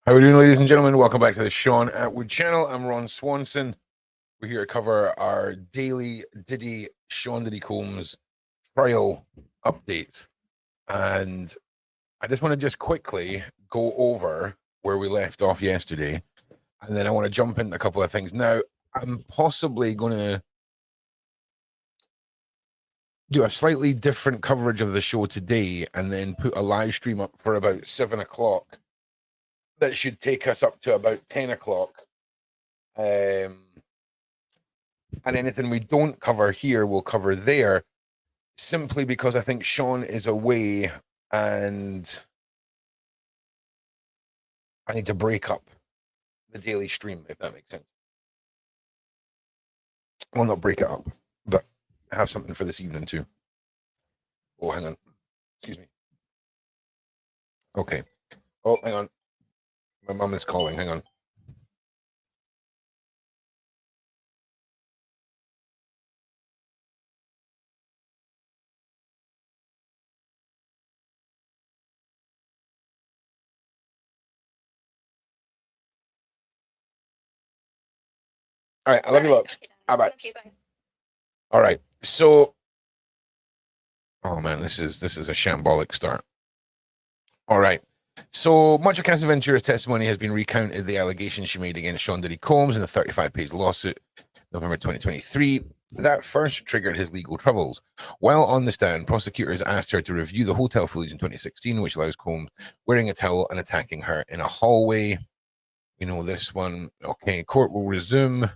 How are we doing, ladies and gentlemen? Welcome back to the Sean Atwood channel. I'm Ron Swanson. We're here to cover our daily Diddy, Sean Diddy Combs trial update. And I just want to just quickly go over where we left off yesterday. And then I want to jump into a couple of things. Now, I'm possibly going to do a slightly different coverage of the show today and then put a live stream up for about 7 o'clock. That should take us up to about 10 o'clock. And anything we don't cover here, we'll cover there, simply because I think Sean is away and I need to break up the daily stream, if that makes sense. Well, not break it up, but have something for this evening too. Oh, hang on. Excuse me. Okay. Oh, hang on. My mom is calling. Hang on. All right. I love you lots. Bye-bye. All right. So, oh man, this is a shambolic start. All right. So much of Cassie Ventura's testimony has been recounted. The allegations she made against Sean Diddy Combs in the 35-page lawsuit, November 2023, that first triggered his legal troubles. While on the stand, prosecutors asked her to review the hotel footage in 2016, which allows Combs wearing a towel and attacking her in a hallway. We know this one. Okay, court will resume.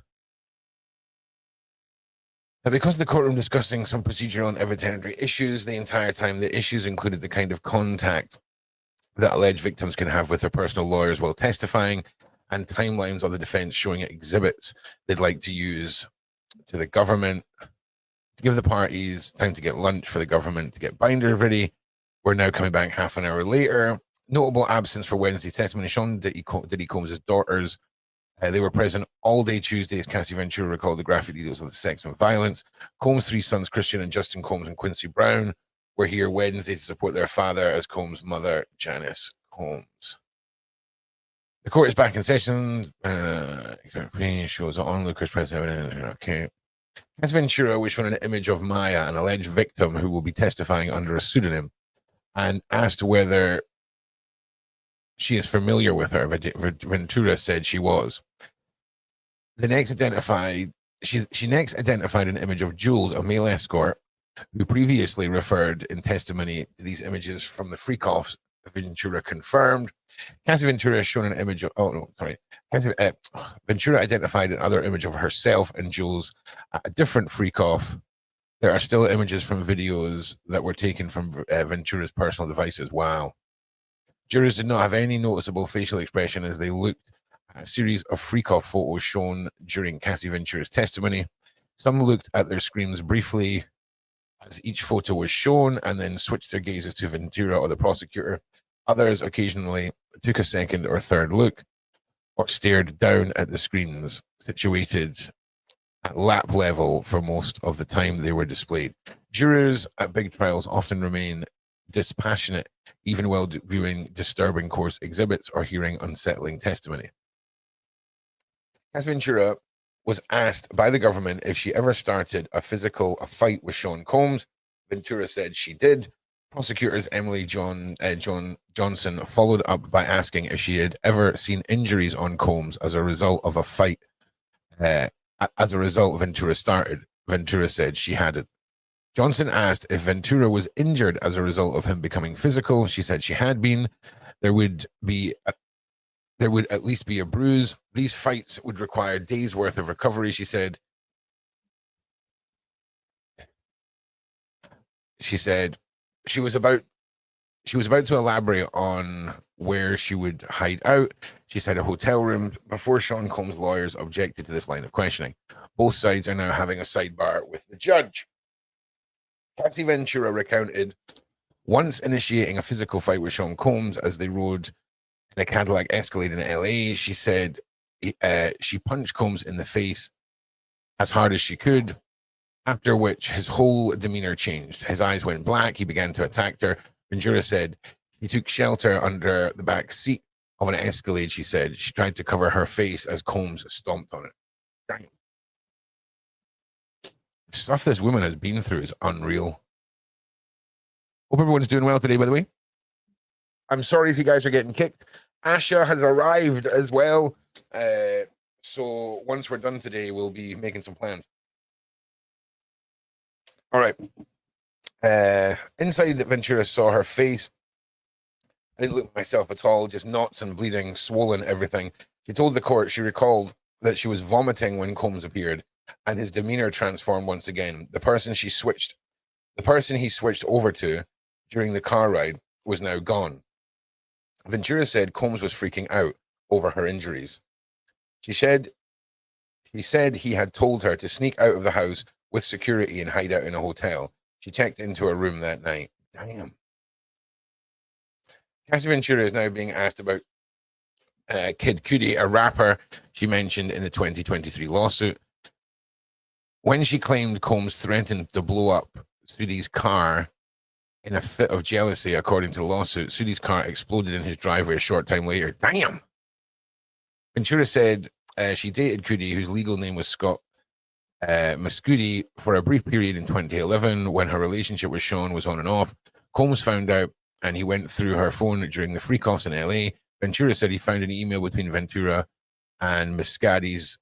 Because the courtroom discussing some procedural and evidentiary issues the entire time, the issues included the kind of contact that alleged victims can have with their personal lawyers while testifying, and timelines of the defense showing exhibits they'd like to use to the government to give the parties time to get lunch, for the government to get binders ready. We're now coming back half an hour later. Notable absence for Wednesday's testimony: Sean Diddy Combs' daughters. They were present all day Tuesday as Cassie Ventura recalled the graphic details of the sex and violence. Combs' three sons, Christian and Justin Combs and Quincy Brown, were here Wednesday to support their father as Combs' mother, Janice Combs. The court is back in session. Shows on Lucas press evidence. Okay. Cassie Ventura was shown an image of Maya, an alleged victim who will be testifying under a pseudonym, and asked whether she is familiar with her. Ventura said she was. She next identified an image of Jules, a male escort, who previously referred in testimony to these images from the freak-offs. Ventura confirmed. Cassie Ventura has shown an image of, Ventura identified another image of herself and Jules at a different freak-off. There are still images from videos that were taken from Ventura's personal devices. Wow. Jurors did not have any noticeable facial expression as they looked at a series of freak-off photos shown during Cassie Ventura's testimony. Some looked at their screens briefly as each photo was shown and then switched their gazes to Ventura or the prosecutor. Others occasionally took a second or third look or stared down at the screens, situated at lap level for most of the time they were displayed. Jurors at big trials often remain dispassionate even while viewing disturbing court exhibits or hearing unsettling testimony. Cassie Ventura was asked by the government if she ever started a fight with Sean Combs. Ventura said she did. Prosecutors Emily Johnson followed up by asking if she had ever seen injuries on Combs as a result of a fight. As a result, Ventura started. Ventura said she hadn't. Johnson asked if Ventura was injured as a result of him becoming physical. She said she had been. There would at least be a bruise. These fights would require days worth of recovery, she said. She said she was about to elaborate on where she would hide out. She said a hotel room before Sean Combs' lawyers objected to this line of questioning. Both sides are now having a sidebar with the judge. Cassie Ventura recounted once initiating a physical fight with Sean Combs as they rode in a Cadillac Escalade in LA. She said she punched Combs in the face as hard as she could, after which his whole demeanor changed. His eyes went black. He began to attack her. Ventura said he took shelter under the back seat of an Escalade, she said. She tried to cover her face as Combs stomped on it. Damn. The stuff this woman has been through is unreal. Hope everyone's doing well today, by the way. I'm sorry if you guys are getting kicked. Asha has arrived as well. So once we're done today, we'll be making some plans. All right. Inside that Ventura saw her face. I didn't look at myself at all, just knots and bleeding, swollen, everything. She told the court she recalled that she was vomiting when Combs appeared, and his demeanor transformed once again. The person he switched over to during the car ride was now gone. Ventura said Combs was freaking out over her injuries. He said he had told her to sneak out of the house with security and hide out in a hotel. She checked into her room that night. Damn. Cassie Ventura is now being asked about Kid Cudi, a rapper she mentioned in the 2023 lawsuit. When she claimed Combs threatened to blow up Cudi's car in a fit of jealousy, according to the lawsuit, Cudi's car exploded in his driveway a short time later. Damn. Ventura said she dated Cudi, whose legal name was Scott Mascudi, for a brief period in 2011 when her relationship with Sean was on and off. Combs found out and he went through her phone during the Freek offs in LA. Ventura said he found an email between Ventura and Mascadi's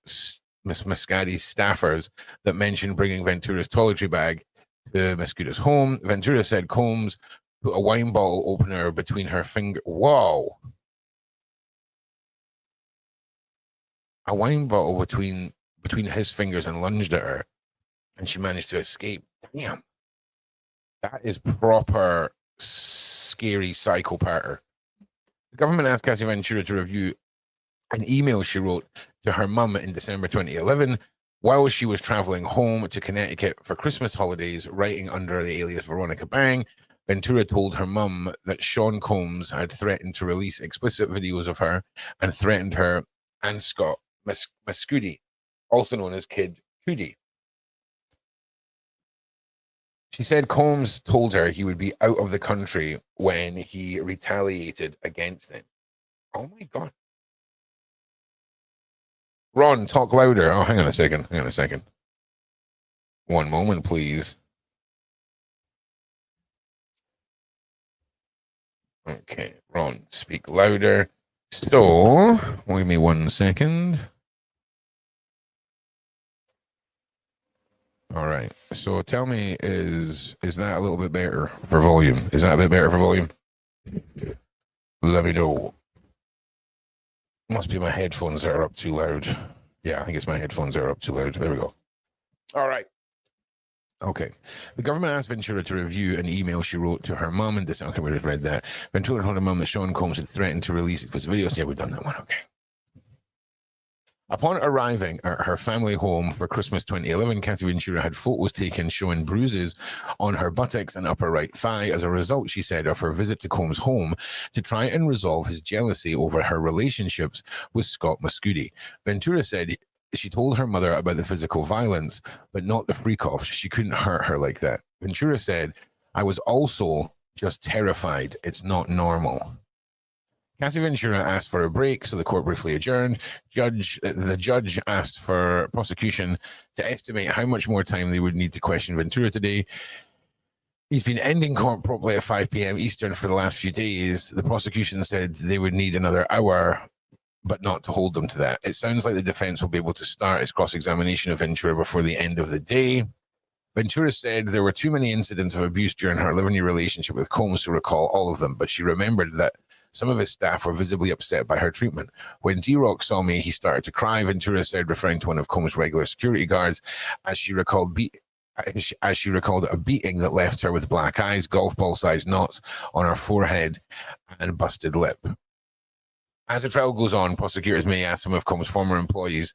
staffers that mentioned bringing Ventura's toiletry bag to Mascuda's home. Ventura said Combs put a wine bottle opener between her finger. Whoa. A wine bottle between his fingers and lunged at her, and she managed to escape. Damn. That is proper scary psychopath. The government asked Cassie Ventura to review an email she wrote to her mum in December 2011 while she was traveling home to Connecticut for Christmas holidays, writing under the alias Veronica Bang. Ventura told her mum that Sean Combs had threatened to release explicit videos of her and threatened her and Scott Mascudi, also known as Kid Cudi. She said Combs told her he would be out of the country when he retaliated against them. Oh my God. Ron, talk louder. Oh, hang on a second. One moment, please. Okay, Ron, speak louder. So, give me 1 second. All right. So tell me, is that a little bit better for volume? Is that a bit better for volume? Let me know. Must be my headphones that are up too loud. Yeah, I guess my headphones are up too loud. There we go. All right. Okay. The government asked Ventura to review an email she wrote to her mom in December. Okay, we just read that. Ventura told her mom that Sean Combs had threatened to release explicit videos. Yeah, we've done that one. Okay. Upon arriving at her family home for Christmas 2011, Cassie Ventura had photos taken showing bruises on her buttocks and upper right thigh as a result, she said, of her visit to Combs' home to try and resolve his jealousy over her relationships with Scott Mascudi. Ventura said she told her mother about the physical violence, but not the freak-offs. She couldn't hurt her like that. Ventura said, I was also just terrified. It's not normal. Cassie Ventura asked for a break, so the court briefly adjourned. The judge asked for prosecution to estimate how much more time they would need to question Ventura today. He's been ending court promptly at 5 p.m. Eastern for the last few days. The prosecution said they would need another hour, but not to hold them to that. It sounds like the defense will be able to start its cross-examination of Ventura before the end of the day. Ventura said there were too many incidents of abuse during her 11-year relationship with Combs to recall all of them, but she remembered that some of his staff were visibly upset by her treatment. When D-Rock saw me, he started to cry, Ventura said, referring to one of Combs' regular security guards, as she recalled a beating that left her with black eyes, golf ball-sized knots on her forehead, and busted lip. As the trial goes on, prosecutors may ask some of Combs' former employees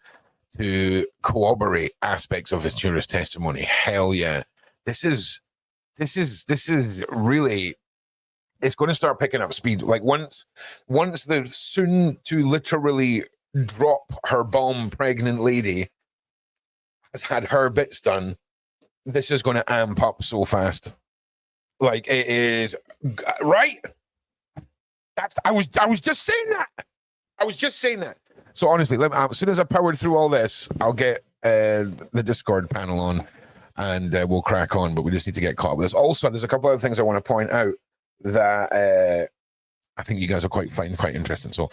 to corroborate aspects of Ventura's testimony. Hell yeah. This is really, it's going to start picking up speed. Like once the soon to literally drop her bomb pregnant lady has had her bits done, this is going to amp up so fast. Like it is right. I was just saying that. I was just saying that. So honestly, as soon as I powered through all this, I'll get the Discord panel on, and we'll crack on. But we just need to get caught up with this. Also, there's a couple other things I want to point out that I think you guys will find quite interesting. So,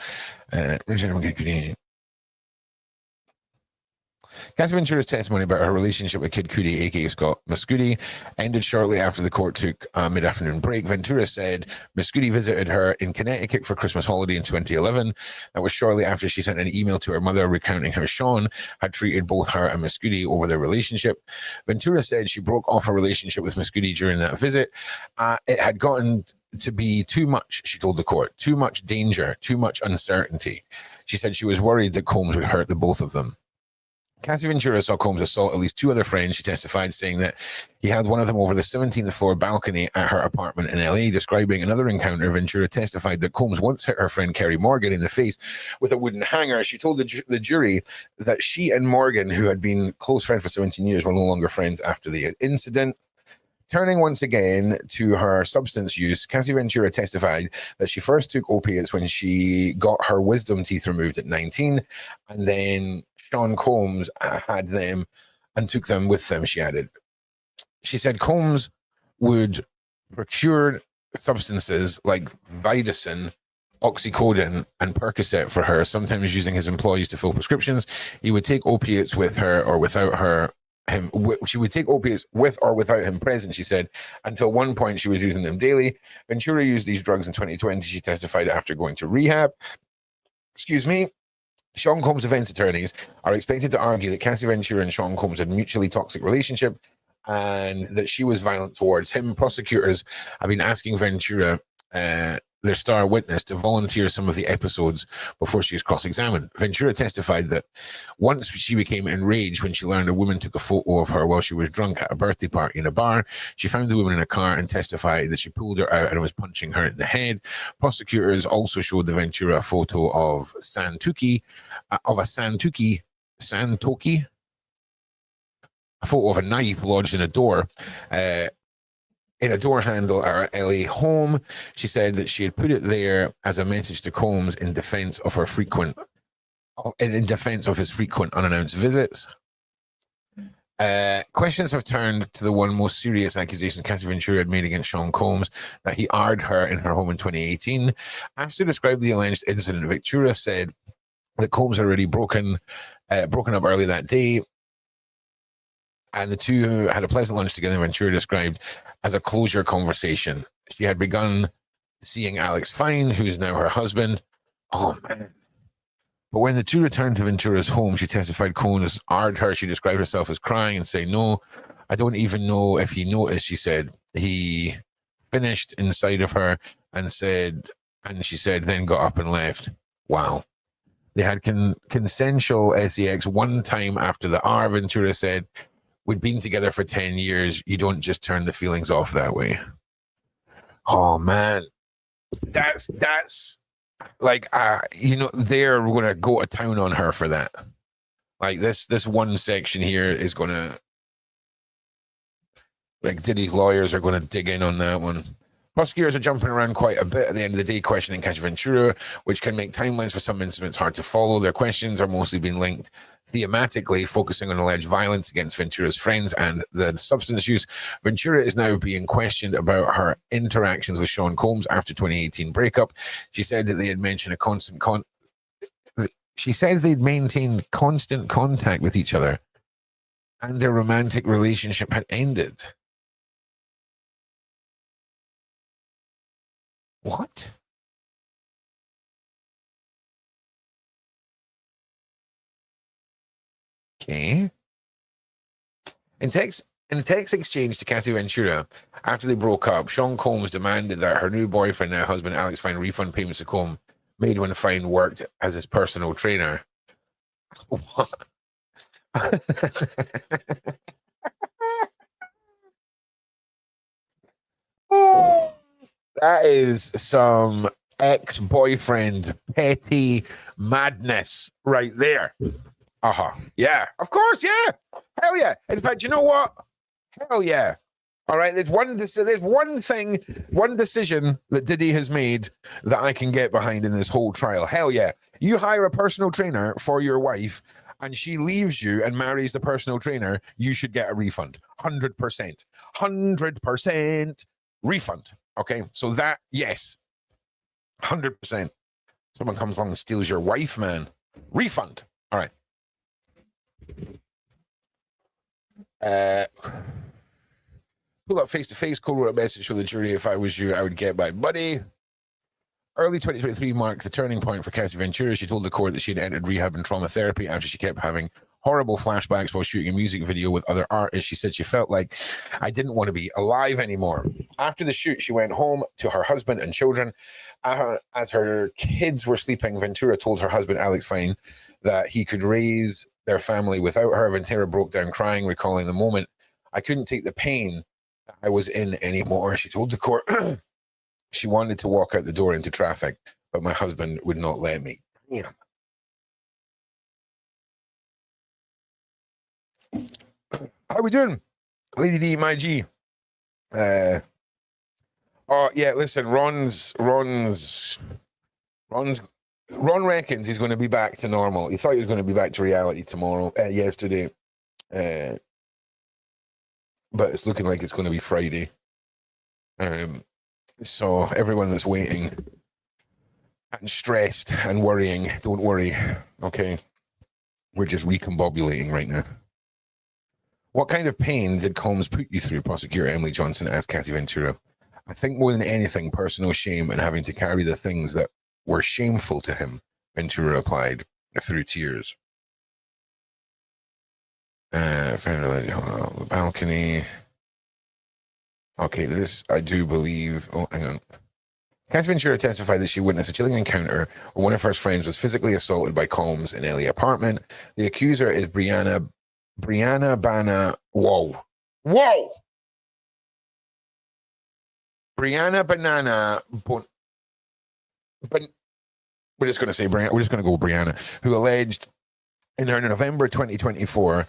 Cassie Ventura's testimony about her relationship with Kid Cudi, aka Scott Mescudi, ended shortly after the court took a mid-afternoon break. Ventura said Mescudi visited her in Connecticut for Christmas holiday in 2011. That was shortly after she sent an email to her mother recounting how Sean had treated both her and Mescudi over their relationship. Ventura said she broke off her relationship with Mescudi during that visit. It had gotten to be too much, she told the court. Too much danger, too much uncertainty. She said she was worried that Combs would hurt the both of them. Cassie Ventura saw Combs assault at least two other friends. She testified, saying that he had one of them over the 17th floor balcony at her apartment in LA. Describing another encounter, Ventura testified that Combs once hit her friend Kerry Morgan in the face with a wooden hanger. She told the jury that she and Morgan, who had been close friends for 17 years, were no longer friends after the incident. Turning once again to her substance use, Cassie Ventura testified that she first took opiates when she got her wisdom teeth removed at 19, and then Sean Combs had them and took them with them, she added. She said Combs would procure substances like Vidacin, oxycodone, and Percocet for her, sometimes using his employees to fill prescriptions. He would take opiates with her or without her. She would take opiates with or without him present, she said. Until one point, she was using them daily. Ventura used these drugs in 2020, she testified, after going to rehab. Excuse me. Sean Combs' defense attorneys are expected to argue that Cassie Ventura and Sean Combs had a mutually toxic relationship and that she was violent towards him. Prosecutors have been asking Ventura, their star witness, to volunteer some of the episodes before she was cross-examined. Ventura testified that once she became enraged when she learned a woman took a photo of her while she was drunk at a birthday party in a bar. She found the woman in a car and testified that she pulled her out and was punching her in the head. Prosecutors also showed the Ventura a photo of Santoki, a photo of a knife lodged in a door, in a door handle at her LA home. She said that she had put it there as a message to Combs in defense of his frequent unannounced visits. Questions have turned to the one most serious accusation Cassie Ventura had made against Sean Combs, that he R-ed her in her home in 2018. After describing the alleged incident, Ventura said that Combs had already broken up early that day, and the two had a pleasant lunch together. Ventura described as a closure conversation. She had begun seeing Alex Fine, who's now her husband. Oh, man. But when the two returned to Ventura's home, she testified Combs R-ed her. She described herself as crying and saying, "No, I don't even know if he noticed," she said. He finished inside of her and she said, then got up and left. Wow. They had consensual sex one time after the R, Ventura said. We'd been together for 10 years. You don't just turn the feelings off that way. Oh, man. That's like, they're going to go to town on her for that. Like, this one section here is going to, like, Diddy's lawyers are going to dig in on that one. Prosecutors are jumping around quite a bit at the end of the day, questioning Cassie Ventura, which can make timelines for some incidents hard to follow. Their questions are mostly being linked thematically, focusing on alleged violence against Ventura's friends and the substance use. Ventura is now being questioned about her interactions with Sean Combs after 2018 breakup. She said that they had mentioned she said they'd maintained constant contact with each other and their romantic relationship had ended. What? Okay. In a text exchange to Cassie Ventura after they broke up, Sean Combs demanded that her new boyfriend, now husband Alex Fine, refund payments to Combs made when Fine worked as his personal trainer. What? That is some ex-boyfriend petty madness right there. Yeah, of course, yeah. Hell yeah. In fact, you know what? Hell yeah. All right, there's one decision that Diddy has made that I can get behind in this whole trial. Hell yeah. You hire a personal trainer for your wife and she leaves you and marries the personal trainer, you should get a refund. 100%. 100% refund. Okay, so that, yes. 100%. Someone comes along and steals your wife, man. Refund. All right. Pull up face-to-face, co-wrote a message for the jury. If I was you, I would get my buddy. Early 2023 marked the turning point for Cassie Ventura. She told the court that she had entered rehab and trauma therapy after she kept having horrible flashbacks while shooting a music video with other artists. She said she felt like I didn't want to be alive anymore. After the shoot, she went home to her husband and children. As her kids were sleeping, Ventura told her husband, Alex Fine, that he could raise their family without her. Ventura broke down crying, recalling the moment. I couldn't take the pain I was in anymore. She told the court she wanted to walk out the door into traffic, but my husband would not let me. Damn. How we doing? Lady D, my G. Oh yeah, listen, Ron reckons he's going to be back to normal. He thought he was going to be back to reality yesterday. But it's looking like it's going to be Friday. So everyone that's waiting and stressed and worrying, don't worry, okay? We're just recombobulating right now. What kind of pain did Combs put you through? Prosecutor Emily Johnson asked Cassie Ventura. I think more than anything, personal shame and having to carry the things that were shameful to him, Ventura replied through tears. The balcony. Okay, this I do believe. Oh, hang on. Cassie Ventura testified that she witnessed a chilling encounter where one of her friends was physically assaulted by Combs in LA apartment. The accuser is Brianna Bana. Whoa. Brianna Banana. But we're just going to say Brianna. We're just going to go Brianna, who alleged in her November 2024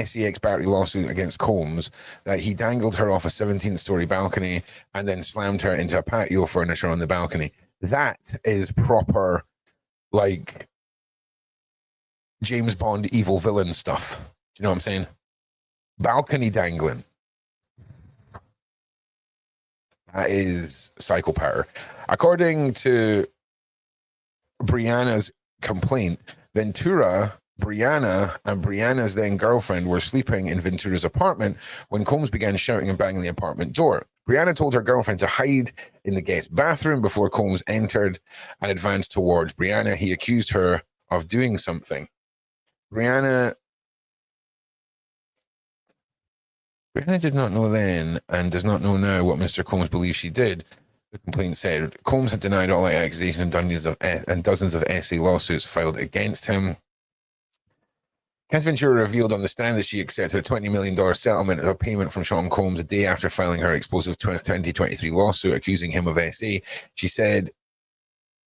SEX battery lawsuit against Combs that he dangled her off a 17-story balcony and then slammed her into a patio furniture on the balcony. That is proper, like, James Bond evil villain stuff. Do you know what I'm saying? Balcony dangling. That is psychopath. According to Brianna's complaint, Brianna and Brianna's then girlfriend were sleeping in Ventura's apartment when Combs began shouting and banging the apartment door. Brianna told her girlfriend to hide in the guest bathroom before Combs entered and advanced towards Brianna. He accused her of doing something. Brianna did not know then and does not know now what Mr. Combs believes she did. The complaint said Combs had denied all accusations and dozens of essay lawsuits filed against him. Cassie Ventura revealed on the stand that she accepted a $20 million settlement of a payment from Sean Combs a day after filing her explosive 2023 lawsuit accusing him of SA. She said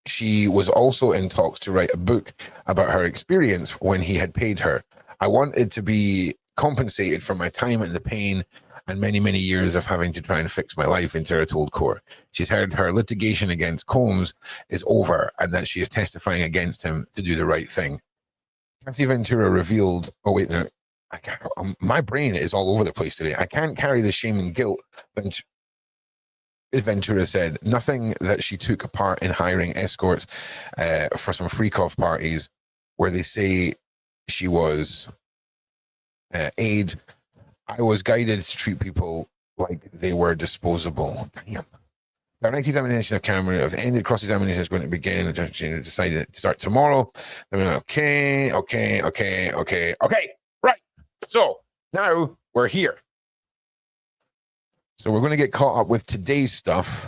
she was also in talks to write a book about her experience when he had paid her. I wanted to be compensated for my time and the pain and many, many years of having to try and fix my life, Ventura told court. She's heard her litigation against Combs is over and that she is testifying against him to do the right thing. Cassie Ventura revealed, oh wait, no, my brain is all over the place today. I can't carry the shame and guilt. Ventura said nothing that she took part in hiring escorts for some freak-off parties where they say she was aid. I was guided to treat people like they were disposable. Damn. Direct examination of camera have ended. Cross-examination is going to begin. The judge decided to start tomorrow. Okay. Right. So now we're here. So we're going to get caught up with today's stuff.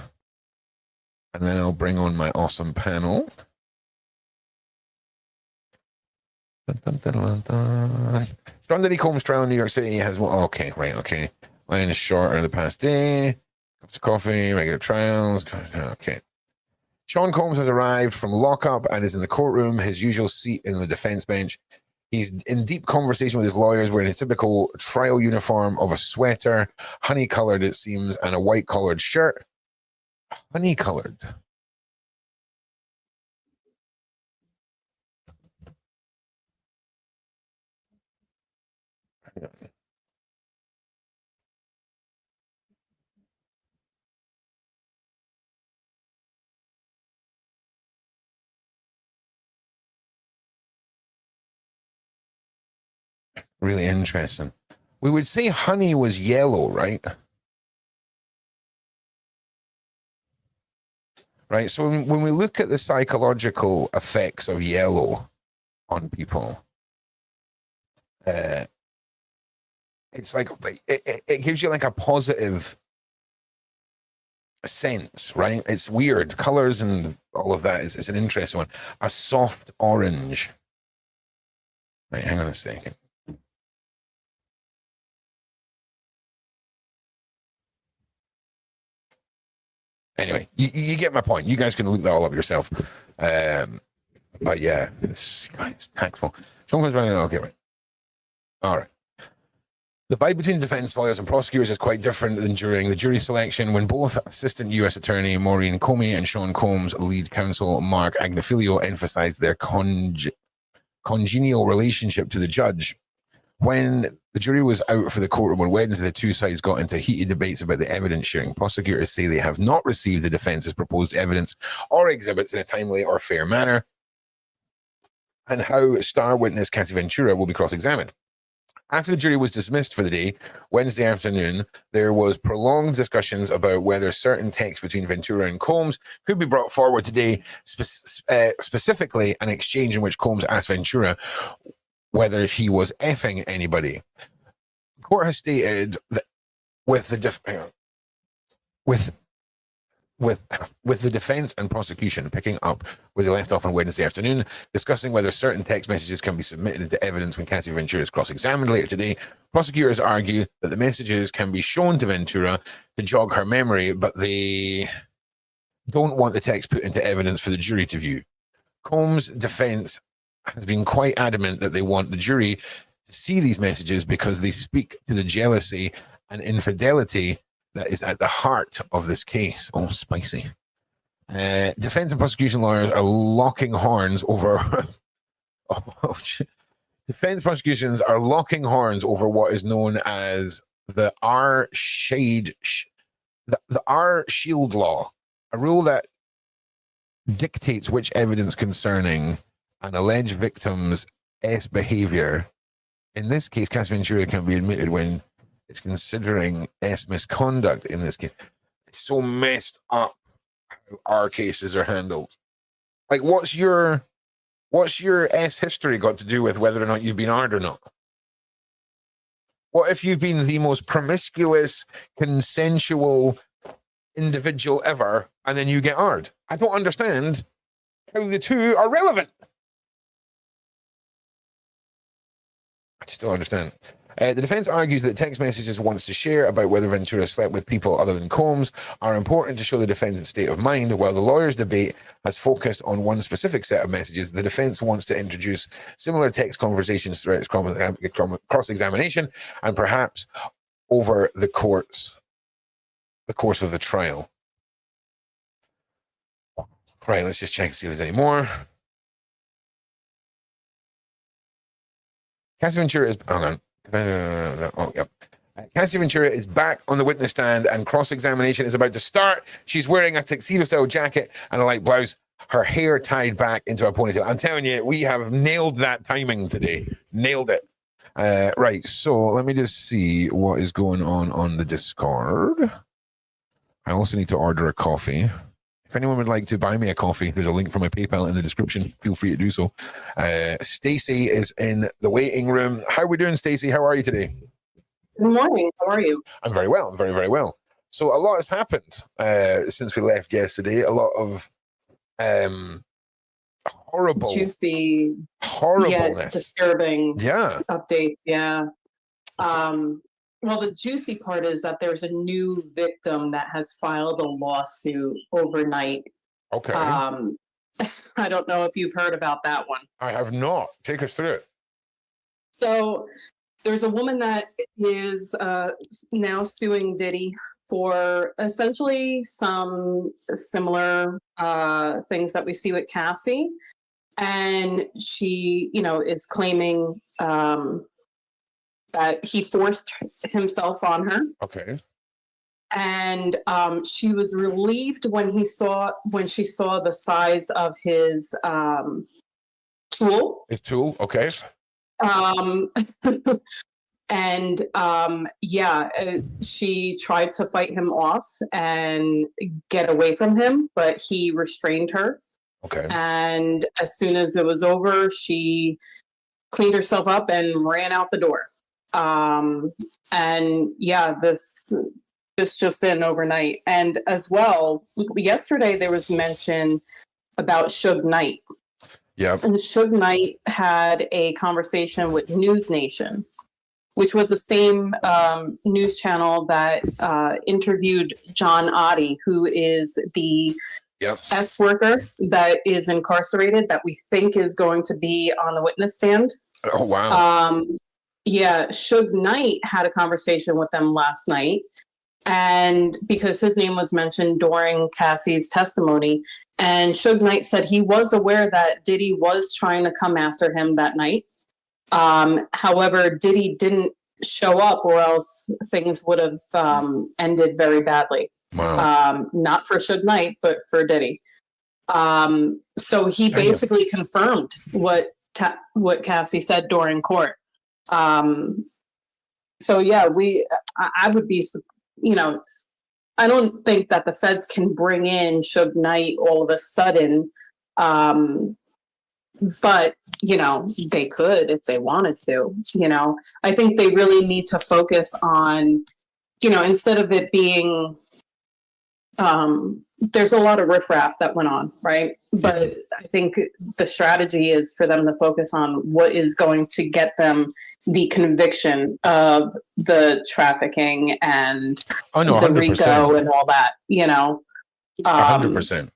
And then I'll bring on my awesome panel. Sean Diddy Combs trial in New York City has one. Okay, right, okay. Line is shorter the past day. Cups of coffee, regular trials. Okay. Sean Combs has arrived from lockup and is in the courtroom, his usual seat in the defense bench. He's in deep conversation with his lawyers, wearing a typical trial uniform of a sweater, honey-colored it seems, and a white-collared shirt. Honey-colored. Really interesting. We would say honey was yellow, right? Right. So when we look at the psychological effects of yellow on people, it's like it gives you like a positive sense, right? It's weird. Colors and all of that is an interesting one. A soft orange. Right, hang on a second. Anyway, you get my point. You guys can look that all up yourself. But yeah, it's tactful. Someone's running. Okay, right. All right. The fight between defense lawyers and prosecutors is quite different than during the jury selection, when both Assistant U.S. Attorney Maureen Comey and Sean Combs' lead counsel Mark Agnifilio emphasized their congenial relationship to the judge. When the jury was out for the courtroom on Wednesday, the two sides got into heated debates about the evidence sharing. Prosecutors say they have not received the defense's proposed evidence or exhibits in a timely or fair manner, and how star witness Cassie Ventura will be cross-examined. After the jury was dismissed for the day, Wednesday afternoon, there was prolonged discussions about whether certain texts between Ventura and Combs could be brought forward today, specifically an exchange in which Combs asked Ventura whether he was effing anybody. The court has stated that with the defense and prosecution picking up where they left off on Wednesday afternoon, discussing whether certain text messages can be submitted into evidence when Cassie Ventura is cross-examined later today, prosecutors argue that the messages can be shown to Ventura to jog her memory, but they don't want the text put into evidence for the jury to view. Combs' defense has been quite adamant that they want the jury to see these messages because they speak to the jealousy and infidelity that is at the heart of this case. Oh, spicy. Defense and prosecution lawyers are locking horns over... Defense prosecutions are locking horns over what is known as the R-Shield law, a rule that dictates which evidence concerning an alleged victim's behavior, in this case, Cassie Ventura, can be admitted when it's considering misconduct in this case. It's so messed up how our cases are handled. Like, what's your history got to do with whether or not you've been hard or not? What if you've been the most promiscuous, consensual individual ever, and then you get hard? I don't understand how the two are relevant. I just don't understand. The defense argues that text messages wants to share about whether Ventura slept with people other than Combs are important to show the defendant's state of mind. While the lawyer's debate has focused on one specific set of messages, the defense wants to introduce similar text conversations throughout its cross-examination and perhaps over the course of the trial. Right, let's just check and see if there's any more. Cassie Ventura is... Hang on. Oh, yep. Cassie Ventura is back on the witness stand and cross-examination is about to start. She's wearing a tuxedo-style jacket and a light blouse, her hair tied back into a ponytail. I'm telling you, we have nailed that timing today. Nailed it. Right, so let me just see what is going on the Discord. I also need to order a coffee. If anyone would like to buy me a coffee, there's a link for my PayPal in the description. Feel free to do so. Stacey is in the waiting room. How are we doing, Stacey? How are you today? Good morning. How are you? I'm very well. I'm very, very well. So a lot has happened since we left yesterday. A lot of juicy, horribleness, disturbing updates. Yeah. Well, the juicy part is that there's a new victim that has filed a lawsuit overnight. Okay. I don't know if you've heard about that one. I have not. Take us through it. So there's a woman that is now suing Diddy for essentially some similar things that we see with Cassie. And she, is claiming that he forced himself on her. Okay. And she was relieved when she saw the size of his tool. His tool, okay. And she tried to fight him off and get away from him, but he restrained her. Okay. And as soon as it was over, she cleaned herself up and ran out the door. This just in overnight. And as well, yesterday there was mention about Suge Knight. Yeah. And Suge Knight had a conversation with News Nation, which was the same news channel that interviewed John Oddie, who is the S worker that is incarcerated that we think is going to be on the witness stand. Oh, wow. Suge Knight had a conversation with them last night. And because his name was mentioned during Cassie's testimony, and Suge Knight said he was aware that Diddy was trying to come after him that night. However, Diddy didn't show up, or else things would have ended very badly. Wow. Not for Suge Knight, but for Diddy. So he basically confirmed what Cassie said during court. I would be, I don't think that the feds can bring in Suge Knight all of a sudden. But, they could if they wanted to, I think they really need to focus on, instead of it being, there's a lot of riffraff that went on, right? But I think the strategy is for them to focus on what is going to get them the conviction of the trafficking and the RICO and all that, 100%.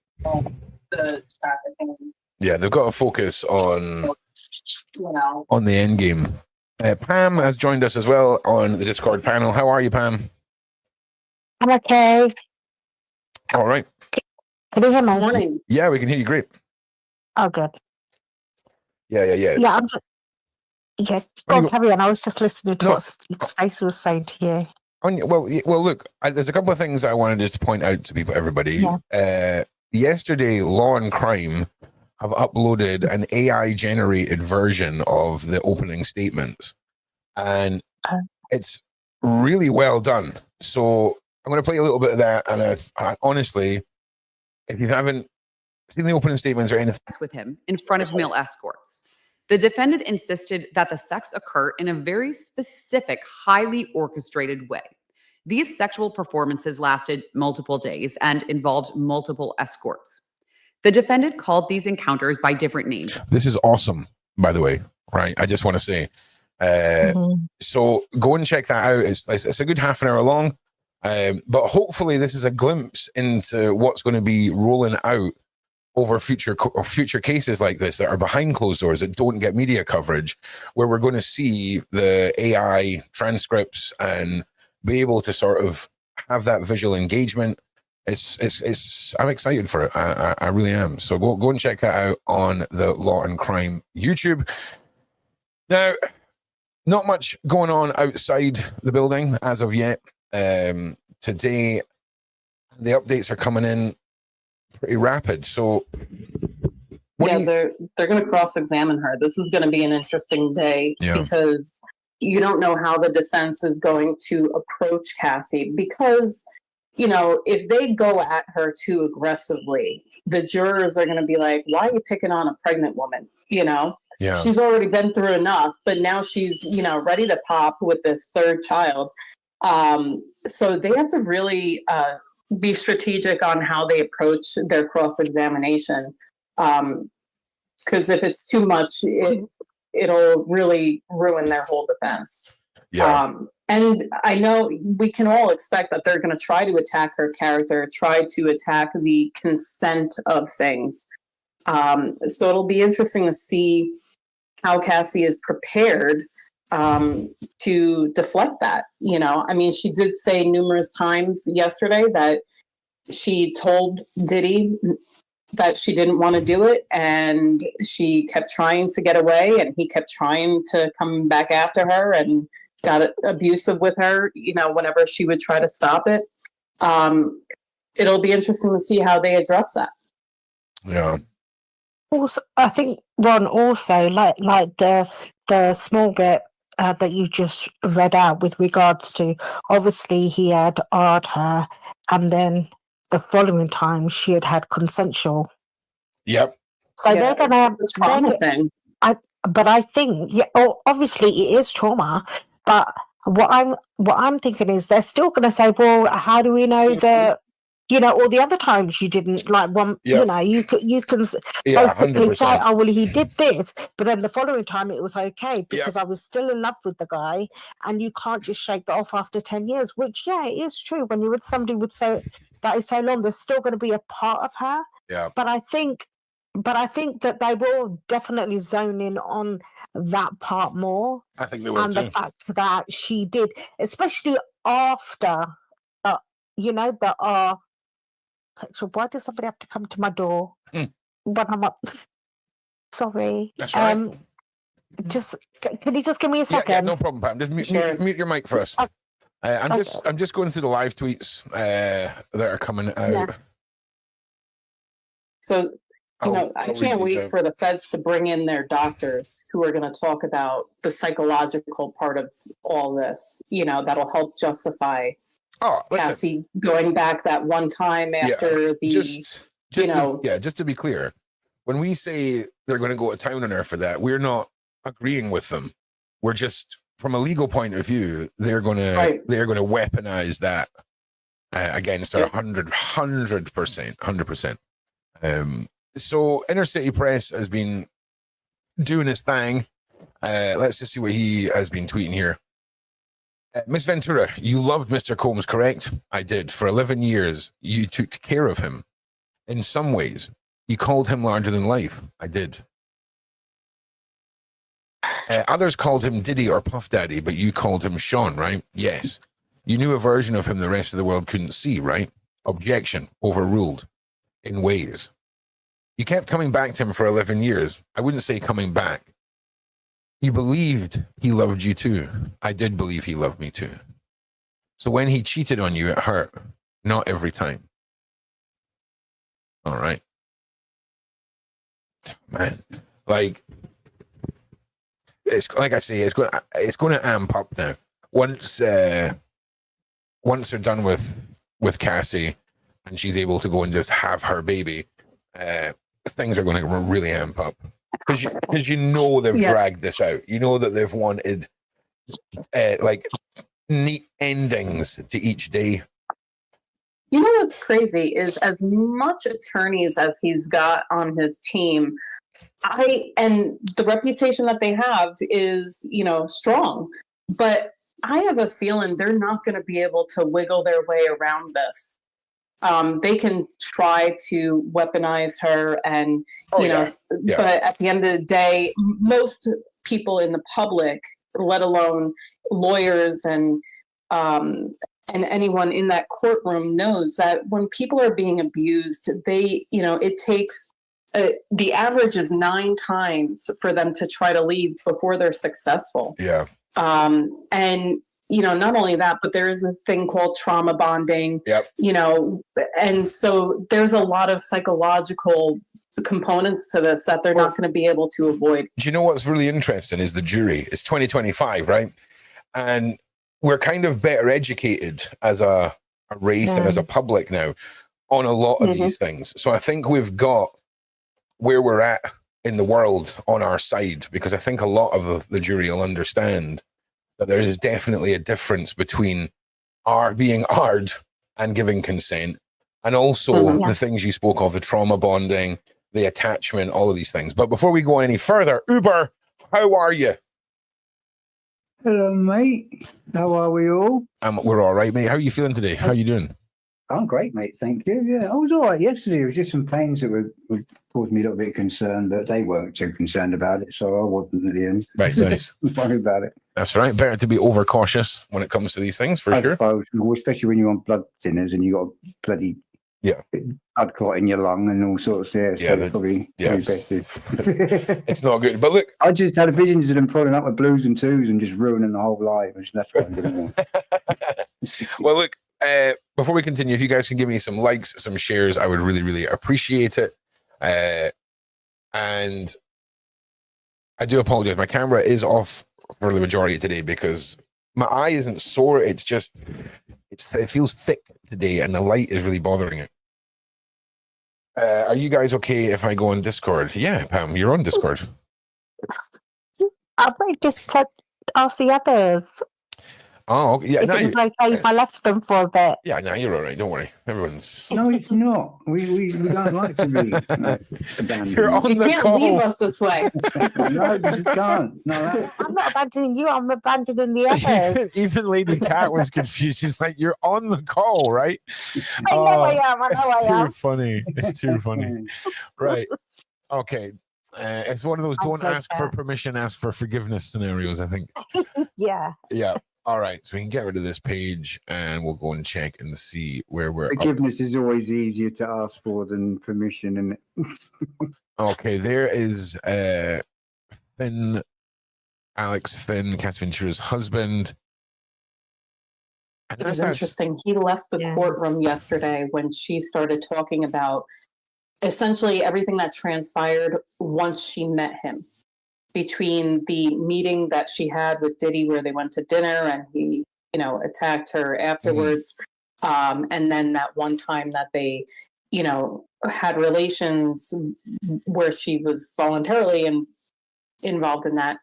The trafficking. Yeah, they've got to focus on the end game. Pam has joined us as well on the Discord panel. How are you, Pam? I'm okay. All right. Can you hear me? Morning. Yeah, we can hear you great. Oh, good. Yeah. Yeah, go on, carry on. I was just listening to what Stacey was saying to you. Well, look, there's a couple of things I wanted to point out to everybody. Yeah. Yesterday, Law and Crime have uploaded an AI-generated version of the opening statements, and it's really well done. So I'm going to play a little bit of that, and honestly, if you haven't seen the opening statements or anything with him in front of male escorts, the defendant insisted that the sex occur in a very specific, highly orchestrated way. These sexual performances lasted multiple days and involved multiple escorts. The defendant called these encounters by different names. This is awesome, by the way, right? I just want to say, so go and check that out. It's a good half an hour long, but hopefully this is a glimpse into what's going to be rolling out over future cases like this that are behind closed doors that don't get media coverage, where we're going to see the AI transcripts and be able to sort of have that visual engagement. I'm excited for it. I really am. So go and check that out on the Law and Crime YouTube. Now, not much going on outside the building as of yet. Today, the updates are coming in pretty rapid. So they're going to cross-examine her. This is going to be an interesting day because you don't know how the defense is going to approach Cassie, because if they go at her too aggressively, the jurors are going to be like, why are you picking on a pregnant woman? She's already been through enough, but now she's, ready to pop with this third child. So they have to really be strategic on how they approach their cross-examination. Because if it's too much, it'll really ruin their whole defense. And I know we can all expect that they're going to try to attack her character, try to attack the consent of things. So it'll be interesting to see how Cassie is prepared to deflect that. You know, I mean, she did say numerous times yesterday that she told Diddy that she didn't want to do it, and she kept trying to get away, and he kept trying to come back after her and got abusive with her, you know, whenever she would try to stop it. It'll be interesting to see how they address that. Yeah. Also, I think, Ron, also like the small bit that you just read out with regards to, obviously he had AR'd her, and then the following time she had consensual. Yep. So they're gonna the trauma thing. But I think, obviously it is trauma, but what I'm thinking is they're still gonna say, well, how do we know that, you know, all the other times you didn't like one, you know, you can basically say, oh, well, he did this, but then the following time it was okay because I was still in love with the guy, and you can't just shake that off after 10 years, which, it is true. When you're with somebody with that is so long, there's still going to be a part of her. Yeah. But I think that they will definitely zone in on that part more. I think they will and too. The fact that she did, especially after, you know, sexual. Why does somebody have to come to my door when I'm up? Sorry. That's right. Just can you just give me a second? Yeah, no problem, Pam. Just mute your mic for us. I'm just going through the live tweets that are coming out. Yeah. So, you know, I can't wait for the feds to bring in their doctors who are going to talk about the psychological part of all this. You know, that'll help justify Cassie going back that one time after just to be clear, when we say they're going to go to town on her for that, we're not agreeing with them. We're just, from a legal point of view, they're going to weaponize that against her 100%. So Inner City Press has been doing his thing. Let's just see what he has been tweeting here. Miss Ventura, you loved Mr. Combs, correct? I did. For 11 years, you took care of him. In some ways, you called him larger than life. I did. Others called him Diddy or Puff Daddy, but you called him Sean, right? Yes. You knew a version of him the rest of the world couldn't see, right? Objection. Overruled. In ways. You kept coming back to him for 11 years. I wouldn't say coming back. You believed he loved you too. I did believe he loved me too. So when he cheated on you, it hurt. Not every time. All right. Man, like, it's like I say, it's going to amp up now. Once they're done with Cassie and she's able to go and just have her baby, things are going to really amp up. Because you know they've dragged this out. You know that they've wanted like neat endings to each day. You know what's crazy is, as much attorneys as he's got on his team, and the reputation that they have is, you know, strong. But I have a feeling they're not going to be able to wiggle their way around this. They can try to weaponize her and, but at the end of the day, most people in the public, let alone lawyers and anyone in that courtroom, knows that when people are being abused, it takes, the average is 9 times for them to try to leave before they're successful. Yeah. And, you know, not only that, but there is a thing called trauma bonding. Yep. You know, and so there's a lot of psychological components to this that they're not going to be able to avoid. Do you know what's really interesting is the jury? It's 2025, right? And we're kind of better educated as a race and as a public now on a lot of these things. So I think we've got where we're at in the world on our side, because I think a lot of the jury will understand that there is definitely a difference between being AR'd and giving consent, and also the things you spoke of, the trauma bonding, the attachment, all of these things. But before we go any further, Uber, how are you? Hello, mate. How are we all? We're all right, mate. How are you feeling today? How are you doing? I'm great, mate. Thank you. Yeah, I was all right yesterday. It was just some pains that would cause me a little bit of concern, but they weren't too concerned about it, so I wasn't at the end. Right, nice. Don't worry about it. That's right. Better to be overcautious when it comes to these things, for sure. Suppose, especially when you're on blood thinners and you got bloody blood clot in your lung and all sorts there. So probably best is. It's not good. But look, I just had visions of them following up with blues and twos and just ruining the whole life. That's what I didn't want. Well, look, before we continue, if you guys can give me some likes, some shares, I would really, really appreciate it. And I do apologize. My camera is off for the majority of today because my eye isn't sore. It's just, it feels thick today and the light is really bothering it. Are you guys okay if I go on Discord? Yeah, Pam, you're on Discord. I might just ask the others. Oh, okay. Yeah. If it was okay if I left them for a bit. Yeah, no, you're all right. Don't worry. Everyone's. No, it's not. We don't like to be abandoned. You're on the can't call. leave us this way. No, you just can't. No, I'm not abandoning you. I'm abandoning the others. Even Lady Cat was confused. She's like, "You're on the call, right?" I know I am. I know I am. It's too funny. It's too funny. Right. Okay. It's one of those don't ask for permission, ask for forgiveness scenarios, I think. Yeah. Yeah. All right. So we can get rid of this page and we'll go and check and see where we're forgiveness is always easier to ask for than permission. And okay, there is Finn, Alex Finn, Cassie Ventura's husband. It was interesting. He left the courtroom yesterday when she started talking about essentially everything that transpired once she met him. Between the meeting that she had with Diddy where they went to dinner and he, attacked her afterwards. And then that one time that they, had relations where she was voluntarily involved in that,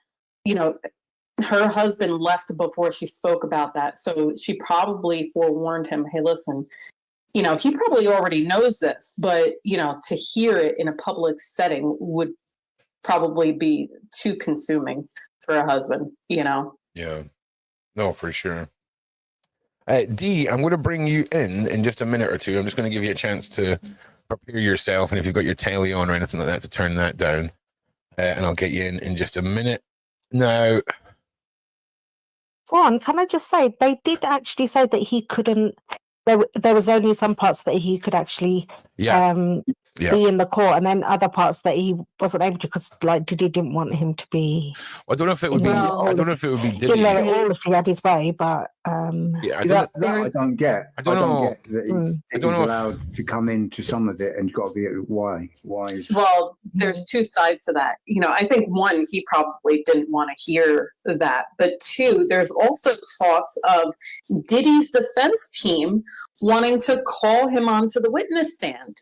her husband left before she spoke about that. So she probably forewarned him, hey, listen, he probably already knows this, but, to hear it in a public setting would probably be too consuming for a husband, Yeah. No, for sure. Dee, I'm going to bring you in just a minute or two. I'm just going to give you a chance to prepare yourself. And if you've got your telly on or anything like that, to turn that down. And I'll get you in just a minute. Now, Ron, can I just say, they did actually say that he couldn't, there was only some parts that he could actually be in the court, and then other parts that he wasn't able to because, Diddy didn't want him to be. I don't know if it would be. I don't know if it would be Diddy. Let it all if he had his way, but I don't get. I don't get that he's allowed to come into some of it, and got to be why. Well, there's two sides to that. I think one, he probably didn't want to hear that, but two, there's also talks of Diddy's defense team wanting to call him onto the witness stand.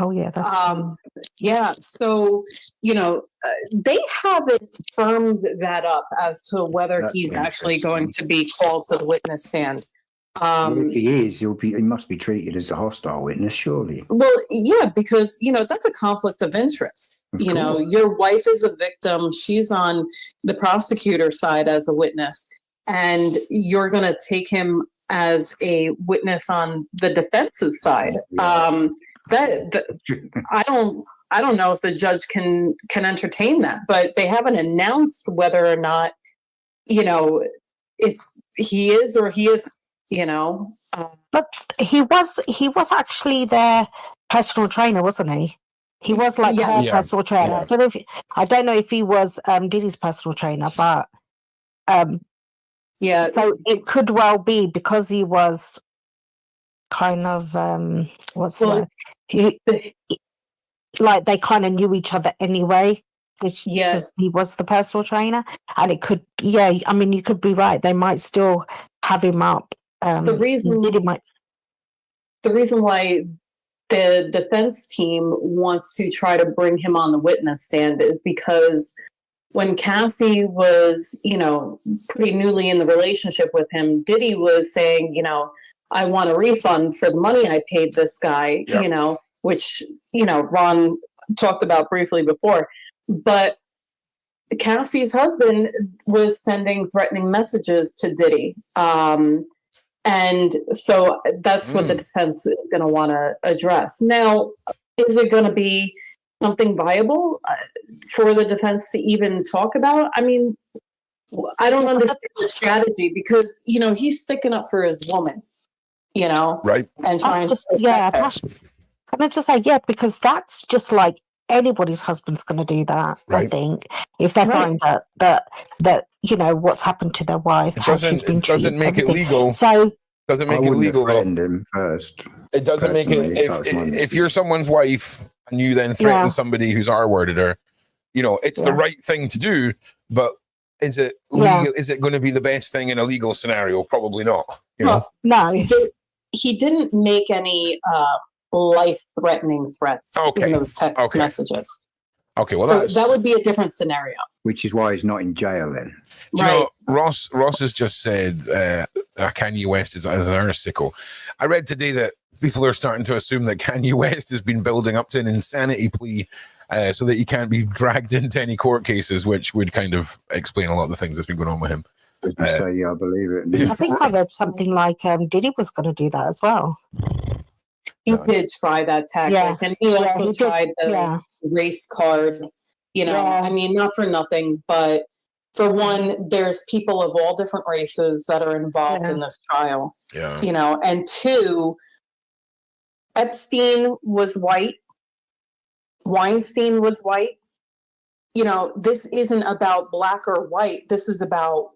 Oh yeah, so they haven't firmed that up as to whether he's actually going to be called to the witness stand. If he is, he must be treated as a hostile witness, surely. Well, yeah, because that's a conflict of interest. Your wife is a victim; she's on the prosecutor side as a witness, and you're going to take him as a witness on the defense's side. Yeah. I don't know if the judge can entertain that, but they haven't announced whether or not it's he is or he is. But he was actually their personal trainer, wasn't he? He was her personal trainer. Yeah. I don't know if he was Diddy's personal trainer, but so it could well be because he was kind of they kind of knew each other anyway, because he was the personal trainer, and it could you could be right, they might still have him up. The reason why the defense team wants to try to bring him on the witness stand is because when Cassie was pretty newly in the relationship with him, Diddy was saying, I want a refund for the money I paid this guy, which, Ron talked about briefly before. But Cassie's husband was sending threatening messages to Diddy. And so that's what the defense is going to want to address. Now, is it going to be something viable for the defense to even talk about? I mean, I don't understand the strategy because, you know, he's sticking up for his woman, you know, right? And trying to. Yeah, can I just say, yeah, because that's just like anybody's husband's going to do that. Right. I think if they find that you know what's happened to their wife, how she's been treated, doesn't make everything. it legal. So doesn't make it legal though. Him first. It doesn't make it if you're someone's wife and you then threaten somebody who's R-worded her, you know, it's the right thing to do, but is it legal? Is it going to be the best thing in a legal scenario? Probably not. You know? No. He didn't make any life-threatening threats in those text messages. Okay, well, so that would be a different scenario. Which is why he's not in jail then. Do you know, Ross has just said Kanye West is an earth sickle. I read today that people are starting to assume that Kanye West has been building up to an insanity plea so that he can't be dragged into any court cases, which would kind of explain a lot of the things that's been going on with him. I believe it. I think I read something like Diddy was going to do that as well. He did try that tactic, and he also tried the race card. You know, I mean, not for nothing, but for one, there's people of all different races that are involved in this trial. Yeah. You know, and two, Epstein was white. Weinstein was white. You know, this isn't about black or white. This is about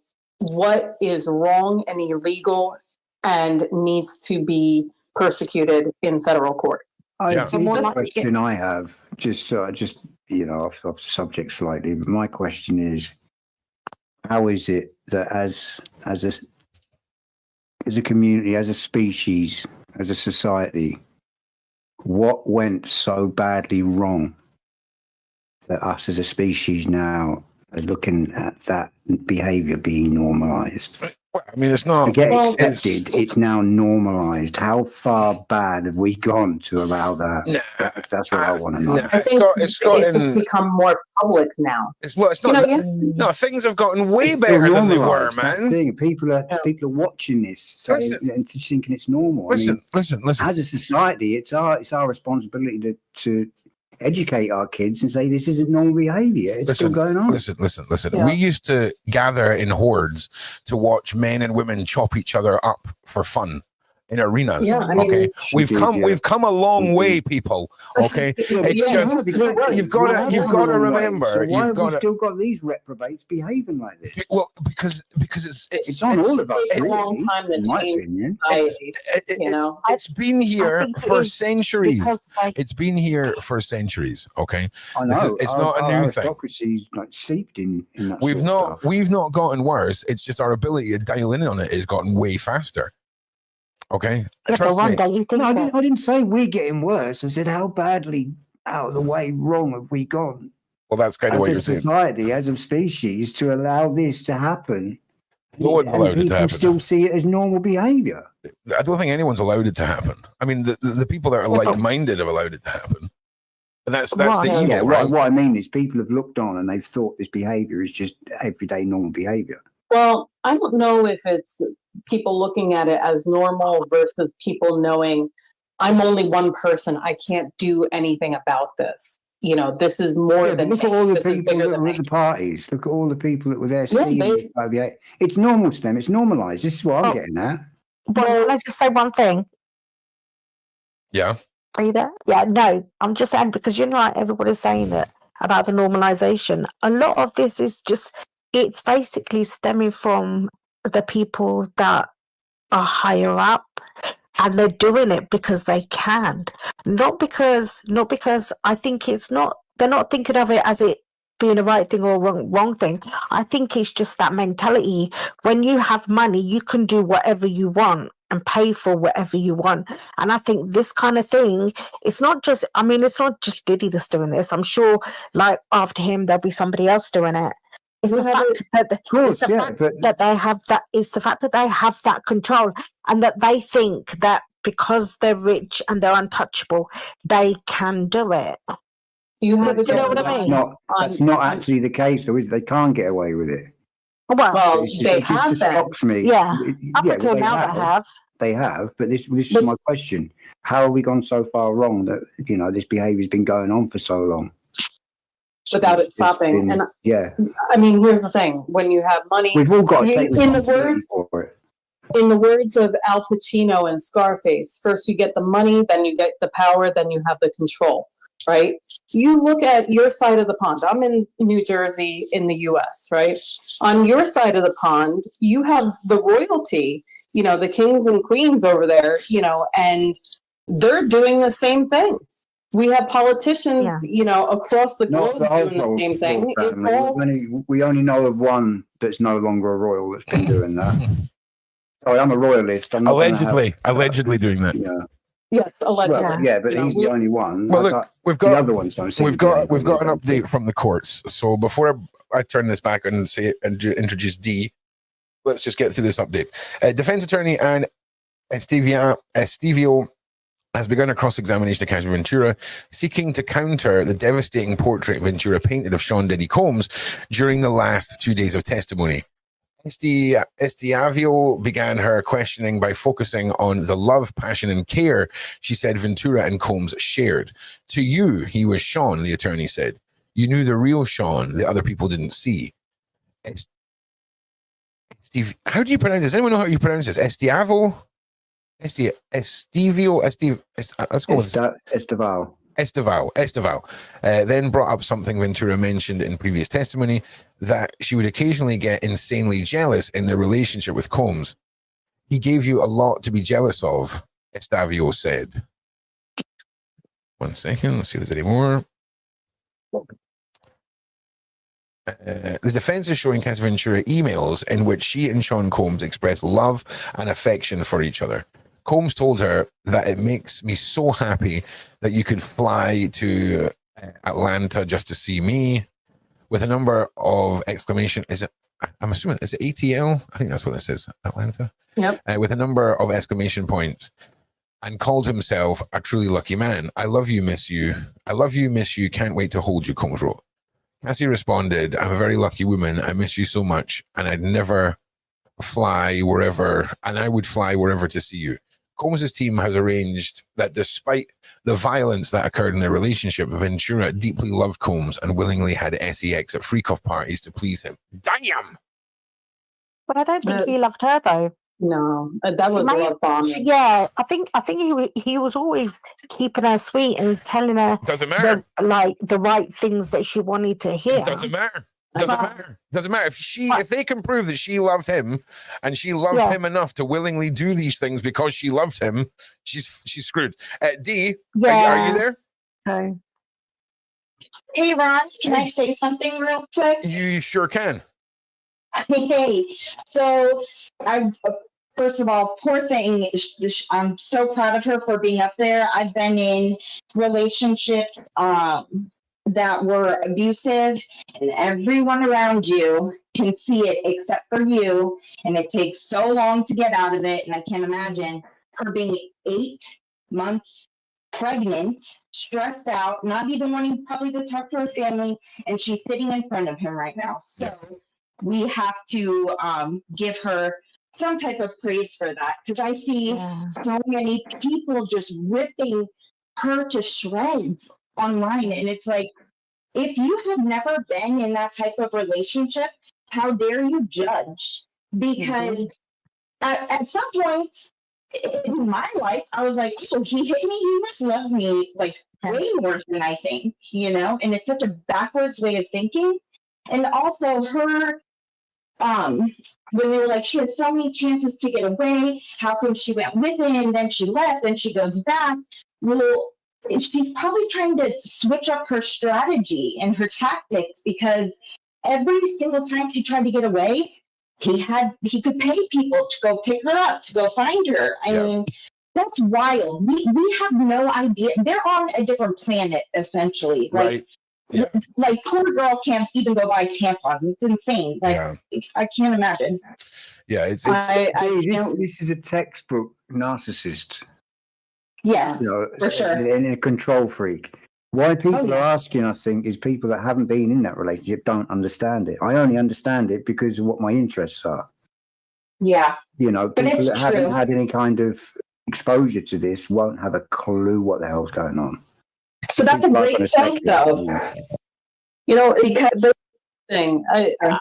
what is wrong and illegal and needs to be persecuted in federal court. The question I have, just you know, off the subject slightly, but my question is, how is it that as a community, as a species, as a society, what went so badly wrong that us as a species now are looking at that behavior being normalized? I mean, it's not. To get accepted, it's now normalized. How far bad have we gone to allow that? That's what I want to know. I think it's become more public now. It's not. No, things have gotten way better than they were, man. People are watching this and thinking it's normal. Listen. As a society, it's our responsibility to educate our kids and say this isn't normal behavior. It's still going on. Listen. We used to gather in hordes to watch men and women chop each other up for fun in arenas. We've come a long way, people. Okay, it's just you've got to remember. So why have we still got these reprobates behaving like this? Well, because it's on all of us. It's a long time to change society. It's been here for centuries. It's been here for centuries. Okay, I know. It's not a new thing. Aristocracy's like seeped in that. We've not gotten worse. It's just our ability to dial in on it has gotten way faster. Okay. I didn't say we're getting worse. I said how badly out of the way wrong have we gone? Well, that's kind of what you're saying. Society, as a species, to allow this to happen. No one allowed it to happen. Still see it as normal behavior. I don't think anyone's allowed it to happen. I mean, the people that are like-minded have allowed it to happen. And that's the evil. Yeah, right? What I mean is, people have looked on and they've thought this behavior is just everyday normal behavior. Well, I don't know if it's people looking at it as normal versus people knowing I'm only one person. I can't do anything about this. You know, this is more than. Look at all the people that were at the parties. Look at all the people that were there seeing it. It's normal to them. It's normalized. This is what I'm getting at. Well, let's just say one thing. Yeah. Are you there? Yeah, no. I'm just saying because everybody's saying that about the normalization. A lot of this is just. It's basically stemming from the people that are higher up, and they're doing it because they can, not because I think it's not. They're not thinking of it as it being a right thing or wrong thing. I think it's just that mentality. When you have money, you can do whatever you want and pay for whatever you want. And I think this kind of thing, it's not just Diddy that's doing this. I'm sure, like after him, there'll be somebody else doing it. It's the fact that they have that. It's the fact that they have that control, and that they think that because they're rich and they're untouchable, they can do it. You know what I mean? That's not actually the case, though. They can't get away with it. Well, they have that. Shocks me. Yeah, up until now they have. They have, but this is my question: how have we gone so far wrong that this behaviour has been going on for so long? without it stopping. And yeah, I mean, here's the thing: when you have money, we've all got to take in the responsibility words for it. in the words of Al Pacino in Scarface, first you get the money, then you get the power, then you have the control, right? You look at your side of the pond. I'm in New Jersey in the US, right? On your side of the pond, you have the royalty, you know, the kings and queens over there, you know, and they're doing the same thing. We have politicians, you know, across the globe doing the same thing. It's all... we only know of one that's no longer a royal that's been doing that. Sorry, I'm a royalist. I'm not allegedly doing that. Yeah. Yes, allegedly. Well, yeah, but he's the only one. Well, look, we've got the other ones don't seem we've got an update from the courts. So before I turn this back and introduce D, let's just get through this update. Defense attorney and Estivio has begun a cross-examination of Cassie Ventura, seeking to counter the devastating portrait Ventura painted of Sean Diddy Combs during the last 2 days of testimony. Estivio began her questioning by focusing on the love, passion, and care she said Ventura and Combs shared. To you, he was Sean, the attorney said. You knew the real Sean that other people didn't see. Steve, how do you pronounce this? Anyone know how you pronounce this? Estivio? Let's go with Estival. Then brought up something Ventura mentioned in previous testimony, that she would occasionally get insanely jealous in their relationship with Combs. He gave you a lot to be jealous of, Estavio said. 1 second, let's see if there's any more. The defense is showing Cassie Ventura emails in which she and Sean Combs express love and affection for each other. Combs told her that it makes me so happy that you could fly to Atlanta just to see me, with a number of exclamation. Is it? I'm assuming is it ATL? I think that's what it says. Atlanta. Yep. With a number of exclamation points, and called himself a truly lucky man. I love you, miss you. I love you, miss you. Can't wait to hold you. Combs wrote. Cassie responded, I'm a very lucky woman. I miss you so much, and I'd never fly wherever, and I would fly wherever to see you. Combs' team has arranged that despite the violence that occurred in their relationship, Ventura deeply loved Combs and willingly had sex at Freek parties to please him. Damn! But I don't think he loved her, though. No, that was a love bombing. Yeah, I think he was always keeping her sweet and telling her the right things that she wanted to hear. Doesn't matter. Doesn't matter if they can prove that she loved him and she loved him enough to willingly do these things because she loved him. She's screwed. D, are you there? Okay. Hey Ron, can I say something real quick? You sure can. Hey, so I first of all, poor thing. I'm so proud of her for being up there. I've been in relationships that were abusive, and everyone around you can see it except for you, and it takes so long to get out of it. And I can't imagine her being 8 months pregnant, stressed out, not even wanting probably to talk to her family, and she's sitting in front of him right now. So we have to give her some type of praise for that, because I see so many people just ripping her to shreds online, and it's like, if you have never been in that type of relationship, how dare you judge? Because at some points in my life, I was like, oh, he hit me, he must love me like way more than I think, you know? And it's such a backwards way of thinking. And also her, when they were like, she had so many chances to get away, how come she went with him, then she left, then she goes back? Well, she's probably trying to switch up her strategy and her tactics, because every single time she tried to get away, he could pay people to go pick her up, to go find her. I mean, that's wild. We have no idea. They're on a different planet, essentially. Like, like poor girl can't even go buy tampons. It's insane. Like, I can't imagine. Yeah, it's this is a textbook narcissist. Yeah, you know, for sure. And a control freak. Why people are asking, I think, is people that haven't been in that relationship don't understand it. I only understand it because of what my interests are. Yeah. You know, people that haven't had any kind of exposure to this won't have a clue what the hell's going on. So that's a great thing, though. You know, the thing, I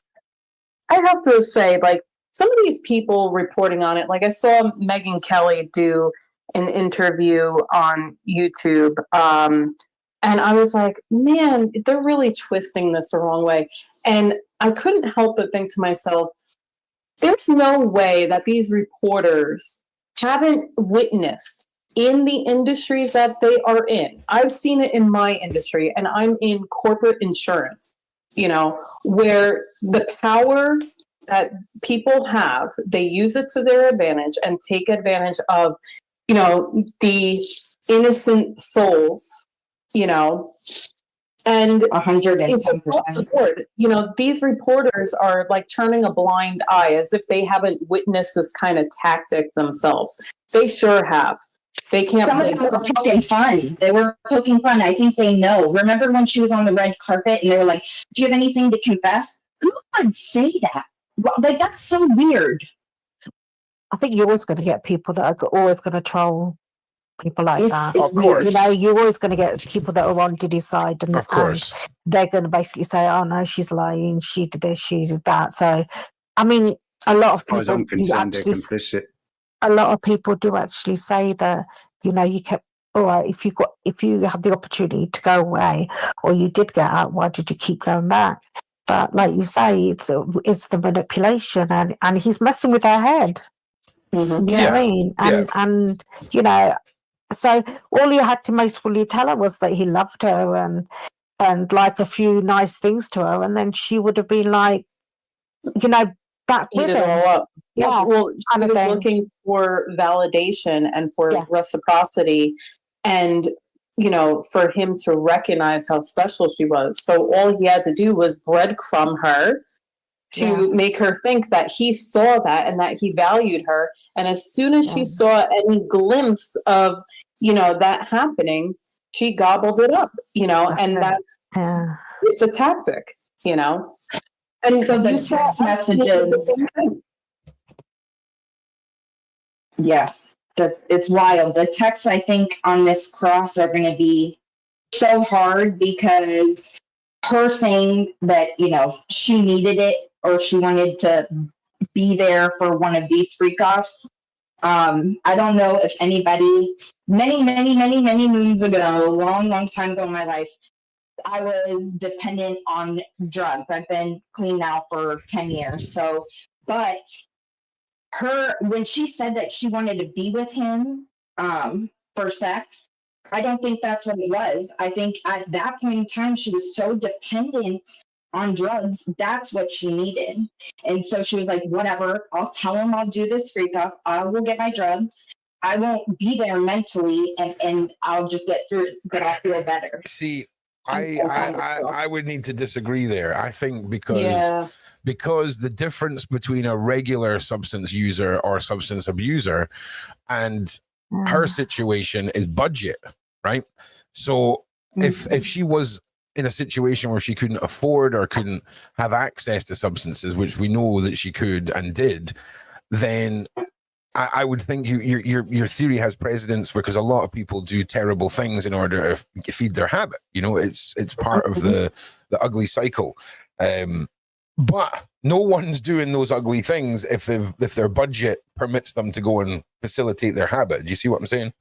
have to say, like, some of these people reporting on it, like I saw Megyn Kelly do an interview on YouTube, and I was like, man, they're really twisting this the wrong way. And I couldn't help but think to myself, there's no way that these reporters haven't witnessed in the industries that they are in. I've seen it in my industry, and I'm in corporate insurance, you know, where the power that people have, they use it to their advantage and take advantage of, you know, the innocent souls, you know, and 110%. You know, these reporters are like turning a blind eye as if they haven't witnessed this kind of tactic themselves. They sure have. They can't. Some of them were poking fun. They were poking fun. I think they know. Remember when she was on the red carpet and they were like, "Do you have anything to confess?" Who would say that? Like, that's so weird. I think you're always going to get people that are always going to troll people like that. Of course. You know, you're always going to get people that are on Diddy's side, and, of course. and they're going to basically say, "Oh no, she's lying. She did this, she did that." So, I mean, a lot of people a lot of people do actually say that, you know, you kept, all right, if you have the opportunity to go away, or you did get out, why did you keep going back? But like you say, it's the manipulation, and he's messing with her head. Mm-hmm. Do you know what I mean? And you know, so all you had to most fully tell her was that he loved her and like a few nice things to her, and then she would have been like, you know, back with Eat it him. all up. Yeah, well, she was looking for validation and for reciprocity, and you know, for him to recognize how special she was. So all he had to do was breadcrumb her to make her think that he saw that and that he valued her. And as soon as she saw any glimpse of, you know, that happening, she gobbled it up, you know, and that's it's a tactic, you know. And so the text messages. Yes, it's wild. The texts, I think, on this cross are going to be so hard because her saying that, you know, she needed it or she wanted to be there for one of these freak-offs. I don't know if anybody, many moons ago, a long time ago in my life, I was dependent on drugs. I've been clean now for 10 years. So, but when she said that she wanted to be with him for sex, I don't think that's what it was. I think at that point in time, she was so dependent on drugs. That's what she needed. And so she was like, whatever, I'll tell him I'll do this freak off. I will get my drugs. I won't be there mentally, and I'll just get through it, but I'll feel better. See, I would need to disagree there. I think because the difference between a regular substance user or substance abuser and her situation is budget, right? So if she was in a situation where she couldn't afford or couldn't have access to substances, which we know that she could and did, then I would think your theory has precedence, because a lot of people do terrible things in order to feed their habit. You know, it's part of the ugly cycle. But no one's doing those ugly things if their budget permits them to go and facilitate their habit. Do you see what I'm saying?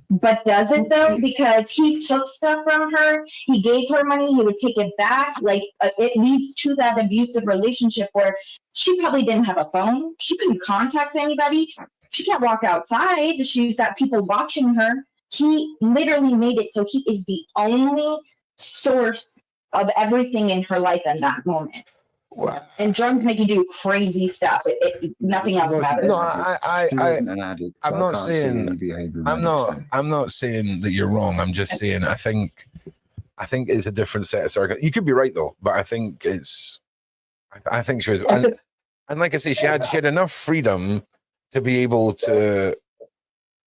But does it though? Because he took stuff from her, he gave her money, he would take it back. Like it leads to that abusive relationship where she probably didn't have a phone, she couldn't contact anybody, she can't walk outside, she's got people watching her. He literally made it so he is the only source of everything in her life in that moment. Wow. And drugs make you do crazy stuff. Nothing else matters. No, I'm not saying that you're wrong. I'm just saying I think it's a different set of circumstances. You could be right though, but I think she was, and like I say, she had enough freedom to be able to,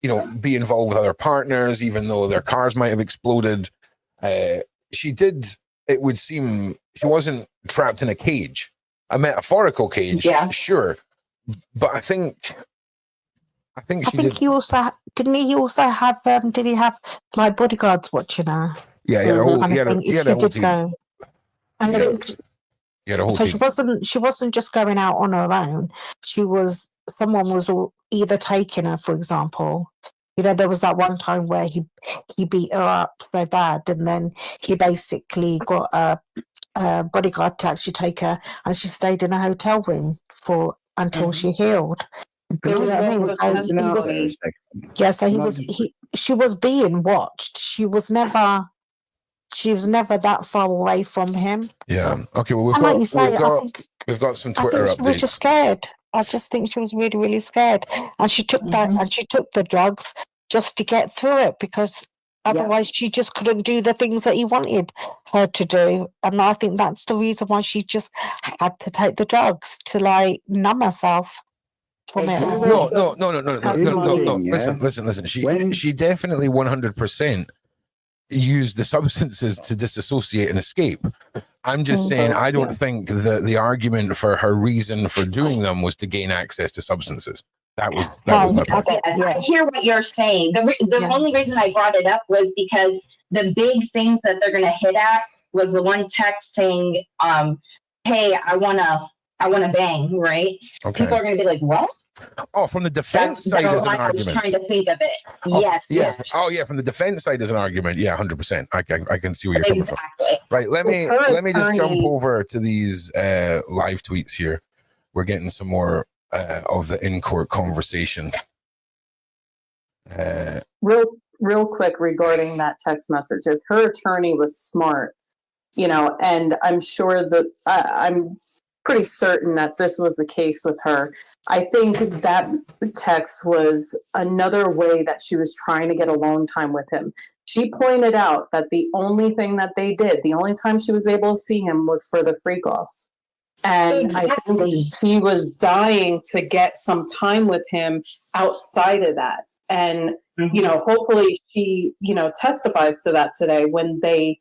you know, be involved with other partners, even though their cars might have exploded. She did. It would seem she wasn't trapped in a cage, a metaphorical cage, sure. But I think he also didn't he also have did he have like bodyguards watching her? Yeah, he had a whole team. I Yeah. think You had a whole so. team. She wasn't just going out on her own. Someone was either taking her, for example. You know, there was that one time where he beat her up so bad, and then he basically got a bodyguard to actually take her, and she stayed in a hotel room until she healed. Do you know what I mean? She was being watched. She was never that far away from him. Yeah. Okay. Well, And like you say, we've got some I Twitter think she was just updates. scared. I just think she was really, really scared, and she took the drugs just to get through it, because otherwise she just couldn't do the things that he wanted her to do. And I think that's the reason why she just had to take the drugs to like numb herself from it. No. Listen. She definitely 100% used the substances to disassociate and escape. I'm just saying, I don't think the argument for her reason for doing them was to gain access to substances. That was my point. Okay, I hear what you're saying. The only reason I brought it up was because the big things that they're going to hit at was the one text saying, "Hey, I wanna bang," right? Okay. People are going to be like, "What?" Oh, from the defense side is an argument. I was trying to think of it. Yes. Oh, yeah. From the defense side is an argument. Yeah, 100%. I can see where you're coming from. Right. Let me just jump over to these live tweets here. We're getting some more of the in-court conversation. Real quick regarding that text message, if her attorney was smart, and I'm sure that I'm pretty certain that this was the case with her. I think that text was another way that she was trying to get alone time with him. She pointed out that the only thing that they did, the only time she was able to see him was for the freak-offs. And I think she was dying to get some time with him outside of that. And, hopefully she, testifies to that today when they,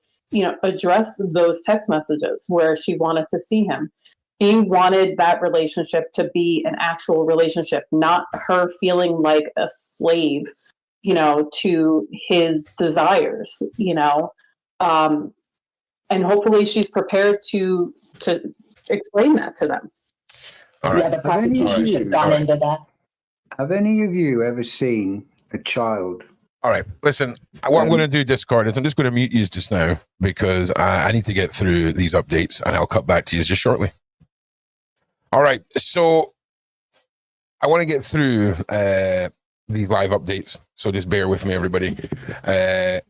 address those text messages where she wanted to see him. She wanted that relationship to be an actual relationship, not her feeling like a slave, to his desires, and hopefully she's prepared to explain that to them. The prosecution should have gone into that. Have any of you ever seen a child? All right, listen, what I'm going to do, Discord, is I'm just going to mute you just now because I need to get through these updates, and I'll cut back to you just shortly. All right, so I want to get through these live updates, so just bear with me, everybody. I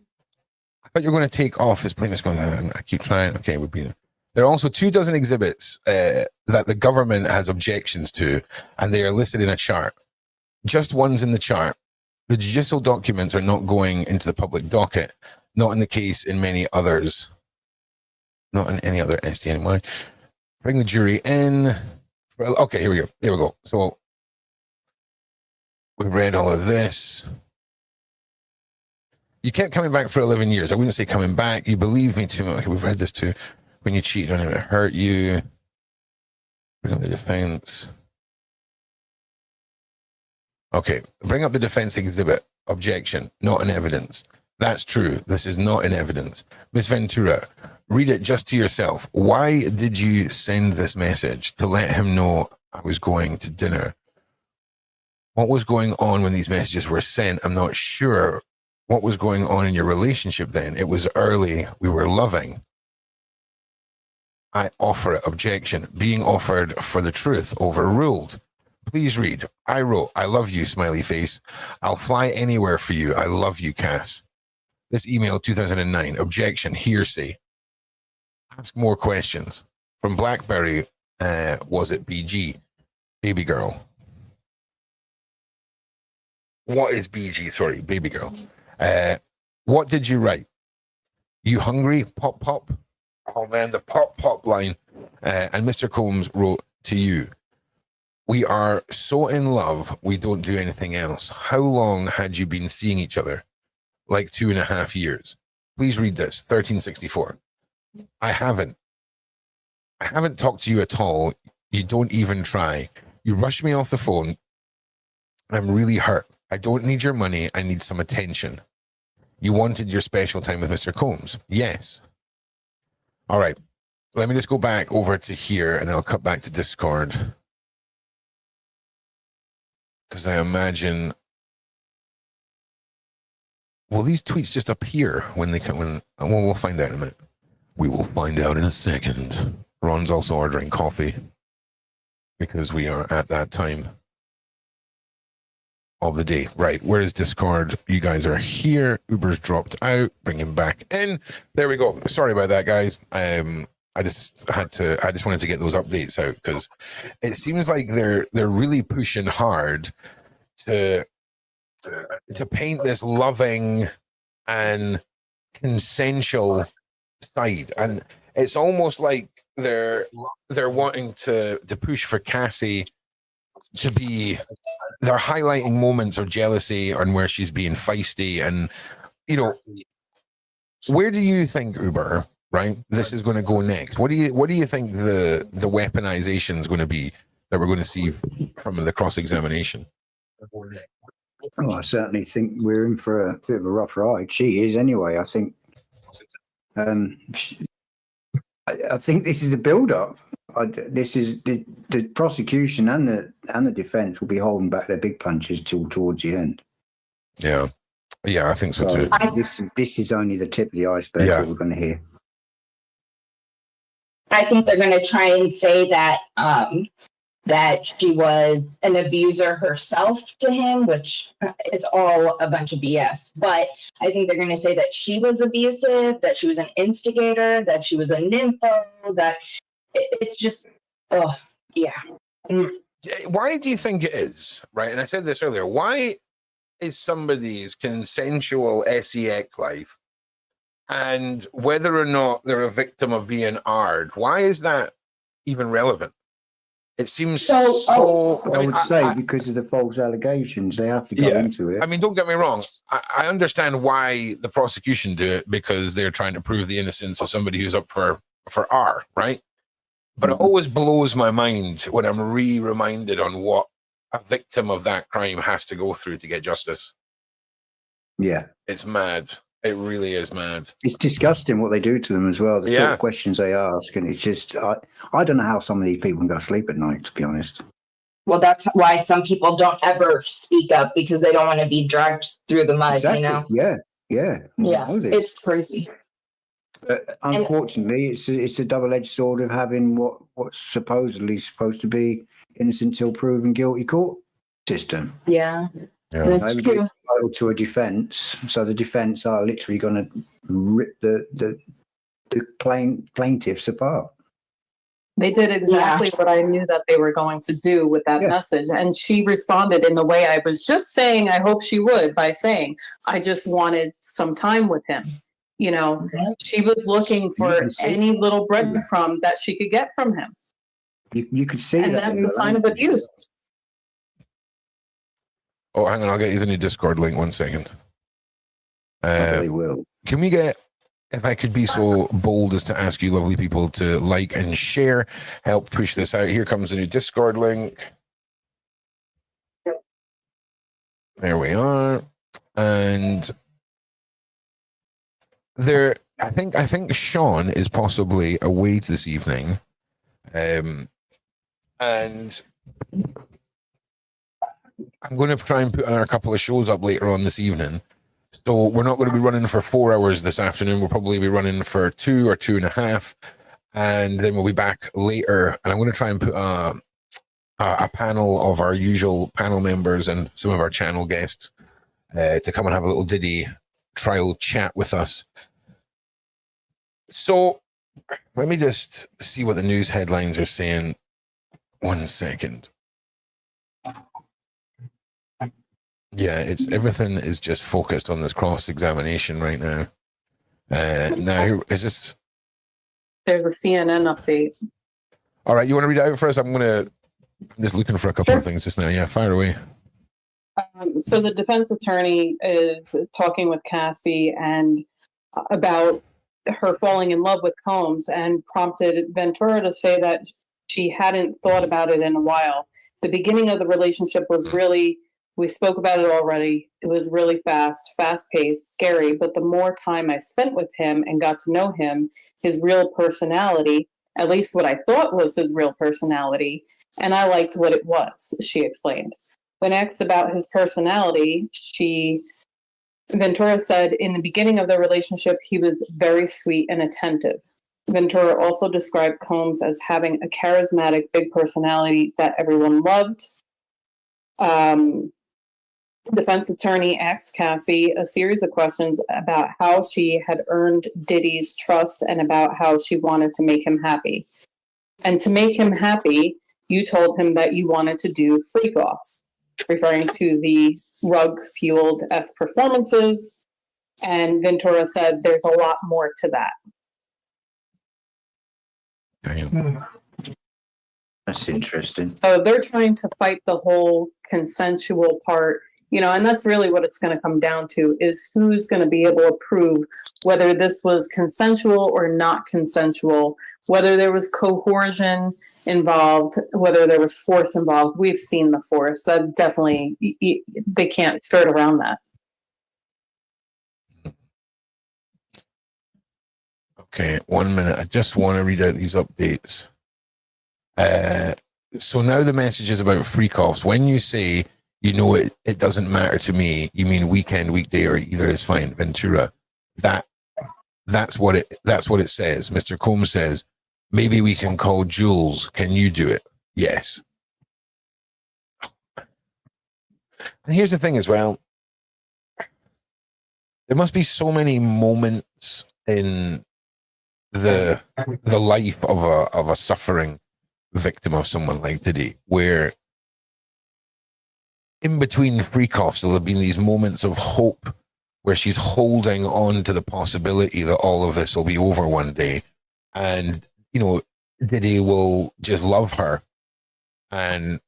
thought you were going to take off this playlist. I keep trying. Okay, we'll be there. There are also 24 exhibits that the government has objections to, and they are listed in a chart. Just one's in the chart. The judicial documents are not going into the public docket, not in the case in many others, not in any other SDNY. Bring the jury in. Okay, here we go. Here we go. So we read all of this. You kept coming back for 11 years. I wouldn't say coming back. You believe me too much. Okay, we've read this too. When you cheat on him, it hurt you. Bring up the defense. Okay, bring up the defense exhibit. Objection, not in evidence. That's true. This is not in evidence. Miss Ventura, read it just to yourself. Why did you send this message? To let him know I was going to dinner. What was going on when these messages were sent? I'm not sure. What was going on in your relationship then? It was early. We were loving. I offer it. Objection. Being offered for the truth. Overruled. Please read. I wrote, I love you, smiley face. I'll fly anywhere for you. I love you, Cass. This email, 2009. Objection. Hearsay. Ask more questions. From BlackBerry, was it BG? Baby girl. What is BG? Sorry, baby girl. What did you write? You hungry? Pop, pop. Oh man, the pop, pop line. And Mr. Combs wrote to you. We are so in love, we don't do anything else. How long had you been seeing each other? Like 2.5 years. Please read this, 1364. I haven't talked to you at all. You don't even try. You rushed me off the phone. I'm really hurt. I don't need your money. I need some attention. You wanted your special time with Mr. Combs. Yes. All right. let me just go back over to here and I'll cut back to Discord. Because I imagine, will these tweets just appear when they come? Well, we'll find out in a minute. We will find out in a second. Ron's also ordering coffee because we are at that time of the day. Right, where is Discord? You guys are here. Uber's dropped out. Bring him back in. There we go. Sorry about that, guys. I just wanted to get those updates out because it seems like they're really pushing hard to paint this loving and consensual side, and it's almost like they're wanting to push for Cassie to be. They're highlighting moments of jealousy and where she's being feisty, and where do you think, Uber, right, this is going to go next? What do you think the weaponization is going to be that we're going to see from the cross-examination? Oh, I certainly think we're in for a bit of a rough ride. She is anyway. I think. I think this is a build-up. This is the prosecution and the defense will be holding back their big punches towards the end. Yeah, I think so too. This is only the tip of the iceberg that we're going to hear. I think they're going to try and say that that she was an abuser herself to him, which it's all a bunch of BS. But I think they're going to say that she was abusive, that she was an instigator, that she was a nympho, that it's just, yeah. Why do you think it is, right? And I said this earlier. Why is somebody's consensual sex life, and whether or not they're a victim of being AR'd, why is that even relevant? It seems so. I would say because of the false allegations, they have to go into it. I mean, don't get me wrong. I understand why the prosecution do it, because they're trying to prove the innocence of somebody who's up for R, right? But it always blows my mind when I'm reminded on what a victim of that crime has to go through to get justice. Yeah. It's mad. It really is mad. It's disgusting what they do to them as well. The sort of questions they ask. And it's just, I don't know how some of these people can go to sleep at night, to be honest. Well, that's why some people don't ever speak up, because they don't want to be dragged through the mud, exactly. Yeah. It's crazy. But unfortunately, it's a double-edged sword of having what's supposedly supposed to be innocent till proven guilty court system. Yeah. That's true. To a defense, so the defense are literally going to rip the plaintiffs apart. They did exactly what I knew that they were going to do with that message, and she responded in the way I was just saying I hope she would, by saying I just wanted some time with him. She was looking for any little breadcrumb that she could get from him. You could see and that. And that's a sign of abuse. Oh, hang on. I'll get you the new Discord link. 1 second. They will. Can we get, if I could be so bold as to ask you lovely people to like and share, help push this out. Here comes the new Discord link. There we are. And I think Sean is possibly away this evening. And I'm going to try and put another couple of shows up later on this evening. So we're not going to be running for 4 hours this afternoon. We'll probably be running for 2 or 2.5. And then we'll be back later. And I'm going to try and put a panel of our usual panel members and some of our channel guests to come and have a little Diddy trial chat with us. So let me just see what the news headlines are saying. 1 second. Yeah, everything is just focused on this cross-examination right now. Now, is this? There's a CNN update. All right, you want to read it out for us? I'm just looking for a couple of things just now. Yeah, fire away. So the defense attorney is talking with Cassie and about her falling in love with Combs, and prompted Ventura to say that she hadn't thought about it in a while. The beginning of the relationship was really, we spoke about it already. It was really fast-paced, scary. But the more time I spent with him and got to know him, his real personality, at least what I thought was his real personality, and I liked what it was, she explained. When asked about his personality, Ventura said in the beginning of their relationship, he was very sweet and attentive. Ventura also described Combs as having a charismatic, big personality that everyone loved. Defense attorney asked Cassie a series of questions about how she had earned Diddy's trust and about how she wanted to make him happy. And to make him happy, you told him that you wanted to do freak-offs, referring to the rug-fueled-esque performances. And Ventura said there's a lot more to that. Damn. That's interesting. So they're trying to fight the whole consensual part, and that's really what it's going to come down to, is who's going to be able to prove whether this was consensual or not consensual, whether there was coercion involved, whether there was force involved. We've seen the force. That definitely, they can't skirt around that. Okay, 1 minute. I just want to read out these updates. So now the message is about freak-offs. When you say, it doesn't matter to me, you mean weekend, weekday, or either is fine. Ventura, that's what it says. Mr. Combs says, maybe we can call Jules. Can you do it? Yes. And here's the thing as well. There must be so many moments in the life of a suffering victim of someone like Diddy, where in between freak-offs there'll have been these moments of hope where she's holding on to the possibility that all of this will be over one day, and Diddy will just love her and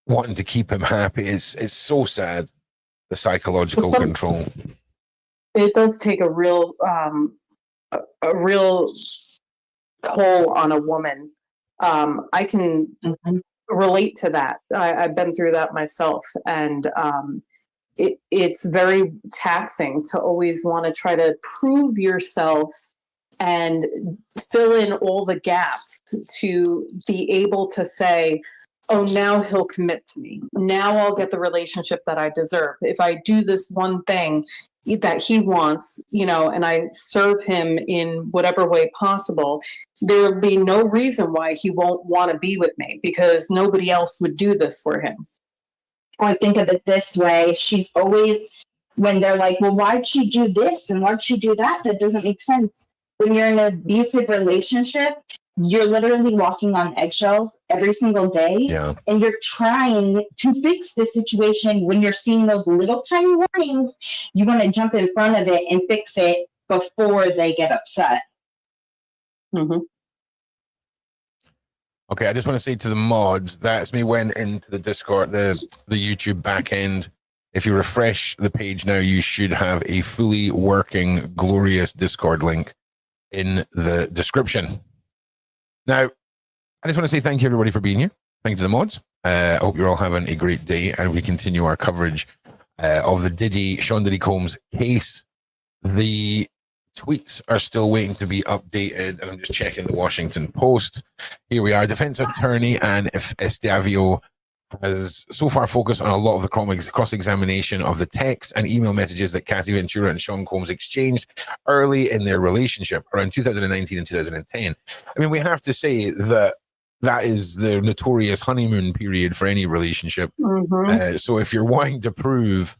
wanting to keep him happy. It's so sad, the psychological control. It does take a real toll on a woman. I can relate to that. I've been through that myself, and it's very taxing to always want to try to prove yourself and fill in all the gaps to be able to say, oh, now he'll commit to me. Now I'll get the relationship that I deserve. If I do this one thing that he wants, and I serve him in whatever way possible, there'll be no reason why he won't want to be with me, because nobody else would do this for him. Or think of it this way. She's always, when they're like, well, why'd she do this and why'd she do that? That doesn't make sense. When you're in an abusive relationship, you're literally walking on eggshells every single day. Yeah. And you're trying to fix the situation. When you're seeing those little tiny warnings, you want to jump in front of it and fix it before they get upset. Mm-hmm. Okay, I just want to say to the mods, that's me went into the Discord, the YouTube back end. If you refresh the page now, you should have a fully working, glorious Discord link in the description. Now, I just want to say thank you, everybody, for being here. Thank you to the mods. I hope you're all having a great day, and we continue our coverage of the Sean Diddy Combs case. The tweets are still waiting to be updated, and I'm just checking the Washington Post. Here we are. Defense attorney Ann Estavio has so far focused on a lot of the cross-examination of the text and email messages that Cassie Ventura and Sean Combs exchanged early in their relationship around 2019 and 2010. I mean, we have to say that is the notorious honeymoon period for any relationship. Mm-hmm. So if you're wanting to prove,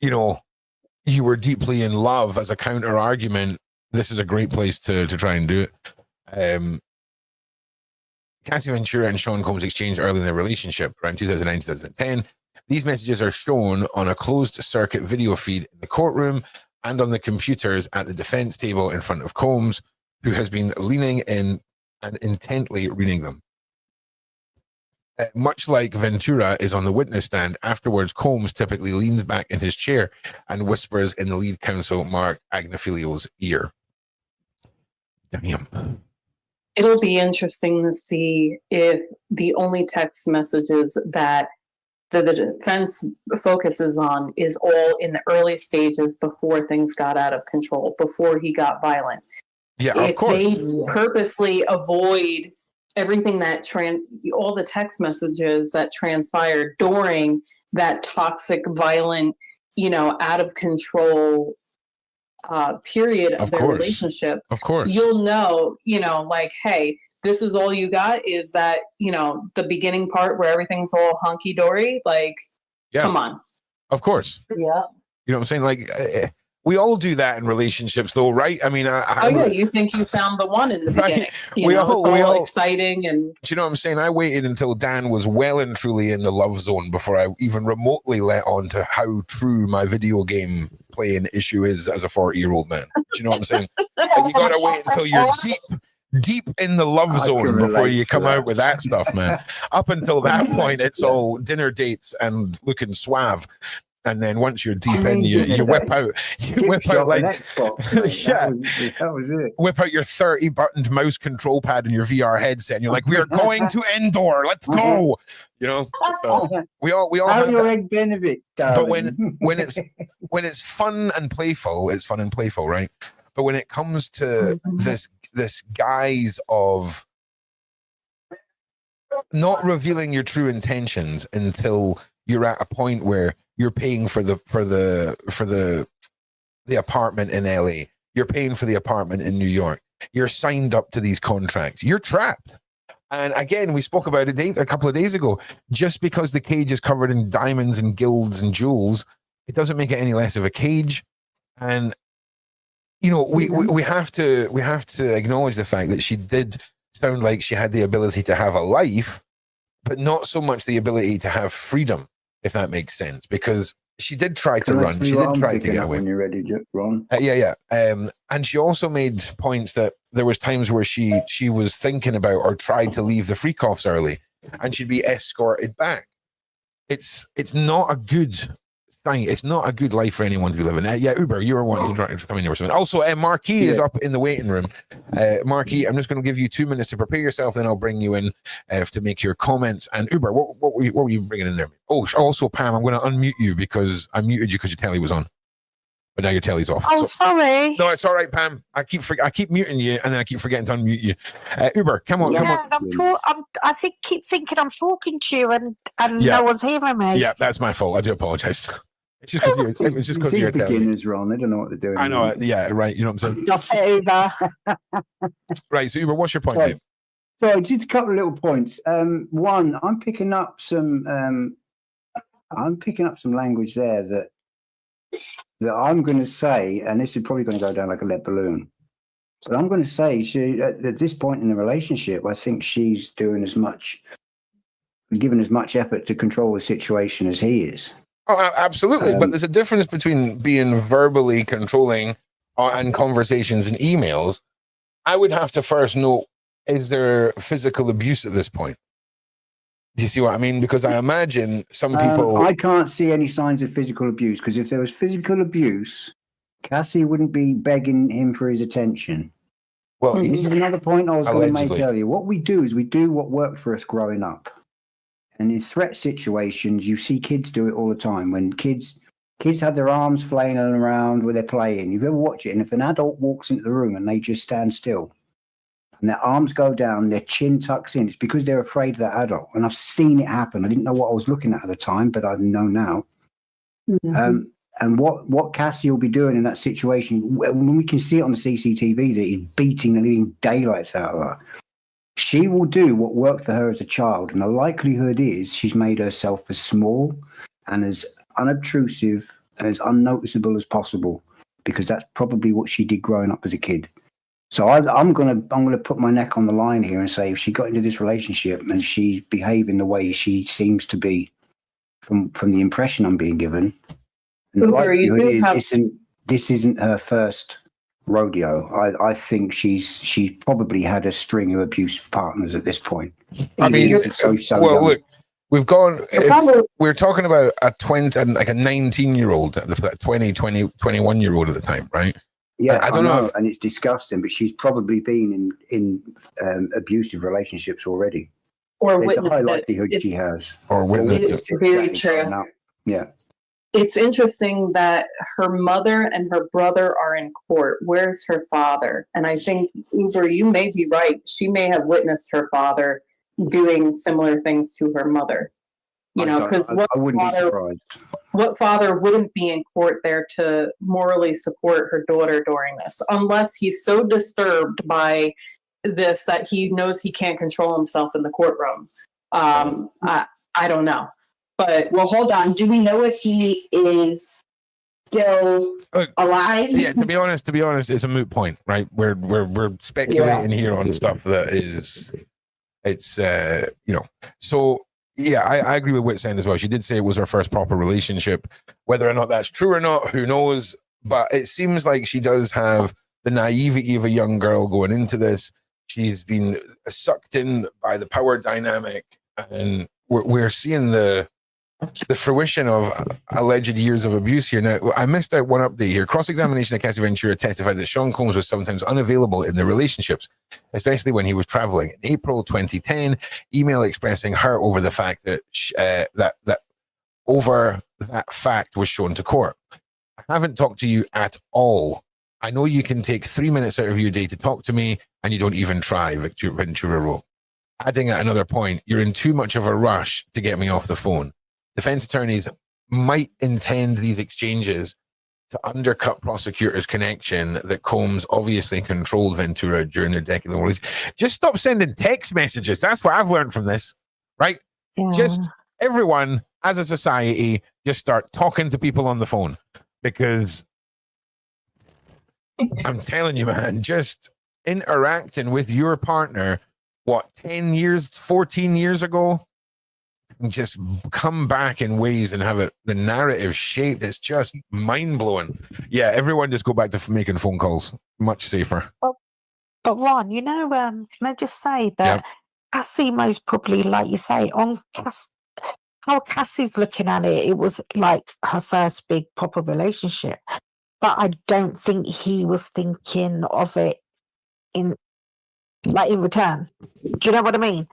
you were deeply in love as a counter argument, this is a great place to try and do it. Cassie Ventura and Sean Combs exchanged early in their relationship around 2009, 2010. These messages are shown on a closed circuit video feed in the courtroom and on the computers at the defense table in front of Combs, who has been leaning in and intently reading them. Much like Ventura is on the witness stand, afterwards Combs typically leans back in his chair and whispers in the lead counsel Mark Agnifilio's ear. Damn. It'll be interesting to see if the only text messages that the defense focuses on is all in the early stages before things got out of control, before he got violent. Yeah, of If course. they purposely avoid everything that all the text messages that transpired during that toxic, violent, out of control period of their relationship, of course, you'll know, like, hey, this is all you got is that, the beginning part where everything's all hunky dory. Like, come on. Of course. Yeah. You know what I'm saying? Like, we all do that in relationships, though, right? I mean, you think you found the one in the beginning. It's all exciting, and do you know what I'm saying? I waited until Dan was well and truly in the love zone before I even remotely let on to how true my video game playing issue is as a 40-year-old man. Do you know what I'm saying? Like, you gotta wait until you're deep in the love zone before you come out with that stuff, man. Up until that point, it's all dinner dates and looking suave. And then once you're deep in, you whip out like Xbox, yeah, that was it. Whip out your 30-buttoned mouse control pad and your VR headset, and you're like, "We are going to Endor. Let's go!" You know, so we all have your that. egg Benedict, darling. But when it's fun and playful, it's fun and playful, right? But when it comes to this guise of not revealing your true intentions until you're at a point where you're paying for the apartment in LA, you're paying for the apartment in New York, you're signed up to these contracts, you're trapped. And again, we spoke about it a couple of days ago. Just because the cage is covered in diamonds and gilds and jewels, it doesn't make it any less of a cage. And we have to acknowledge the fact that she did sound like she had the ability to have a life, but not so much the ability to have freedom, if that makes sense, because she did try to run. She did try to get away. When you're ready, Ron. Yeah. And she also made points that there was times where she was thinking about or tried to leave the freak-offs early, and she'd be escorted back. It's not a good thing. It's not a good life for anyone to be living. Uber, you were wanting to come in here or something. Also, Marquis is up in the waiting room. Marquis, I'm just going to give you 2 minutes to prepare yourself, then I'll bring you in to make your comments. And Uber, what were you bringing in there? Oh, also, Pam, I'm going to unmute you because I muted you because your telly was on, but now your telly's off. Oh, sorry. No, it's all right, Pam. I keep muting you, and then I keep forgetting to unmute you. Uber, come on. I keep thinking I'm talking to you, and no one's hearing me. Yeah, that's my fault. I do apologize. It's just because you're beginners, Ron. They don't know what they're doing. I know. Yeah, right. You know what I'm saying? Right. So, Uber, what's your point, mate? So, just a couple of little points. One, I'm picking up some language there that I'm going to say, and this is probably going to go down like a lead balloon. But I'm going to say, she at this point in the relationship, I think she's giving as much effort to control the situation as he is. Oh, absolutely. But there's a difference between being verbally controlling and conversations and emails. I would have to first know, is there physical abuse at this point? Do you see what I mean? Because I imagine some people... I can't see any signs of physical abuse, because if there was physical abuse, Cassie wouldn't be begging him for his attention. Well, this is another point I was going to make earlier. What we do is we do what worked for us growing up. And in threat situations, you see kids do it all the time. When kids have their arms flailing around where they're playing, you've ever watched it, and if an adult walks into the room and they just stand still and their arms go down, their chin tucks in, it's because they're afraid of that adult. And I've seen it happen. I didn't know what I was looking at the time, but I know now. Mm-hmm. And what Cassie will be doing in that situation, when we can see it on the CCTV that he's beating the living daylights out of her, she will do what worked for her as a child. And the likelihood is she's made herself as small and as unobtrusive and as unnoticeable as possible, because that's probably what she did growing up as a kid. So I'm gonna put my neck on the line here and say, if she got into this relationship and she's behaving the way she seems to be from the impression I'm being given, and the likelihood is this isn't her first rodeo. I think she's probably had a string of abusive partners at this point. I mean, look, we've gone. We're talking about a 19-year-old, a 21-year-old at the time, right? Yeah, I don't know, and it's disgusting. But she's probably been in abusive relationships already. Or there's a high likelihood she has. Or witnessed. It's very true. Yeah. it's interesting that her mother and her brother are in court. Where's her father? And I think, Uber, you may be right. She may have witnessed her father doing similar things to her mother. Because what father wouldn't be in court there to morally support her daughter during this, unless he's so disturbed by this that he knows he can't control himself in the courtroom. I don't know. But well, hold on. Do we know if he is still alive? Yeah, to be honest, it's a moot point, right? We're speculating here on stuff that is, So yeah, I agree with Whit's saying as well. She did say it was her first proper relationship. Whether or not that's true or not, who knows? But it seems like she does have the naivety of a young girl going into this. She's been sucked in by the power dynamic, and we're seeing the fruition of alleged years of abuse here. Now, I missed out one update here. Cross-examination of Cassie Ventura testified that Sean Combs was sometimes unavailable in their relationships, especially when he was traveling. In April 2010, email expressing her over the fact that that fact was shown to court. I haven't talked to you at all. I know you can take 3 minutes out of your day to talk to me, and you don't even try, Ventura wrote. Adding at another point, you're in too much of a rush to get me off the phone. Defense attorneys might intend these exchanges to undercut prosecutors' connection that Combs obviously controlled Ventura during their decade-long relationship. Just stop sending text messages. That's what I've learned from this, right? Yeah. Just everyone, as a society, just start talking to people on the phone, because I'm telling you, man, just interacting with your partner, 10 years, 14 years ago, just come back in ways and have the narrative shaped. It's just mind-blowing. Yeah, everyone just go back to making phone calls. Much safer. But Ron, can I just say that Cassie most probably, like you say, on how Cassie's looking at it, it was like her first big proper relationship. But I don't think he was thinking of it in return. Do you know what I mean?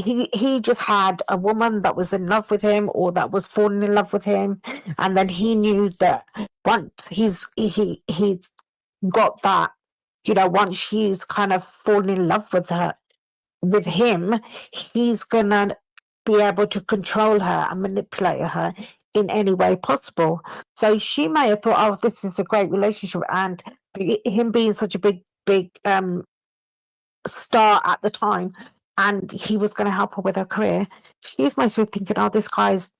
He just had a woman that was in love with him, or that was falling in love with him, and then he knew that once he's got that, once she's kind of fallen in love with him, he's gonna be able to control her and manipulate her in any way possible. So she may have thought, oh, this is a great relationship, and him being such a big star at the time, and he was going to help her with her career. She's mostly thinking, oh, this guy's,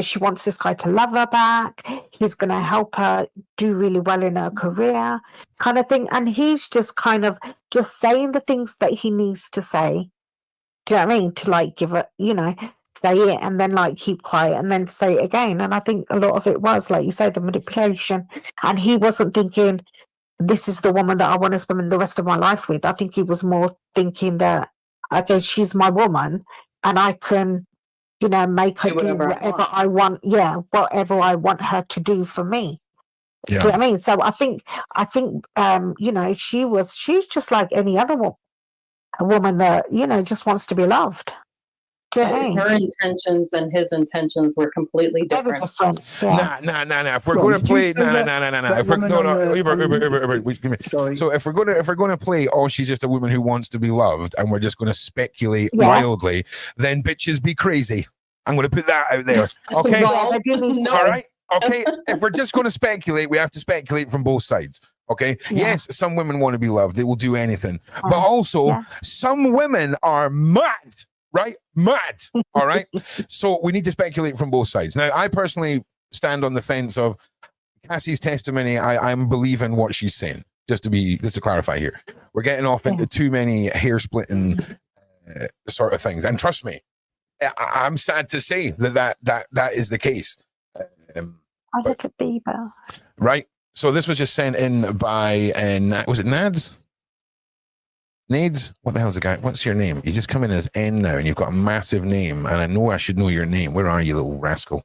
she wants this guy to love her back. He's going to help her do really well in her career, kind of thing. And he's just kind of just saying the things that he needs to say. Do you know what I mean? To give it, say it and then keep quiet and then say it again. And I think a lot of it was, like you say, the manipulation. And he wasn't thinking, this is the woman that I want to spend the rest of my life with. I think he was more thinking that, okay, she's my woman and I can, make her do whatever I want. Yeah, whatever I want her to do for me. Yeah. Do you know what I mean? So I think, she's just like any other a woman that, just wants to be loved. Her intentions and his intentions were completely different. Yeah. Nah. If we're going to play, So if we're going to play, oh, she's just a woman who wants to be loved, and we're just going to speculate wildly, then bitches be crazy. I'm going to put that out there. Okay. No. All right. Okay. If we're just going to speculate, we have to speculate from both sides. Okay. Yeah. Yes, some women want to be loved. They will do anything. But also, some women are mad. Right? Mad. All right. So we need to speculate from both sides. Now, I personally stand on the fence of Cassie's testimony. I'm believing what she's saying. Just to clarify here, we're getting off into too many hair splitting sort of things. And trust me, I'm sad to say that is the case. I look at Bieber. Right. So this was just sent in by was it Nads? Nades, what the hell's the guy? What's your name? You just come in as N now, and you've got a massive name, and I know I should know your name. Where are you, little rascal?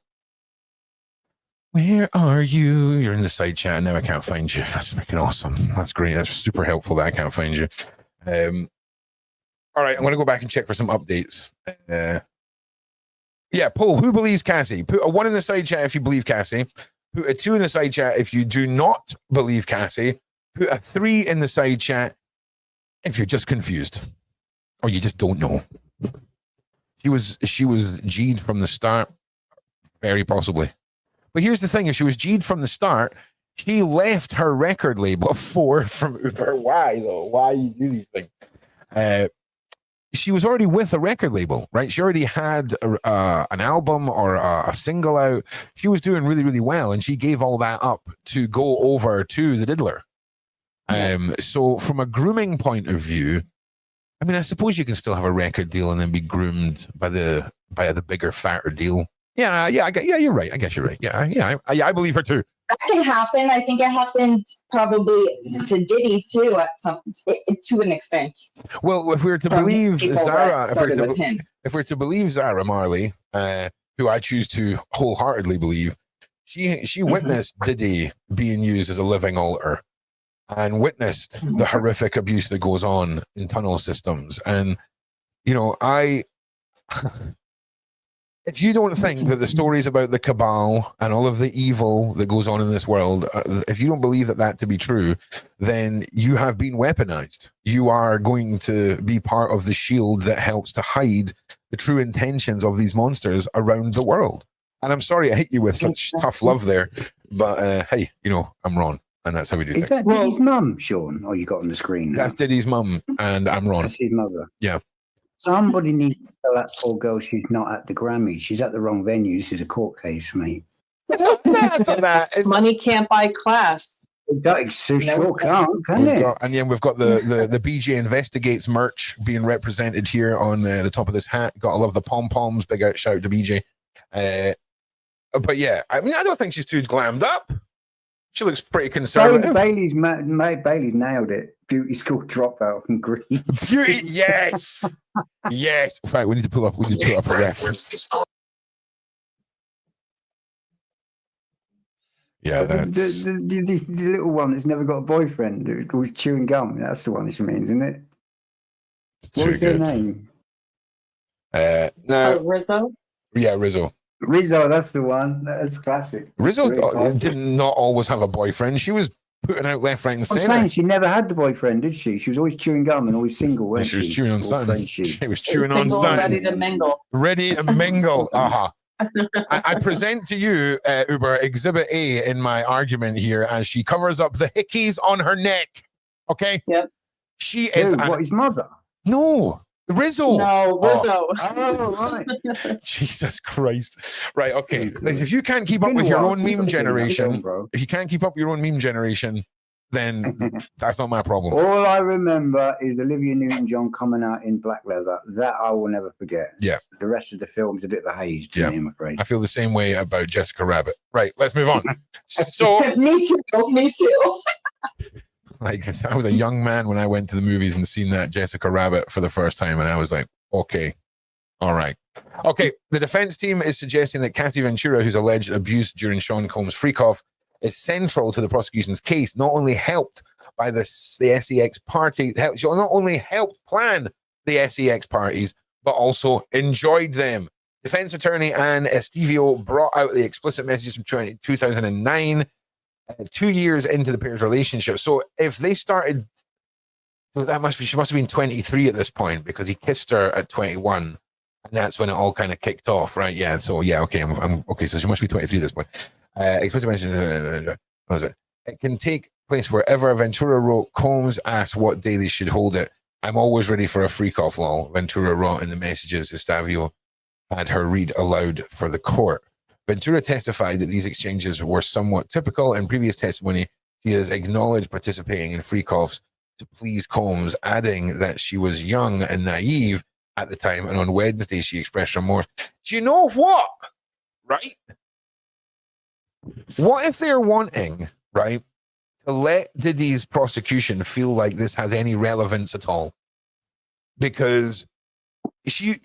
Where are you? You're in the side chat. Now I can't find you. That's freaking awesome. That's great. That's super helpful that I can't find you. All right, I'm going to go back and check for some updates. Yeah, poll. Who believes Cassie? Put a 1 in the side chat if you believe Cassie. Put a 2 in the side chat if you do not believe Cassie. Put a 3 in the side chat if you're just confused or you just don't know. She was G'd from the start, very possibly. But here's the thing: if she was G'd from the start, she left her record label 4 from Uber. Why though? Why you do these things? She was already with a record label, right? She already had an album or a single out. She was doing really, really well, and she gave all that up to go over to the Diddler. So from a grooming point of view, I mean, I suppose you can still have a record deal and then be groomed by the bigger, fatter deal. Yeah, you're right. I guess you're right. Yeah, I believe her too. That can happen. I think it happened probably to Diddy too, to an extent. Well, if we're to believe Zara, if we're to believe Zara Marley, who I choose to wholeheartedly believe, she witnessed Diddy being used as a living altar, and witnessed the horrific abuse that goes on in tunnel systems. And you know, if you don't think that the stories about the cabal and all of the evil that goes on in this world, if you don't believe that to be true, then you have been weaponized. You are going to be part of the shield that helps to hide the true intentions of these monsters around the world. And I'm sorry I hit you with such tough love there, but hey, you know, I'm wrong. And that's how we do things. Is that Diddy's mum, Sean? Or you got on the screen now? That's Diddy's mum, and I'm wrong. That's his mother. Yeah. Somebody needs to tell that poor girl she's not at the Grammys. She's at the wrong venue. This is a court case, mate. Money can't buy class. That sure can't, can it? And then we've got the BJ Investigates merch being represented here on the top of this hat. Gotta love the pom-poms. Big out shout to BJ. But yeah, I mean, I don't think she's too glammed up. She looks pretty conservative. Bailey's nailed it. Beauty school dropout from Greece. Beauty, yes, yes. In fact, we need to pull up a reference. Yeah, that's the little one that's never got a boyfriend who's always chewing gum. That's the one she means, isn't it? What's her name? No, Rizzo. Yeah, Rizzo. Rizzo, that's the one. That's classic. Rizzo did not always have a boyfriend. She was putting out left, right, and I'm center. saying she never had the boyfriend, did she? She was always chewing gum and always single, wasn't she? She was chewing on something. She was chewing on Single, something. ready to mingle. Ready to mingle. I present to you, Uber, Exhibit A in my argument here as she covers up the hickeys on her neck. Okay? Yep. She is... What, his mother? No. Rizzo. No, Rizzo. Oh, right. Jesus Christ. Right, okay. If you can't keep up with your own meme generation, if you can't keep up with your own meme generation, then that's not my problem. All I remember is Olivia Newton-John coming out in black leather. That I will never forget. Yeah. The rest of the film's a bit of a haze to me, I'm afraid. I feel the same way about Jessica Rabbit. Right, let's move on. So Me too. Like, I was a young man when I went to the movies and seen that Jessica Rabbit for the first time, and I was like, okay, all right. Okay, the defense team is suggesting that Cassie Ventura, whose alleged abuse during Sean Combs' freak-off, is central to the prosecution's case, not only helped by the SEX party, she not only helped plan the SEX parties, but also enjoyed them. Defense attorney Anne Estevio brought out the explicit messages from 2009, 2 years into the pair's relationship. So if they started, well, she must have been 23 at this point, because he kissed her at 21, and that's when it all kind of kicked off, right? Yeah. So yeah, okay, I'm okay. So she must be 23 at this point. Explicit message. It can take place wherever. Ventura wrote, Combs asked what day they should hold it. I'm always ready for a freak off, lol. Ventura wrote in the messages Estavio had her read aloud for the court. Ventura testified that these exchanges were somewhat typical. In previous testimony, she has acknowledged participating in freak-offs to please Combs, adding that she was young and naive at the time, and on Wednesday she expressed remorse. Do you know what? Right? What if they're wanting, right, to let Diddy's prosecution feel like this has any relevance at all? Because you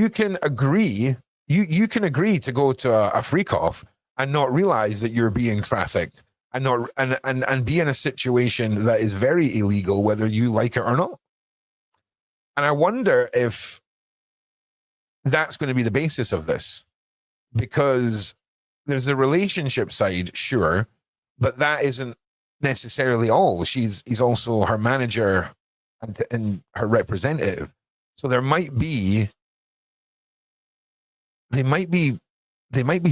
can agree. You can agree to go to a freak off and not realize that you're being trafficked and not and be in a situation that is very illegal, whether you like it or not. And I wonder if that's going to be the basis of this, because there's a relationship side, sure, but that isn't necessarily all. He's also her manager and her representative. So they might be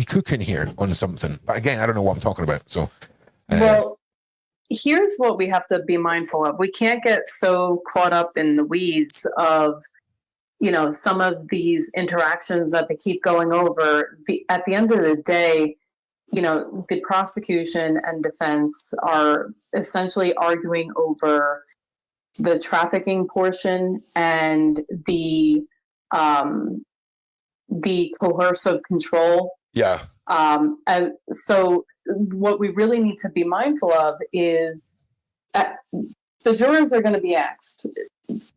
cooking here on something. But again, I don't know what I'm talking about. So well, here's what we have to be mindful of. We can't get so caught up in the weeds of, you know, some of these interactions that they keep going over. At the end of the day, you know, the prosecution and defense are essentially arguing over the trafficking portion and the coercive control. yeah. And so what we really need to be mindful of is the jurors are going to be asked,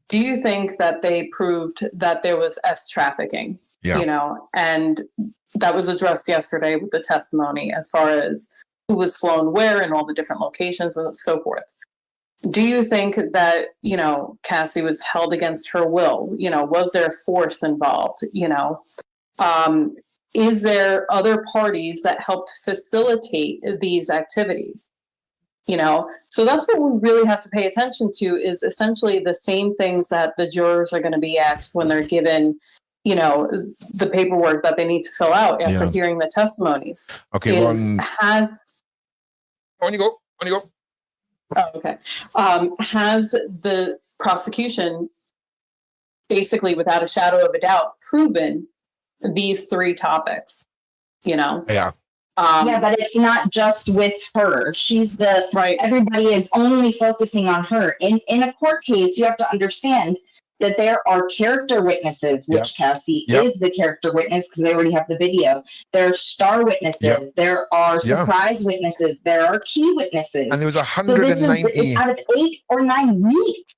do you think that they proved that there was trafficking? Yeah. You know, and that was addressed yesterday with the testimony as far as who was flown where and all the different locations and so forth. Do you think that, you know, Cassie was held against her will? You know, was there force involved? You know, is there other parties that helped facilitate these activities? You know, so that's what we really have to pay attention to, is essentially the same things that the jurors are going to be asked when they're given, you know, the paperwork that they need to fill out after hearing the testimonies. Okay, on you go. Oh, okay. Has the prosecution basically, without a shadow of a doubt, proven these three topics? You know? Yeah. Yeah, but it's not just with her. She's the right. Everybody is only focusing on her. In a court case, you have to understand that there are character witnesses, which Cassie is the character witness because they already have the video. There are star witnesses. There are surprise witnesses. There are key witnesses. And there was 190 it's out of 8 or 9 weeks.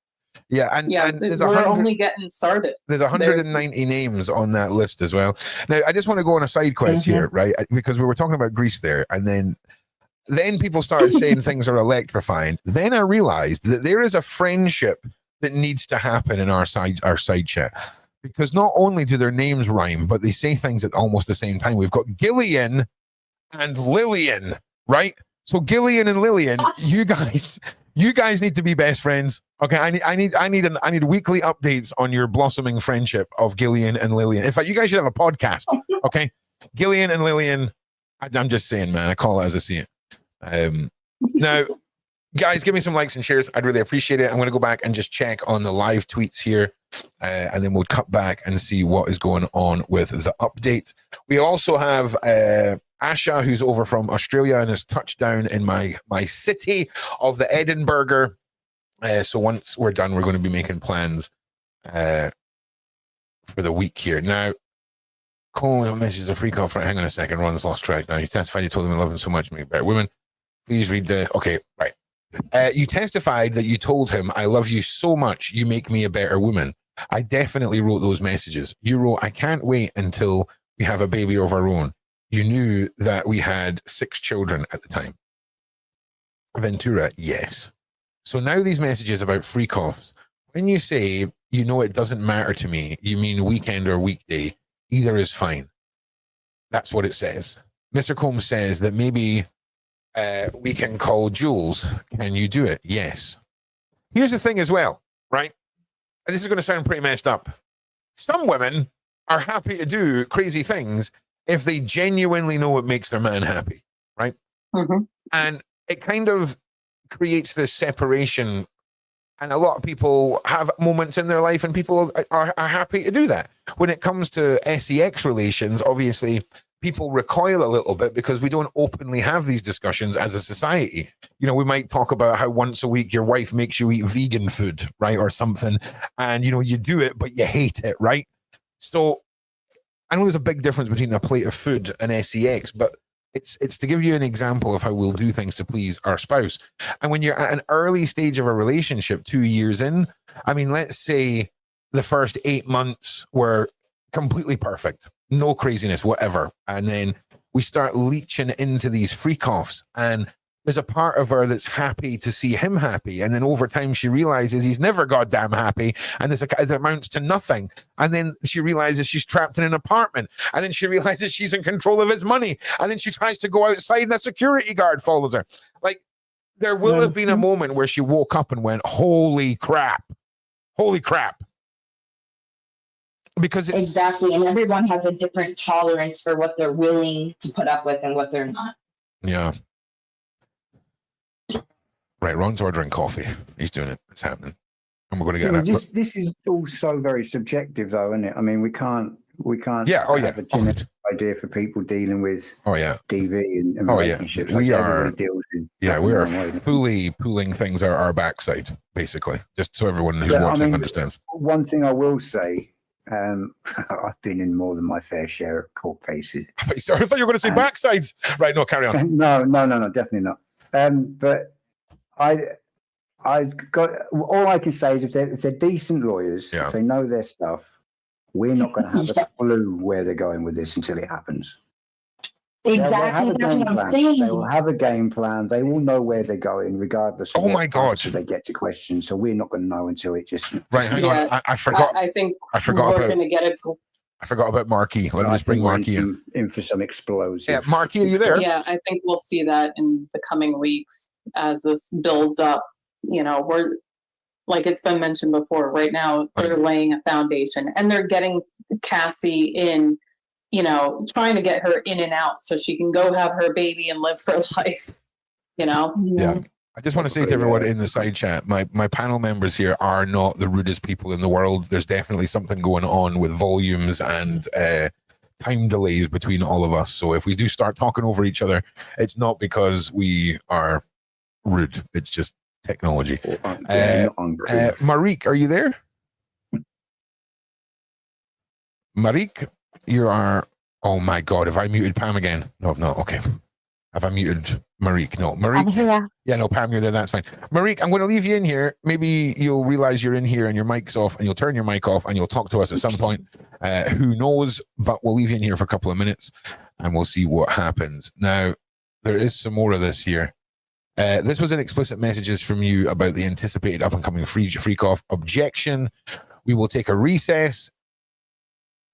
Yeah, and there's we're only getting started. There's 190 names on that list as well. Now, I just want to go on a side quest here, right? Because we were talking about Greece there, and then people started saying things are electrifying. Then I realized that there is a friendship that needs to happen in our side chat, because not only do their names rhyme, but they say things at almost the same time. We've got Gillian and Lillian, right? So Gillian and Lillian, you guys need to be best friends. Okay, I need weekly updates on your blossoming friendship of Gillian and Lillian. In fact, you guys should have a podcast. Okay, Gillian and Lillian. I'm just saying, man. I call it as I see it. Now, guys, give me some likes and shares. I'd really appreciate it. I'm going to go back and just check on the live tweets here, and then we'll cut back and see what is going on with the updates. We also have Asha, who's over from Australia and has touched down in my city of the Edinburgh. So once we're done, we're going to be making plans for the week here. Now, Cole messages a Freek off. Right, hang on a second. Ron's lost track. Now, you testified you told him you love him so much, make better women. Please read the... Okay, right. You testified that you told him, I love you so much, you make me a better woman. I definitely wrote those messages. You wrote, I can't wait until we have a baby of our own. You knew that we had 6 children at the time. Ventura, yes. So now these messages about freak-offs, when you say, you know, it doesn't matter to me, you mean weekend or weekday, either is fine. That's what it says. Mr. Combs says that maybe we can call Jules. Can you do it? Yes. Here's the thing as well, right? And this is going to sound pretty messed up. Some women are happy to do crazy things if they genuinely know it makes their man happy, right? And it kind of creates this separation, and a lot of people have moments in their life and people are happy to do that. When it comes to sex relations, obviously people recoil a little bit because we don't openly have these discussions as a society. You know, we might talk about how once a week your wife makes you eat vegan food, right, or something, and you know, you do it but you hate it, right? So I know there's a big difference between a plate of food and sex, but it's to give you an example of how we'll do things to please our spouse. And when you're at an early stage of a relationship, 2 years in, I mean, let's say the first 8 months were completely perfect, no craziness, whatever. And then we start leeching into these freak-offs, and there's a part of her that's happy to see him happy. And then over time, she realizes he's never goddamn happy. And it amounts to nothing. And then she realizes she's trapped in an apartment. And then she realizes she's in control of his money. And then she tries to go outside and a security guard follows her. Like, there will have been a moment where she woke up and went, holy crap. Holy crap. Because exactly. And everyone has a different tolerance for what they're willing to put up with and what they're not. Yeah. Right, Ron's ordering coffee. He's doing it. It's happening. And we're going to get that. This is also very subjective, though, isn't it? I mean, we can't have a generic idea for people dealing with DV and relationships. We are fully pulling things out our backside, basically, just so everyone who's watching understands. One thing I will say, I've been in more than my fair share of court cases. Sorry, I thought you were going to say backsides. Right, no, carry on. No, definitely not. But I've got, all I can say is if they're decent lawyers, if they know their stuff, we're not going to have a clue where they're going with this until it happens. Exactly. They will have a game plan. They will know where they're going, regardless of what answer they get to questions. So we're not going to know until it just. Right. Hang on. I forgot. I think I forgot we're going to get it. I forgot about Marky. Let me just bring Marky in for some explosive. Yeah, Marky, are you there? Yeah, I think we'll see that in the coming weeks as this builds up. You know, we're like it's been mentioned before. Right now, they're laying a foundation, and they're getting Cassie in. You know, trying to get her in and out so she can go have her baby and live her life. You know. Yeah. I just want to say to everyone in the side chat, my panel members here are not the rudest people in the world. There's definitely something going on with volumes and time delays between all of us. So if we do start talking over each other, it's not because we are rude. It's just technology. Marique, are you there? Marique, you are... Oh my God, have I muted Pam again? No, I've not. Okay. Have I muted Marique? No. Marique? I'm here. Yeah, no, Pam, you're there. That's fine. Marique, I'm going to leave you in here. Maybe you'll realize you're in here and your mic's off and you'll turn your mic off and you'll talk to us at some point. Who knows? But we'll leave you in here for a couple of minutes and we'll see what happens. Now, there is some more of this here. This was an explicit messages from you about the anticipated up-and-coming freak off. Objection. We will take a recess.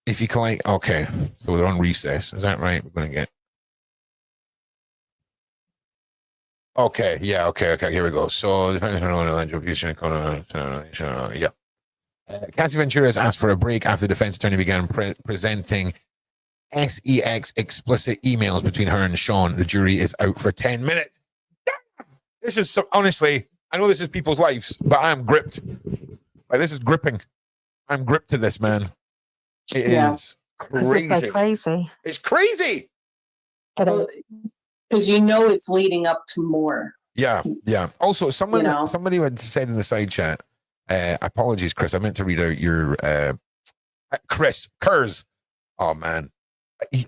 If you can, like, okay, so they're on recess. Is that right? We're going to get... Okay, yeah, okay, here we go. So, depending on the attribution, yeah. Cassie Ventura has asked for a break after the defense attorney began presenting sex explicit emails between her and Sean. The jury is out for 10 minutes. Damn! This is so, honestly, I know this is people's lives, but I'm gripped. Like, this is gripping. I'm gripped to this, man. It is crazy. It's so crazy. It's crazy. Because you know it's leading up to more. Yeah. Also, somebody had said in the side chat, apologies, Chris, I meant to read out your Chris Kurz. Oh man.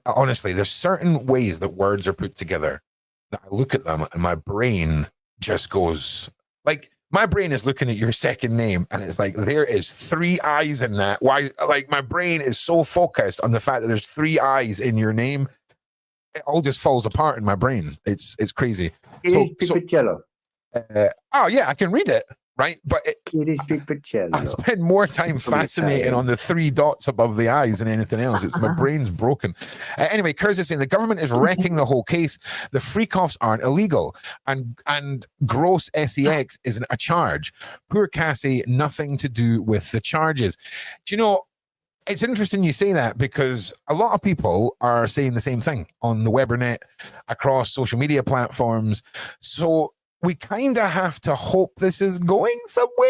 Honestly, there's certain ways that words are put together that I look at them and my brain just goes like, my brain is looking at your second name and it's like, there is 3 eyes in that. Why? Like, my brain is so focused on the fact that there's 3 eyes in your name. It all just falls apart in my brain. It's crazy. Pipicello. Oh yeah, I can read it, right? But it is Pipicello. I spend more time fascinating on the 3 dots above the eyes than anything else. It's my brain's broken. Anyway, Kurz is saying the government is wrecking the whole case. The freak-offs aren't illegal, and gross sex isn't a charge. Poor Cassie, nothing to do with the charges. Do you know? It's interesting you say that because a lot of people are saying the same thing on the Webernet, across social media platforms. So we kind of have to hope this is going somewhere,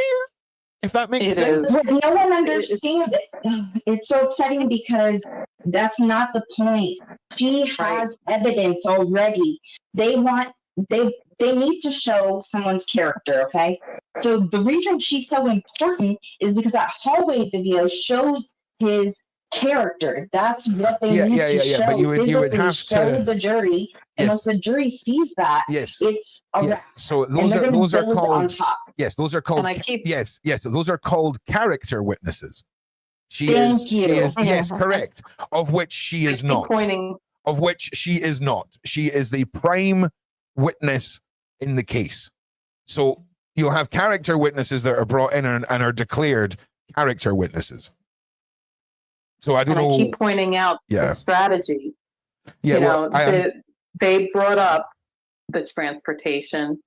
if that makes sense. Well, no one understands it. It's so upsetting because that's not the point. She has evidence already. They need to show someone's character, okay? So the reason she's so important is because that hallway video shows his character. That's what they need to show. But you would have show to the jury, and once the jury sees that, it's a wrap. So those are called those are called those are called character witnesses. She is correct. Of which she is not. Of which she is not. She is the prime witness in the case. So you'll have character witnesses that are brought in and are declared character witnesses. So I don't know. I keep pointing out the strategy. Yeah, they brought up the transportation,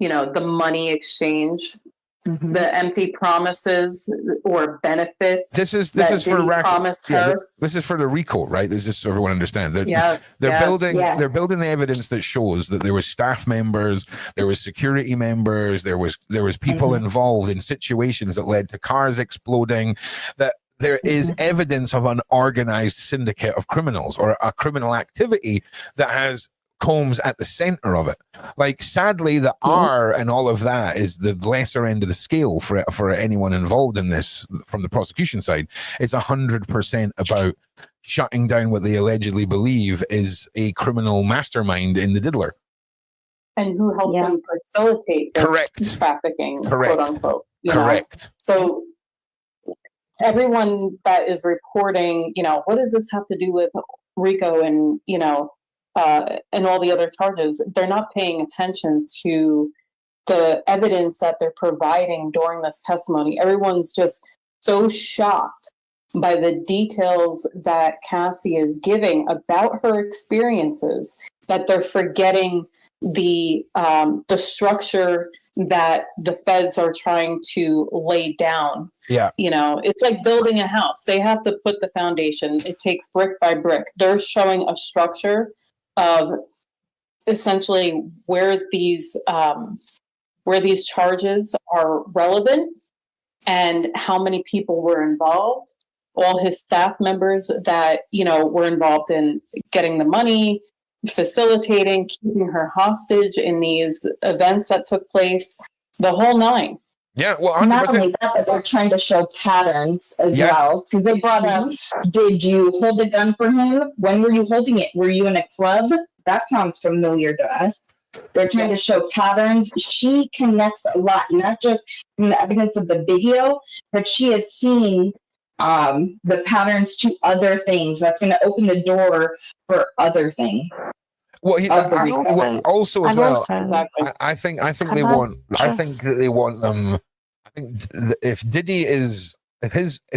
the money exchange, the empty promises or benefits. This is for promised her. This is for the RICO, right? This is so everyone understands. They're building the evidence that shows that there was staff members, there was security members, there was people involved in situations that led to cars exploding, that there is evidence of an organized syndicate of criminals or a criminal activity that has Combs at the center of it. Like, sadly, the R and all of that is the lesser end of the scale for anyone involved in this from the prosecution side. It's 100% about shutting down what they allegedly believe is a criminal mastermind in the diddler. And who helped them facilitate this trafficking, quote unquote. Correct. So everyone that is reporting, what does this have to do with RICO and, and all the other charges, they're not paying attention to the evidence that they're providing during this testimony. Everyone's just so shocked by the details that Cassie is giving about her experiences that they're forgetting the structure that the feds are trying to lay down. Yeah. It's like building a house. They have to put the foundation. It takes brick by brick. They're showing a structure of essentially where these charges are relevant and how many people were involved, all his staff members that were involved in getting the money, facilitating, keeping her hostage in these events that took place, the whole nine. Yeah, well, not only that, but they're trying to show patterns as well. Because they brought up, did you hold a gun for him? When were you holding it? Were you in a club? That sounds familiar to us. They're trying to show patterns. She connects a lot, not just from the evidence of the video, but she has seen the patterns to other things. That's going to open the door for other things. Well, also as well, I think they want. I think that they want them. I think if Diddy is, if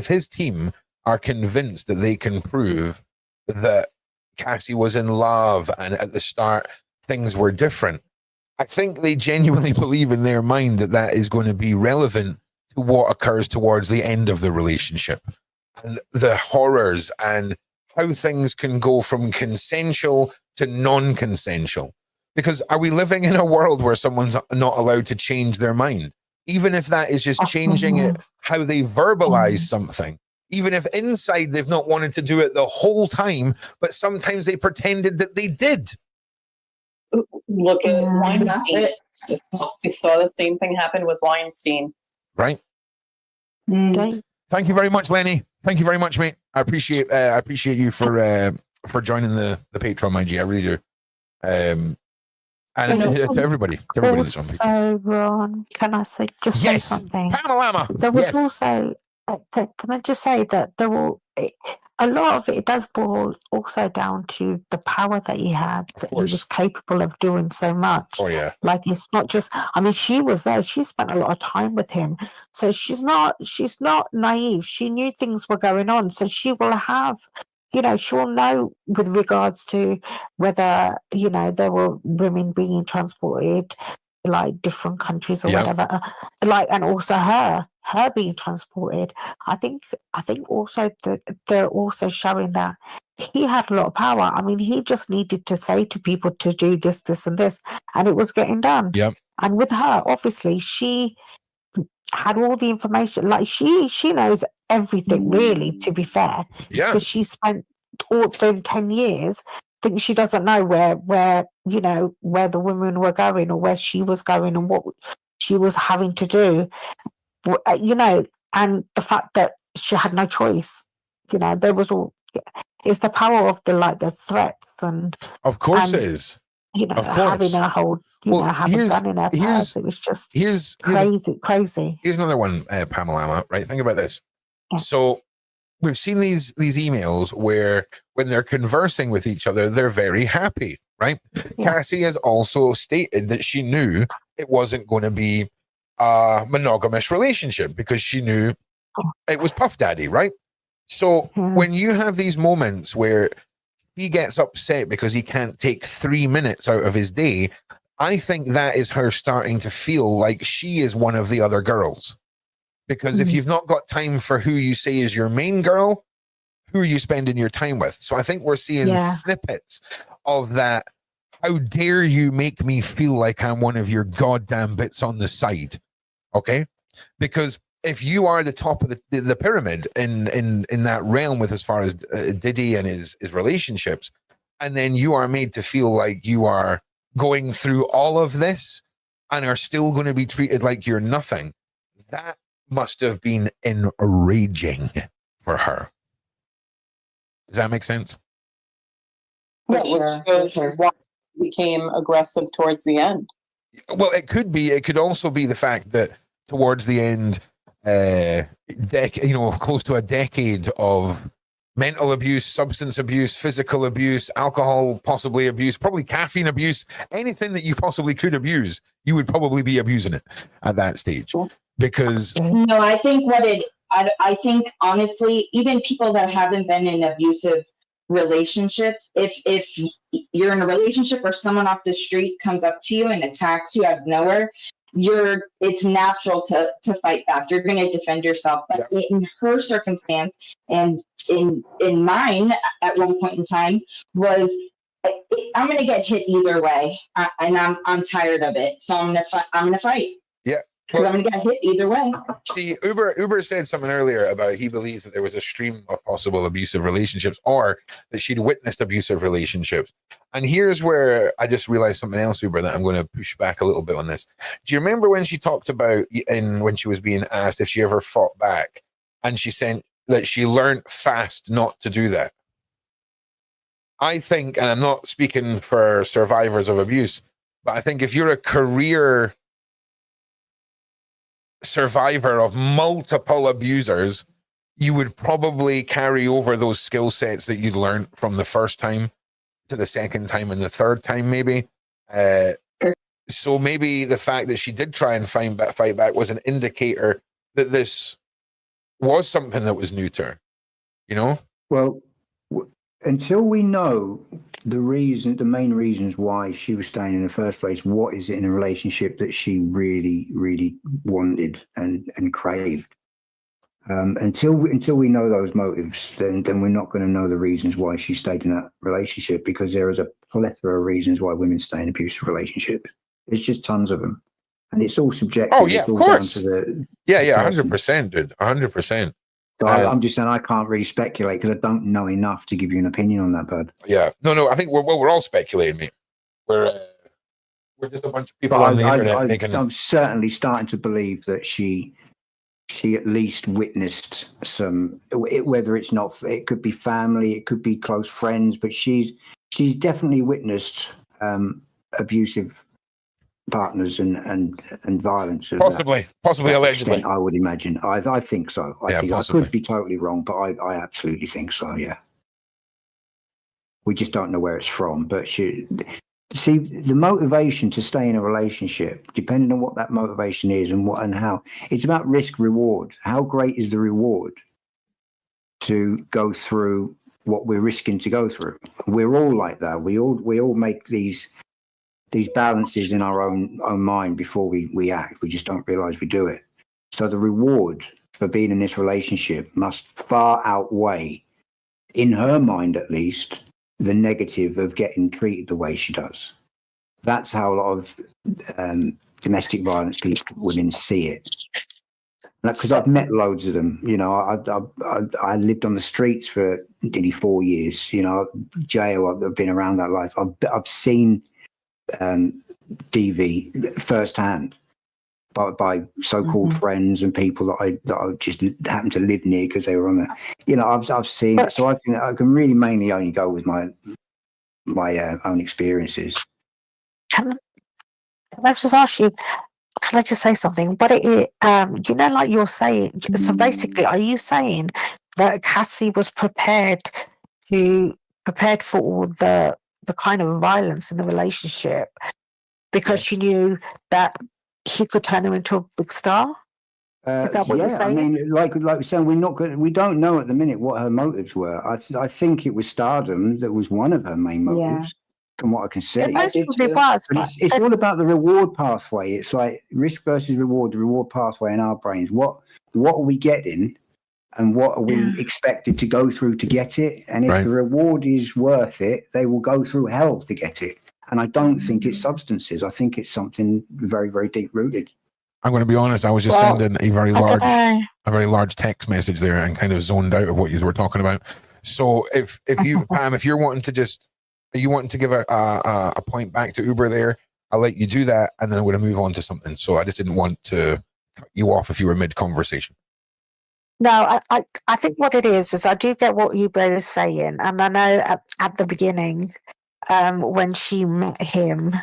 his team are convinced that they can prove that Cassie was in love and at the start things were different, I think they genuinely believe in their mind that that is going to be relevant to what occurs towards the end of the relationship and the horrors and how things can go from consensual to non-consensual. Because are we living in a world where someone's not allowed to change their mind? Even if that is just changing it, how they verbalize something. Even if inside they've not wanted to do it the whole time, but sometimes they pretended that they did. Look at Weinstein. We saw the same thing happen with Weinstein. Right. Thank you very much, Lenny. Thank you very much, mate. I appreciate you for joining the Patreon, my G. I really do. And to everybody that's on Patreon. So, Ron, can I say something? Panorama. There was also, can I just say that a lot of it does boil also down to the power that he had, that he was capable of doing so much. Oh, yeah. Like, it's not just, she was there. She spent a lot of time with him. So she's not naive. She knew things were going on. So she will have, she'll know with regards to whether, there were women being transported, like different countries or whatever, and also her being transported. I think also that they're also showing that he had a lot of power. He just needed to say to people to do this, this, and this, and it was getting done. Yep. And with her, obviously, she had all the information. Like she knows everything, really. To be fair, because she spent all them 10 years. I think she doesn't know where where the women were going or where she was going and what she was having to do. And the fact that she had no choice, there was it's the power of the threats and of course it is, having a whole, having a gun in her purse. It was just crazy. Here's another one, Pamela, right? Think about this. Yeah. So we've seen these emails where when they're conversing with each other, they're very happy. right? Yeah. Cassie has also stated that she knew it wasn't going to be a monogamous relationship because she knew it was Puff Daddy, right? So when you have these moments where he gets upset because he can't take 3 minutes out of his day, I think that is her starting to feel like she is one of the other girls. Because if you've not got time for who you say is your main girl, who are you spending your time with? So I think we're seeing snippets of that. How dare you make me feel like I'm one of your goddamn bits on the side? Okay? Because if you are the top of the pyramid in that realm with as far as Diddy and his relationships, and then you are made to feel like you are going through all of this and are still going to be treated like you're nothing, that must have been enraging for her. Does that make sense? Which shows why he became aggressive towards the end. Well, it could be. It could also be the fact that towards the end, close to a decade of mental abuse, substance abuse, physical abuse, alcohol possibly abuse, probably caffeine abuse, anything that you possibly could abuse, you would probably be abusing it at that stage. Because no, I think I think honestly, even people that haven't been in abusive relationships, if you're in a relationship or someone off the street comes up to you and attacks you out of nowhere, it's natural to fight back. You're going to defend yourself. But in her circumstance and in mine at one point in time was, I'm going to get hit either way, and I'm tired of it. So I'm going to fight. Yeah. Well, I'm going to get hit either way. See, Uber said something earlier about he believes that there was a stream of possible abusive relationships, or that she'd witnessed abusive relationships. And here's where I just realized something else, Uber, that I'm going to push back a little bit on this. Do you remember when she talked about, when she was being asked if she ever fought back, and she said that she learned fast not to do that? I think, and I'm not speaking for survivors of abuse, but I think if you're a career survivor of multiple abusers, you would probably carry over those skill sets that you'd learned from the first time to the second time and the third time, maybe. So maybe the fact that she did try and fight back was an indicator that this was something that was new to her, you know? Well, until we know the main reasons why she was staying in the first place, what is it in a relationship that she really, really wanted and craved? Until we know those motives, then we're not going to know the reasons why she stayed in that relationship, because there is a plethora of reasons why women stay in abusive relationships. There's just tons of them, and it's all subjective. Oh yeah, of course. 100%, dude, 100%. So I'm just saying I can't really speculate because I don't know enough to give you an opinion on that, bud. Yeah, no. I think we're all speculating, mate. We're just a bunch of people on the internet I'm certainly starting to believe that she at least witnessed some. Whether it's not, it could be family, it could be close friends, but she's definitely witnessed abusive partners and violence. Possibly allegedly. I would imagine. I think so. I possibly. I could be totally wrong, but I absolutely think so. Yeah. We just don't know where it's from. But the motivation to stay in a relationship, depending on what that motivation is and how, it's about risk reward. How great is the reward to go through what we're risking to go through? We're all like that. We all make these balances in our own mind before we act. We just don't realize we do it. So the reward for being in this relationship must far outweigh, in her mind at least, the negative of getting treated the way she does. That's how a lot of domestic violence women see it. Because I've met loads of them. You know, I lived on the streets for nearly 4 years. You know, jail. I've been around that life. I've seen DV firsthand by so-called friends and people that I just happened to live near because they were on there. You know, I've seen it, so I can really mainly only go with my own experiences. Can I just ask you? Can I just say something? But like you're saying. So basically, are you saying that Cassie was prepared for all the the kind of violence in the relationship because she knew that he could turn her into a big star. Is that what you're saying? I mean, like we're saying, we don't know at the minute what her motives were. I think it was stardom that was one of her main motives, from what I can see. It most probably was. But it's all about the reward pathway. It's like risk versus reward, the reward pathway in our brains. What are we getting, and what are we expected to go through to get it? And if the reward is worth it, they will go through hell to get it. And I don't think it's substances. I think it's something very, very deep rooted. I'm going to be honest. I was just sending a very large text message there and kind of zoned out of what you were talking about. So if you, Pam, if you're wanting to give a point back to Uber there, I'll let you do that, and then I'm going to move on to something. So I just didn't want to cut you off if you were mid conversation. No, I think what it is I do get what Uber is saying, and I know at the beginning, when she met him,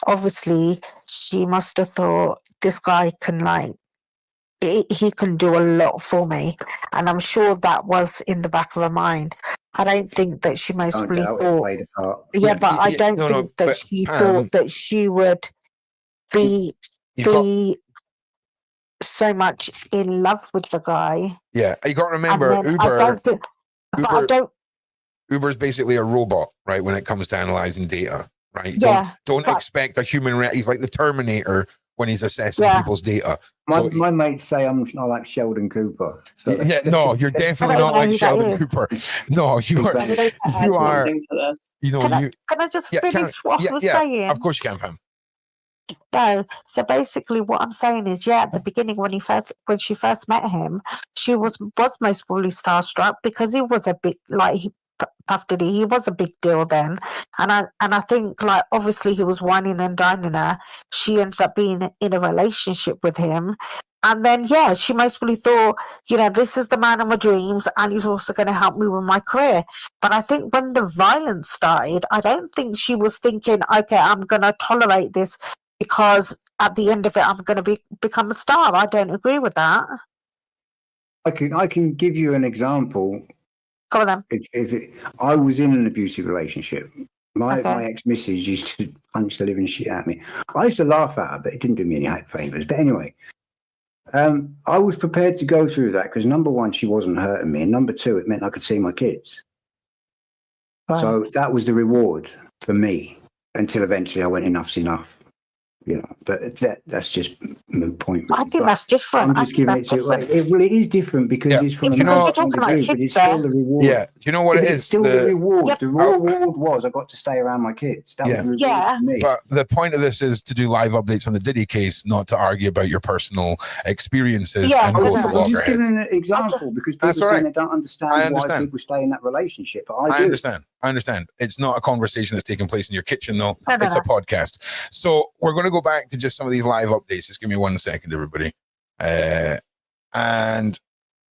obviously she must have thought this guy can he can do a lot for me, and I'm sure that was in the back of her mind. I don't think that she mostly thought. Yeah, but I don't think that she thought that she would be so much in love with the guy. Yeah, you got to remember Uber's basically a robot, right? When it comes to analyzing data, right? Don't expect a human. He's like the Terminator when he's assessing people's data. My mates say I'm not like Sheldon Cooper. So. Yeah, no, you're definitely not like Sheldon Cooper. No, you are. Can I just finish what I was saying? Of course you can, Pam. No, so basically what I'm saying is, at the beginning when she first met him, she was most probably starstruck because he was a bit like Puff Diddy. He was a big deal then, and I think like obviously he was whining and dining her. She ends up being in a relationship with him, and then she most probably thought, this is the man of my dreams, and he's also going to help me with my career. But I think when the violence started, I don't think she was thinking, okay, I'm going to tolerate this because at the end of it, I'm going to become a star. I don't agree with that. I can give you an example. Go on then. If I was in an abusive relationship, my ex-missus used to punch the living shit out of me. I used to laugh at her, but it didn't do me any favours. But anyway, I was prepared to go through that because number one, she wasn't hurting me, and number two, it meant I could see my kids. Right. So that was the reward for me until eventually I went, enough's enough. But that's just moot point. I think that's different. I'm just giving it to you. It is different because it's from a point of view, but it's still the reward. Yeah, do you know what it is? It's still the reward. Yep. The reward was I got to stay around my kids. That was the reward for me. But the point of this is to do live updates on the Diddy case, not to argue about your personal experiences. And go to I'm just giving an example because people saying they don't understand why people stay in that relationship. But I understand. It's not a conversation that's taking place in your kitchen, though. It's a podcast. So we're going to go back to just some of these live updates. Just give me 1 second, everybody. And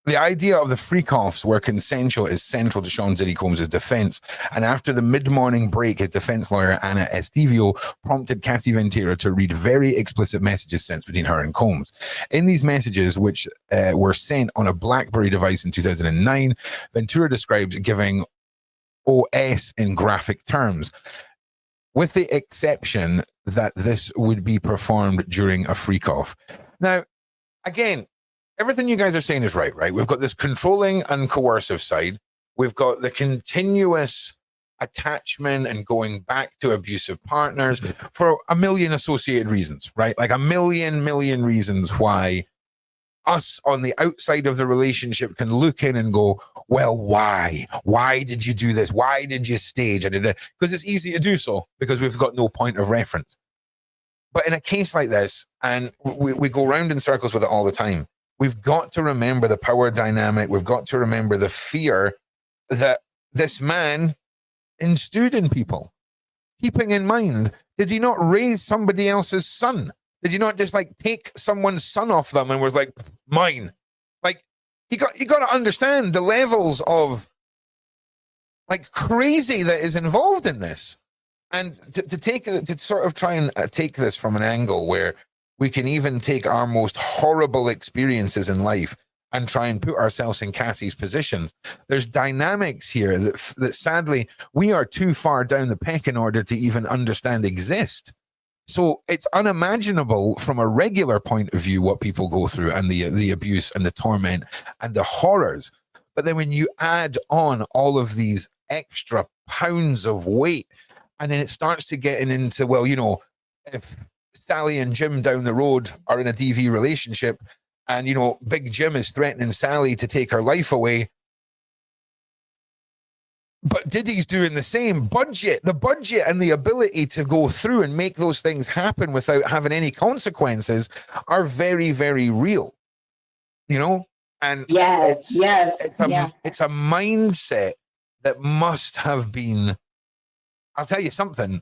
the idea of the freak-offs where consensual is central to Sean Diddy Combs' defense. And after the mid-morning break, his defense lawyer, Anna Estivio, prompted Cassie Ventura to read very explicit messages sent between her and Combs. In these messages, which were sent on a BlackBerry device in 2009, Ventura describes giving OS in graphic terms, with the exception that this would be performed during a freak-off. Now, again, everything you guys are saying is right? We've got this controlling and coercive side. We've got the continuous attachment and going back to abusive partners for a million associated reasons, right? Like a million reasons why us on the outside of the relationship can look in and go, well, why? Why did you do this? Why did you stage? Because it's easy to do so because we've got no point of reference. But in a case like this, and we go round in circles with it all the time, we've got to remember the power dynamic. We've got to remember the fear that this man instilled in people. Keeping in mind, did he not raise somebody else's son? Did you not just like take someone's son off them and was like, mine? Like, you got to understand the levels of like crazy that is involved in this. And to sort of try and take this from an angle where we can even take our most horrible experiences in life and try and put ourselves in Cassie's positions. There's dynamics here that sadly we are too far down the pecking order to even understand exist. So it's unimaginable from a regular point of view what people go through and the abuse and the torment and the horrors. But then when you add on all of these extra pounds of weight, and then it starts to get into, well, you know, if Sally and Jim down the road are in a DV relationship and, you know, Big Jim is threatening Sally to take her life away, but Diddy's doing the same. The budget and the ability to go through and make those things happen without having any consequences are very, very real, you know? And it's a mindset that must have been, I'll tell you something,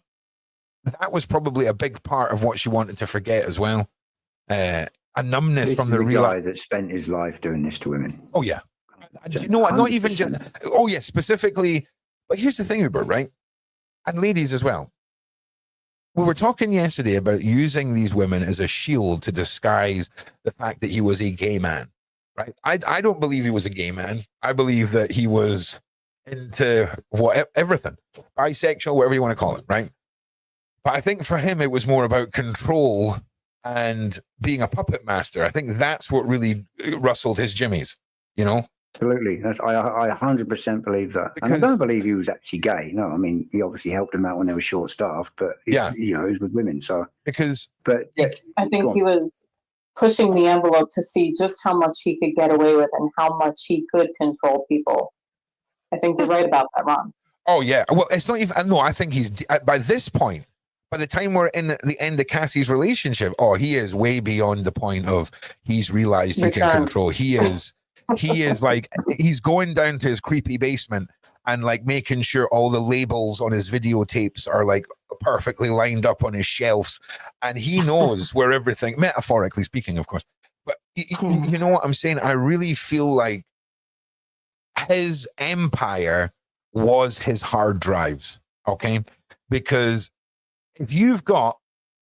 that was probably a big part of what she wanted to forget as well. A numbness from the real guy that spent his life doing this to women. Oh, yeah. You know what? Not even just, oh, yeah, specifically. But here's the thing, Uber, right? And ladies as well. We were talking yesterday about using these women as a shield to disguise the fact that he was a gay man, right? I don't believe he was a gay man. I believe that he was into everything, bisexual, whatever you want to call it, right? But I think for him, it was more about control and being a puppet master. I think that's what really rustled his jimmies, you know? Absolutely. I 100% believe that. And I don't believe he was actually gay. No, I mean, he obviously helped them out when they were short-staffed, but, you know, he was with women, so. I think he was pushing the envelope to see just how much he could get away with and how much he could control people. I think you're right about that, Ron. Oh, yeah. Well, it's not even, no, I think he's, by this point, by the time we're in the end of Cassie's relationship, he is way beyond the point of he's realized he can control. He is like, he's going down to his creepy basement and like making sure all the labels on his videotapes are like perfectly lined up on his shelves. And he knows where everything, metaphorically speaking, of course. But you know what I'm saying? I really feel like his empire was his hard drives, okay? Because if you've got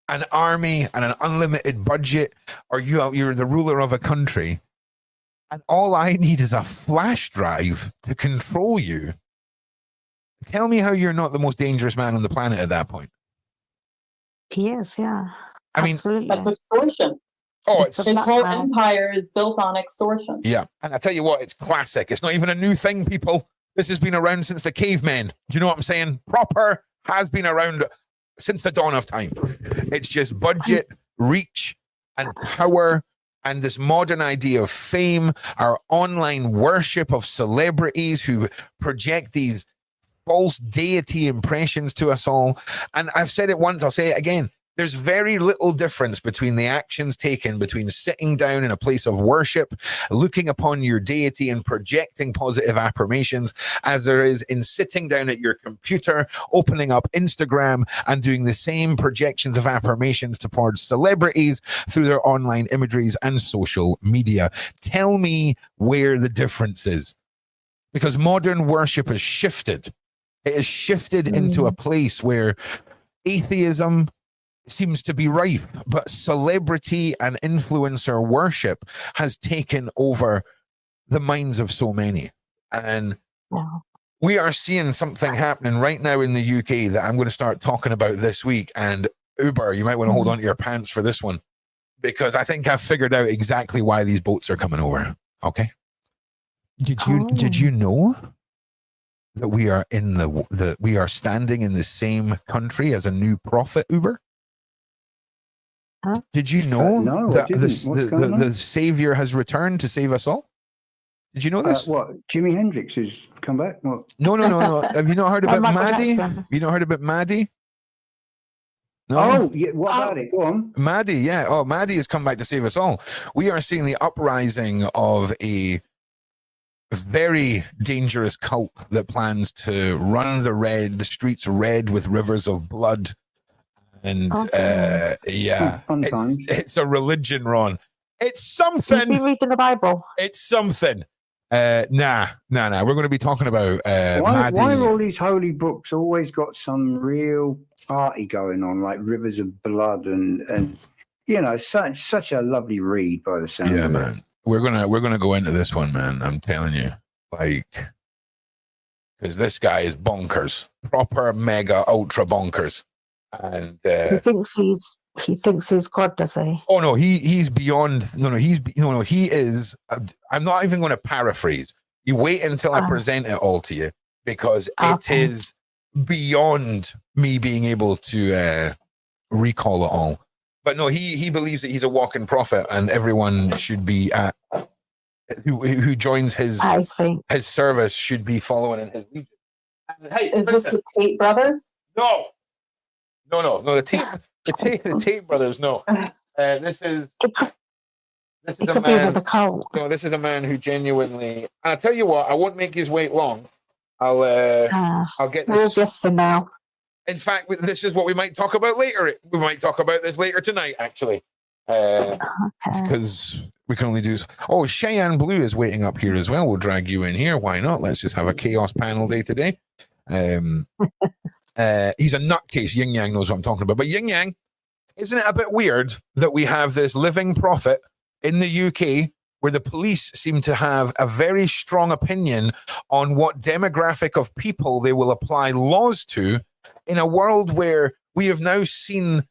an army and an unlimited budget, or you're the ruler of a country, and all I need is a flash drive to control you, tell me how you're not the most dangerous man on the planet at that point. He is, yeah. I mean, that's extortion. Oh, his whole empire is built on extortion. Yeah, and I tell you what, it's classic. It's not even a new thing, people. This has been around since the cavemen. Do you know what I'm saying? Proper has been around since the dawn of time. It's just budget, reach, and power, and this modern idea of fame, our online worship of celebrities who project these false deity impressions to us all. And I've said it once, I'll say it again. There's very little difference between the actions taken between sitting down in a place of worship, looking upon your deity and projecting positive affirmations, as there is in sitting down at your computer, opening up Instagram and doing the same projections of affirmations towards celebrities through their online imageries and social media. Tell me where the difference is. Because modern worship has shifted. It has shifted into a place where atheism seems to be rife, but celebrity and influencer worship has taken over the minds of so many. And we are seeing something happening right now in the UK that I'm going to start talking about this week. And Uber, you might want to hold on to your pants for this one, because I think I've figured out exactly why these boats are coming over. Okay. Did you know that we are in we are standing in the same country as a new prophet, Uber? Huh? Did you know that the Savior has returned to save us all? Did you know this? What? Jimi Hendrix has come back? What? No. Have you not heard about Maddie? Have you not heard about Maddie? No. Oh, yeah. What about it? Go on. Maddie, yeah. Oh, Maddie has come back to save us all. We are seeing the uprising of a very dangerous cult that plans to run the streets red with rivers of blood. And it's a religion, Ron. It's something. You've been reading the Bible. It's something. Nah. We're going to be talking about why have all these holy books always got some real party going on, like rivers of blood and you know, such a lovely read by the sound of it. Man. we're gonna go into this one, man. I'm telling you, like, because this guy is bonkers, proper mega ultra bonkers, and he thinks he's God, does he? Oh no, he's beyond. No, he is. I'm not even going to paraphrase. You wait until I present it all to you, because it is beyond me being able to recall it all. But no, he believes that he's a walking prophet, and everyone should be who joins his service should be following in his legion. Hey, is this the Tate brothers? No. The Tate brothers. No, this is a man. No, this is a man who genuinely. And I tell you what, I won't make his wait long. I'll get this. Now. In fact, this is what we might talk about later. We might talk about this later tonight, actually, because we can only do. Oh, Cheyenne Blue is waiting up here as well. We'll drag you in here. Why not? Let's just have a chaos panel day today. He's a nutcase. Yin Yang knows what I'm talking about. But Yin Yang, isn't it a bit weird that we have this living prophet in the UK where the police seem to have a very strong opinion on what demographic of people they will apply laws to, in a world where we have now seen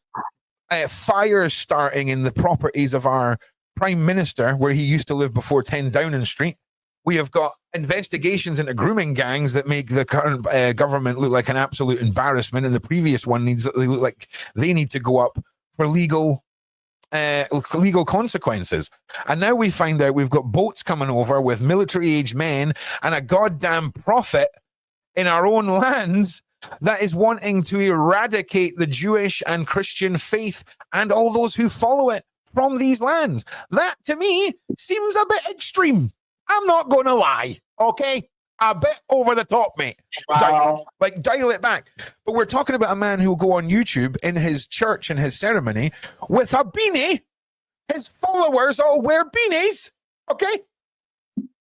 fires starting in the properties of our Prime Minister, where he used to live before 10 Downing Street? We have got investigations into grooming gangs that make the current government look like an absolute embarrassment, and the previous one they look like they need to go up for legal consequences. And now we find out we've got boats coming over with military-aged men and a goddamn prophet in our own lands that is wanting to eradicate the Jewish and Christian faith and all those who follow it from these lands. That, to me, seems a bit extreme. I'm not going to lie, okay? A bit over the top, mate. Wow. Dial it back. But we're talking about a man who will go on YouTube in his church and his ceremony with a beanie. His followers all wear beanies, okay?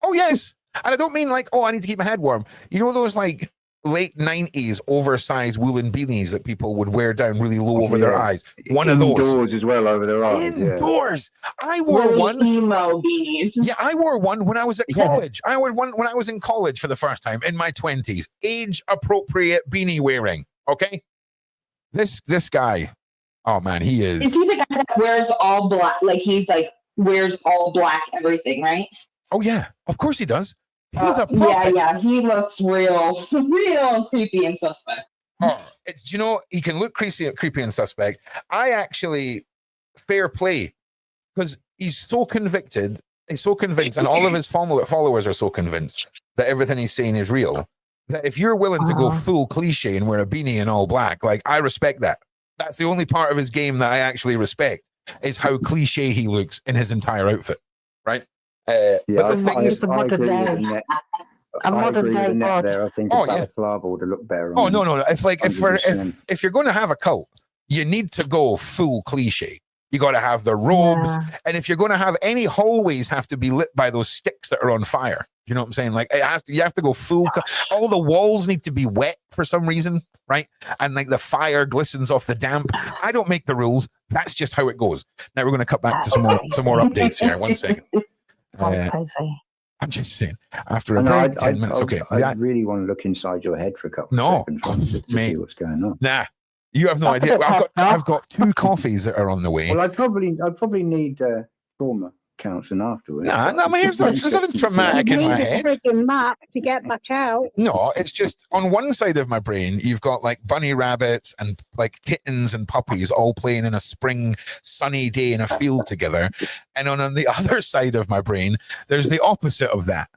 Oh, yes. And I don't mean like, oh, I need to keep my head warm. You know those like late 90s oversized woolen beanies that people would wear down really low over their eyes? One of those. Indoors as well over their eyes. Indoors. I wore one. Emo beanies. Yeah, I wore one when I was at college. I wore one when I was in college for the first time in my 20s. Age appropriate beanie wearing. Okay. This guy. Oh man, he is. Is he the guy that wears all black? Like he's like wears all black everything, right? Oh yeah, of course he does. Yeah. He looks real creepy and suspect. Oh, he can look creepy and suspect. I actually fair play, because he's so convicted. He's so convinced, and all of his followers are so convinced that everything he's saying is real, that if you're willing to go full cliche and wear a beanie and all black, like, I respect that. That's the only part of his game that I actually respect, is how cliche he looks in his entire outfit, right? Yeah, but the thing is, a modern day God. I think Balaclava would look better. Oh, no. If you're going to have a cult, you need to go full cliche. You got to have the robe, and if you're going to have any hallways, have to be lit by those sticks that are on fire. Do you know what I'm saying? Like, you have to go full. All the walls need to be wet for some reason, right? And like the fire glistens off the damp. I don't make the rules. That's just how it goes. Now we're going to cut back to some more updates here. 1 second. I'm just saying. After a 10 minutes, okay. I really want to look inside your head for a couple of seconds to see what's going on. Nah, you have no idea. I've got 2 coffees that are on the way. Well, I'd probably need trauma counseling afterwards. There's nothing traumatic in my head. Freaking map to get that out. No, it's just on one side of my brain, you've got like bunny rabbits and like kittens and puppies all playing in a spring sunny day in a field together. And on the other side of my brain, there's the opposite of that.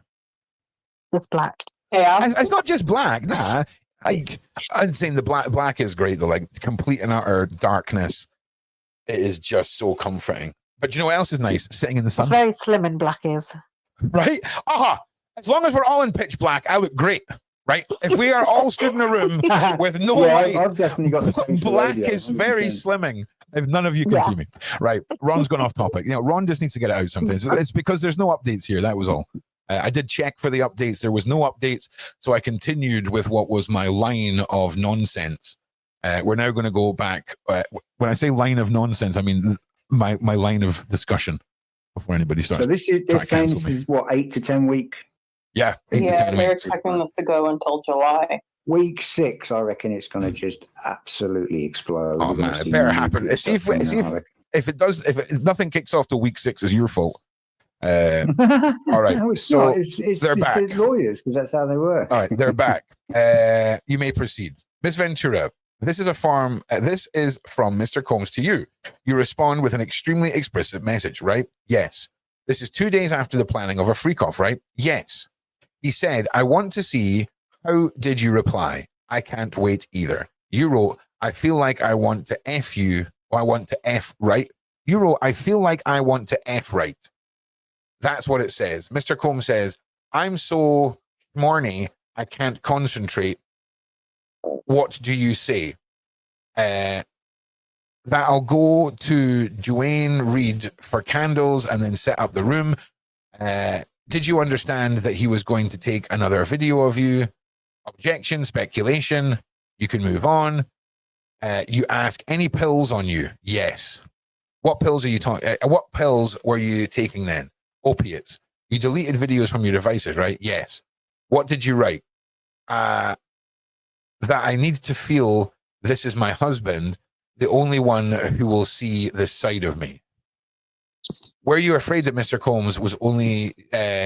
It's black. It's not just black. Nah, I'm saying the black is great though. Like complete and utter darkness. It is just so comforting. But you know what else is nice? Sitting in the sun. It's very slim and black is. Right? As long as we're all in pitch black, I look great. Right? If we are all stood in a room with no light, I've definitely got the black is very slimming. If none of you can see me. Right. Ron's gone off topic. Ron just needs to get it out sometimes. It's because there's no updates here. That was all. I did check for the updates. There was no updates. So I continued with what was my line of nonsense. We're now going to go back. When I say line of nonsense, I mean my line of discussion, before anybody starts. So this is what, 8 to 10 week? Yeah, 8 to 10 they're weeks. expecting this to go until July. Week 6, I reckon it's going to just absolutely explode. Oh man, it better happen. See if if nothing kicks off till week 6 is your fault. All right, no, so it's they're back. The lawyers, because that's how they work. All right, they're back. You may proceed, Miss Ventura. This is from Mr. Combs to you. You respond with an extremely explicit message, right? Yes. This is 2 days after the planning of a freak off, right? Yes. He said, I want to see. How did you reply? I can't wait either. You wrote, I feel like I want to F you. Or I want to F right. You wrote, I feel like I want to F right. That's what it says. Mr. Combs says, I'm so morny, I can't concentrate. What do you say? That I'll go to Duane Reid for candles and then set up the room. Did you understand that he was going to take another video of you? Objection, speculation. You can move on. You ask, any pills on you? Yes. What pills are you talking? What pills were you taking then? Opiates. You deleted videos from your devices, right? Yes. What did you write? That I need to feel this is my husband, the only one who will see this side of me. Were you afraid that Mr. Combs was only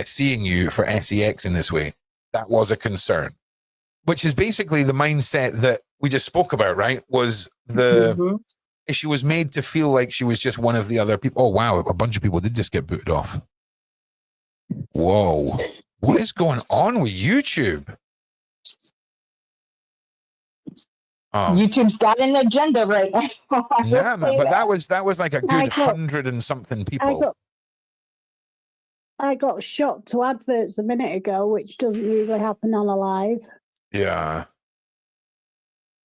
seeing you for sex in this way? That was a concern. Which is basically the mindset that we just spoke about, right? Was she was made to feel like she was just one of the other people. Oh, wow. A bunch of people did just get booted off. Whoa. What is going on with YouTube? Oh. YouTube's got an agenda right now. Yeah, man, but that was like a good 100 and something people. I got shot to adverts a minute ago, which doesn't usually happen on a live. Yeah.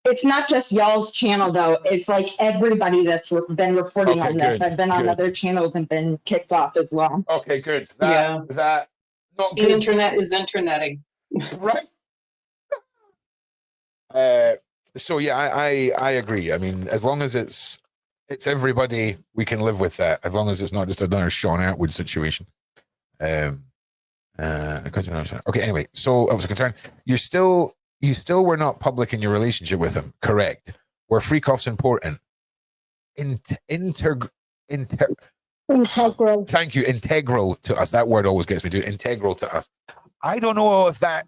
It's not just y'all's channel, though. It's like everybody that's been reporting on this. I've been on other channels and been kicked off as well. Okay, good. Is that not the good? internet is interneting. Right. So yeah, I agree. I mean, as long as it's everybody, we can live with that. As long as it's not just another Sean Atwood situation. Okay. Anyway, so I was concerned. You still were not public in your relationship with him, correct? Were freak offs important? Integral. Thank you. Integral to us. That word always gets me to integral to us. I don't know if that's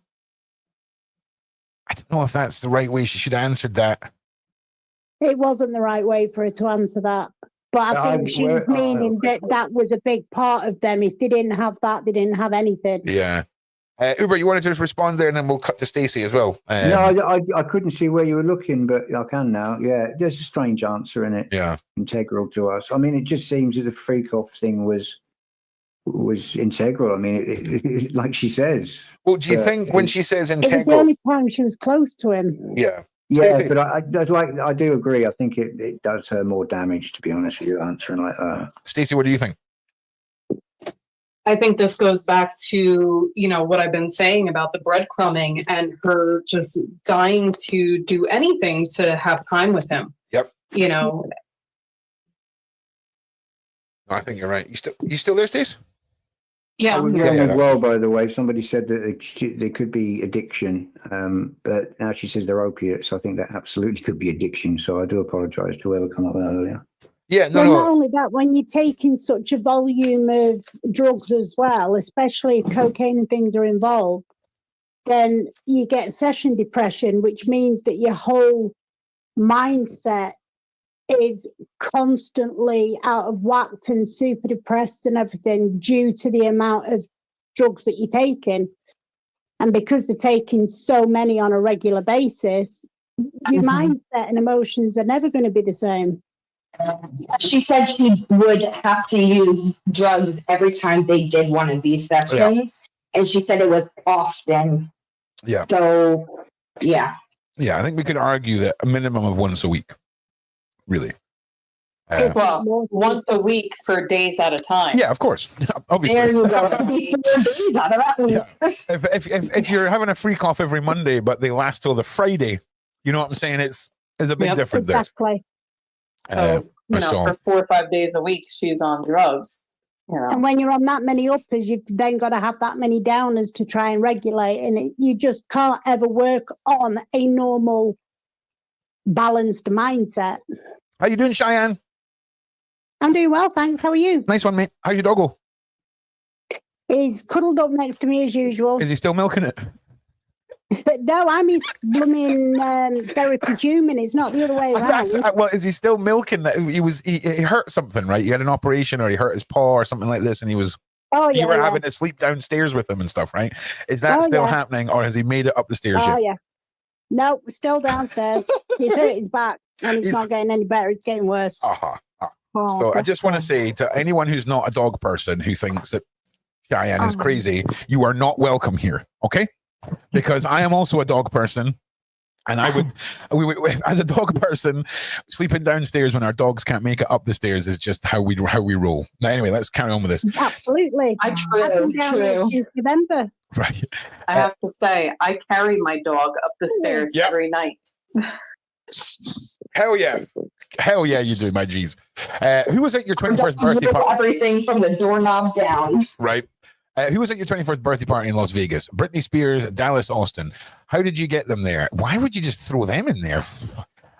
the right way she should have answered that. It wasn't the right way for her to answer that. But I think she was meaning that was a big part of them. If they didn't have that, they didn't have anything. Yeah. Uber, you wanted to just respond there and then we'll cut to Stacey as well. No, I couldn't see where you were looking, but I can now. Yeah, there's a strange answer in it. Yeah. Integral to us. I mean, it just seems that the freak off thing was integral. I mean, it, like she says. Well, do you think when she says integral? It was the only time she was close to him. Yeah. Yeah, but I do agree. I think it does her more damage, to be honest with you, answering like that. Stacey, what do you think? I think this goes back to, what I've been saying about the breadcrumbing and her just dying to do anything to have time with him. Yep. No, I think you're right. You still there, Stacey? Yeah. I was wrong as well, by the way. Somebody said that there could be addiction, but now she says they're opiates. I think that absolutely could be addiction. So I do apologise to whoever come up with that earlier. Yeah, Not only that, when you're taking such a volume of drugs as well, especially if cocaine and things are involved, then you get session depression, which means that your whole mindset is constantly out of whack and super depressed and everything due to the amount of drugs that you're taking. And because they're taking so many on a regular basis, your mindset and emotions are never going to be the same. She said she would have to use drugs every time they did one of these sessions. And she said it was often. Yeah. So, yeah. Yeah, I think we could argue that a minimum of once a week. Really. Well, once a week for days at a time. Yeah, of course. Obviously. There you go. 4 days out of that week. Yeah. If you're having a freak off every Monday, but they last till the Friday, you know what I'm saying? It's a bit different there. Exactly. So, for 4 or 5 days a week, she's on drugs. And when you're on that many uppers, you've then got to have that many downers to try and regulate. And you just can't ever work on a normal, balanced mindset. How you doing, Cheyenne? I'm doing well, thanks. How are you? Nice one, mate. How's your doggo? He's cuddled up next to me as usual. Is he still milking it? No, I'm his blooming therapy human. It's not the other way around. Well, is he still milking that? He hurt something, right? He had an operation, or he hurt his paw, or something like this, and he was. Oh yeah. You were having to sleep downstairs with him and stuff, right? Is that still happening, or has he made it up the stairs yet? Oh yeah. No, still downstairs. He's hurt his back, and it's not getting any better. It's getting worse. So I just want to say to anyone who's not a dog person who thinks that Cheyenne is crazy, you are not welcome here, okay? Because I am also a dog person, and we would, as a dog person, sleeping downstairs when our dogs can't make it up the stairs is just how we roll. Now, anyway, let's carry on with this. Absolutely. I've been down there since November. Right. I have to say, I carry my dog up the stairs every night. Hell yeah, you do, my G's. Who was at your 21st birthday party? Everything from the doorknob down. Right. Who was at your 21st birthday party in Las Vegas? Britney Spears, Dallas Austin. How did you get them there? Why would you just throw them in there?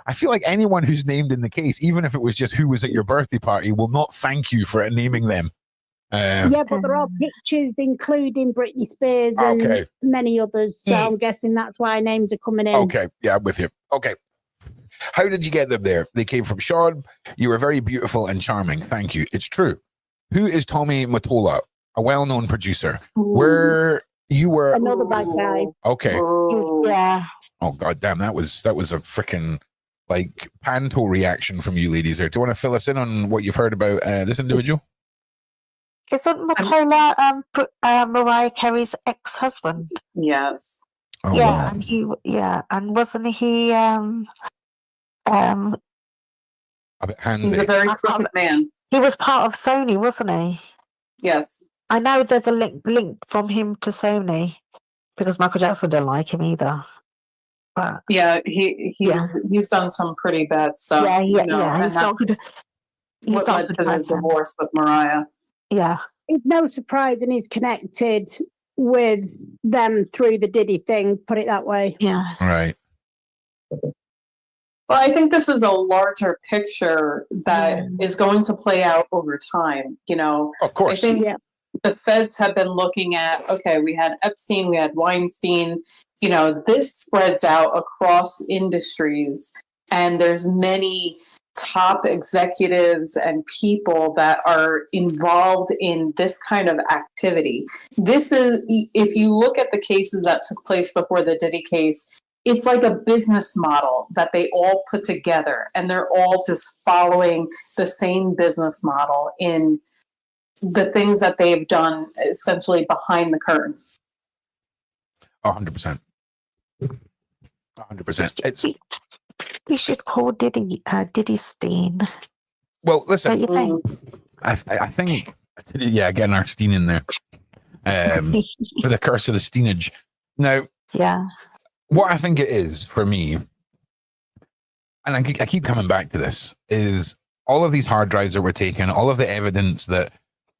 I feel like anyone who's named in the case, even if it was just who was at your birthday party, will not thank you for naming them. Yeah, but there are pictures including Britney Spears and many others. So I'm guessing that's why names are coming in. Okay. Yeah, I'm with you. Okay. How did you get them there? They came from Sean. You were very beautiful and charming. Thank you. It's true. Who is Tommy Mottola? A well-known producer. Where you were another bad guy. Okay. Yeah. Oh god damn, that was a freaking like panto reaction from you ladies there. Do you want to fill us in on what you've heard about this individual? Isn't Mottola Mariah Carey's ex-husband? Yes. Oh, yeah, wow. And wasn't he a bit handsy. He's a very crooked man. He was part of Sony, wasn't he? Yes. I know there's a link from him to Sony because Michael Jackson didn't like him either. But yeah, he's done some pretty bad stuff. Yeah. He's not good. What led to his divorce with Mariah. Yeah. It's no surprise, and he's connected with them through the Diddy thing, put it that way. Yeah. Right. Well, I think this is a larger picture that is going to play out over time. Of course. I think the feds have been looking at, we had Epstein, we had Weinstein. This spreads out across industries, and there's many top executives and people that are involved in this kind of activity. This is, if you look at the cases that took place before the Diddy case, it's like a business model that they all put together, and they're all just following the same business model in the things that they've done essentially behind the curtain. 100%. 100%. We should call Diddy Steen. Well, listen, Don't you think? I think, getting our Steen in there for the curse of the Steenage. Now, what I think it is for me, and I keep coming back to this, is all of these hard drives that were taken, all of the evidence that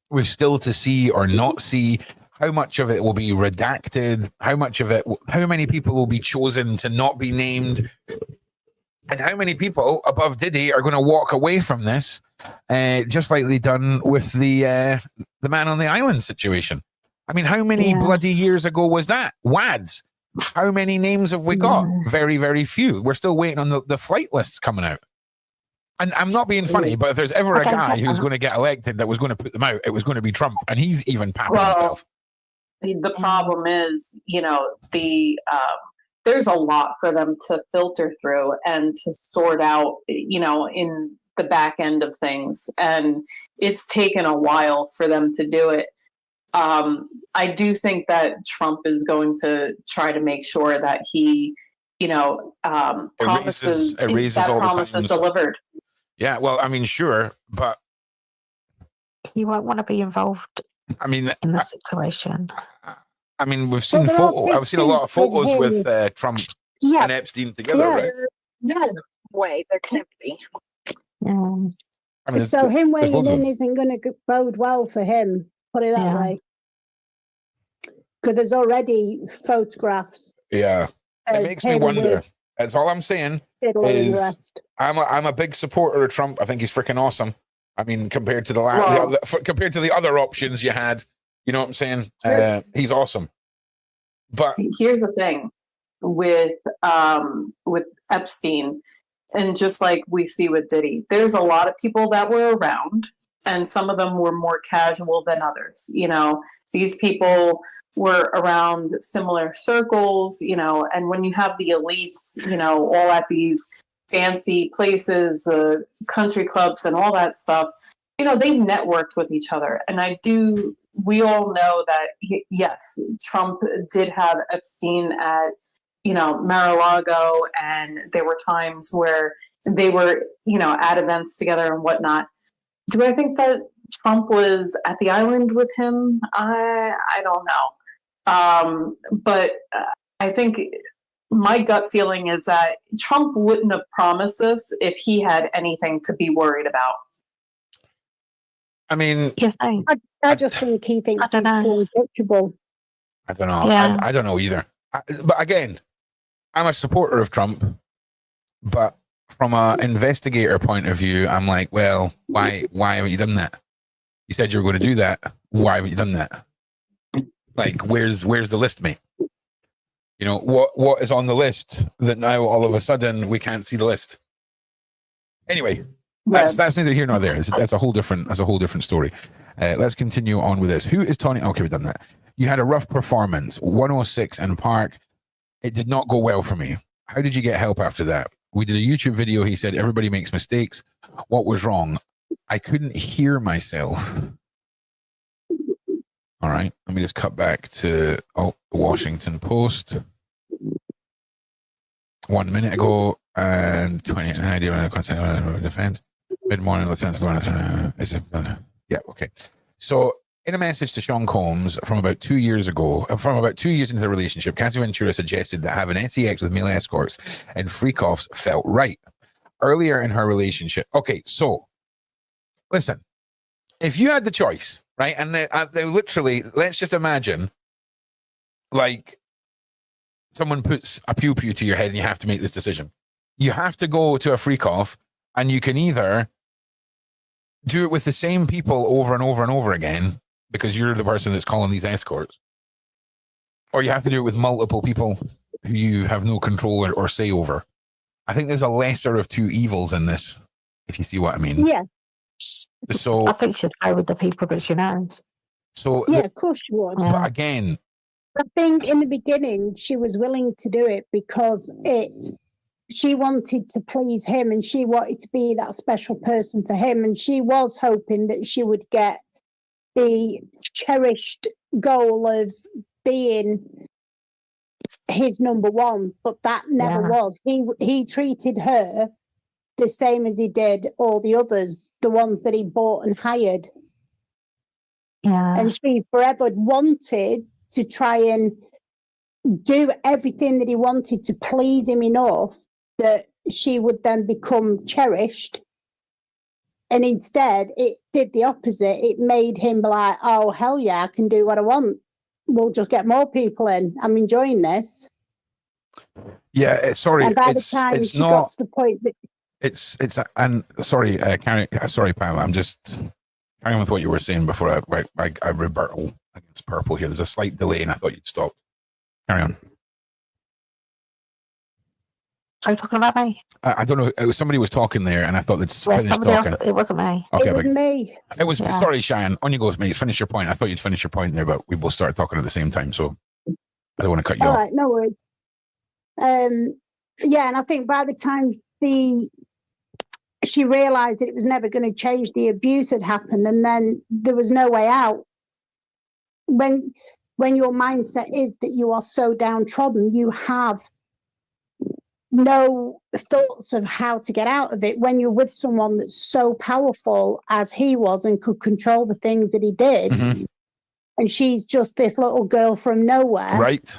we're still to see or not see, how much of it will be redacted, how many people will be chosen to not be named, and how many people above Diddy are going to walk away from this, just like they done with the Man on the Island situation. I mean, how many bloody years ago was that? WADs. How many names have we got? Very, very few. We're still waiting on the flight lists coming out. And I'm not being funny, but if there's ever a guy who's going to get elected that was going to put them out, it was going to be Trump, and he's even papping himself. The problem is, there's a lot for them to filter through and to sort out, in the back end of things. And it's taken a while for them to do it. I do think that Trump is going to try to make sure that he, promises all promise is delivered. Yeah, well, I mean, sure, but he won't want to be involved. I mean, in the situation. I mean, we've seen I've seen a lot of photos with Trump and Epstein together, right? No way, there can't be. I mean, so him there's weighing loads of in them. isn't going to bode well for him. Put it that Yeah. way. Because there's already photographs. Yeah, it of makes me him wonder. with That's all I'm saying. fiddle and Is the rest. I'm a big supporter of Trump. I think he's freaking awesome. I mean, compared to Wow. compared to the other options you had, you know what I'm saying? Sure. He's awesome. But Here's the thing with Epstein, and just like we see with Diddy, there's a lot of people that were around, and some of them were more casual than others. You know, these people were around similar circles, you know, and when you have the elites, you know, all at these fancy places, the country clubs and all that stuff, you know, they networked with each other. And we all know that, yes, Trump did have Epstein at, you know, Mar-a-Lago, and there were times where they were, you know, at events together and whatnot. Do I think that Trump was at the island with him? I don't know. But I think my gut feeling is that Trump wouldn't have promised this if he had anything to be worried about. I mean, You think? I just think he thinks I don't he's too untouchable. I don't know. Yeah. I don't know either. But again, I'm a supporter of Trump, but from an investigator point of view, I'm like, well, why haven't you done that? You said you were going to do that. Why haven't you done that? Like, where's the list, mate? You know, what is on the list that now all of a sudden we can't see the list? Anyway, that's neither here nor there. That's a whole different story. Let's continue on with this. Who is Tony? Okay, we've done that. You had a rough performance, 106 in Park. It did not go well for me. How did you get help after that? We did a YouTube video. He said, everybody makes mistakes. What was wrong? I couldn't hear myself. All right, let me just cut back to Washington Post. 1 minute ago, and 20 idea on the defense. Mid-morning, Lieutenant. Yeah, okay. So, in a message to Sean Combs from about 2 years ago, from about 2 years into the relationship, Cassie Ventura suggested that having sex with male escorts and freak-offs felt right. Earlier in her relationship. Okay, so, listen. If you had the choice, right, and they literally, let's just imagine, like, someone puts a pew-pew to your head and you have to make this decision. You have to go to a freak-off, and you can either do it with the same people over and over and over again, because you're the person that's calling these escorts, or you have to do it with multiple people who you have no control or say over. I think there's a lesser of two evils in this, if you see what I mean. Yeah. So I think she'd go with the people that she knows. So yeah, of course she would. But again, I think in the beginning she was willing to do it because she wanted to please him, and she wanted to be that special person for him, and she was hoping that she would get the cherished goal of being his number one, but that never was. He treated her the same as he did all the others, the ones that he bought and hired. Yeah. And she forever wanted to try and do everything that he wanted to please him enough that she would then become cherished. And instead, it did the opposite. It made him be like, oh, hell yeah, I can do what I want. We'll just get more people in. I'm enjoying this. Yeah, sorry. And by the time she got to the point that and sorry, sorry, Pam. I'm just carrying on with what you were saying before I rebuttal against Purple here. There's a slight delay, and I thought you'd stopped. Carry on. Are you talking about me? I don't know. Somebody was talking there, and I thought they'd finished talking. It wasn't me. Okay, it was me. It was sorry, Cheyenne. On you go, mate. Finish your point. I thought you'd finish your point there, but we both started talking at the same time, so I don't want to cut you off. All right, no worries. Yeah, and I think by the time she realized that it was never going to change, the abuse had happened, and then there was no way out. When your mindset is that you are so downtrodden, you have no thoughts of how to get out of it. When you're with someone that's so powerful as he was and could control the things that he did, and she's just this little girl from nowhere, right?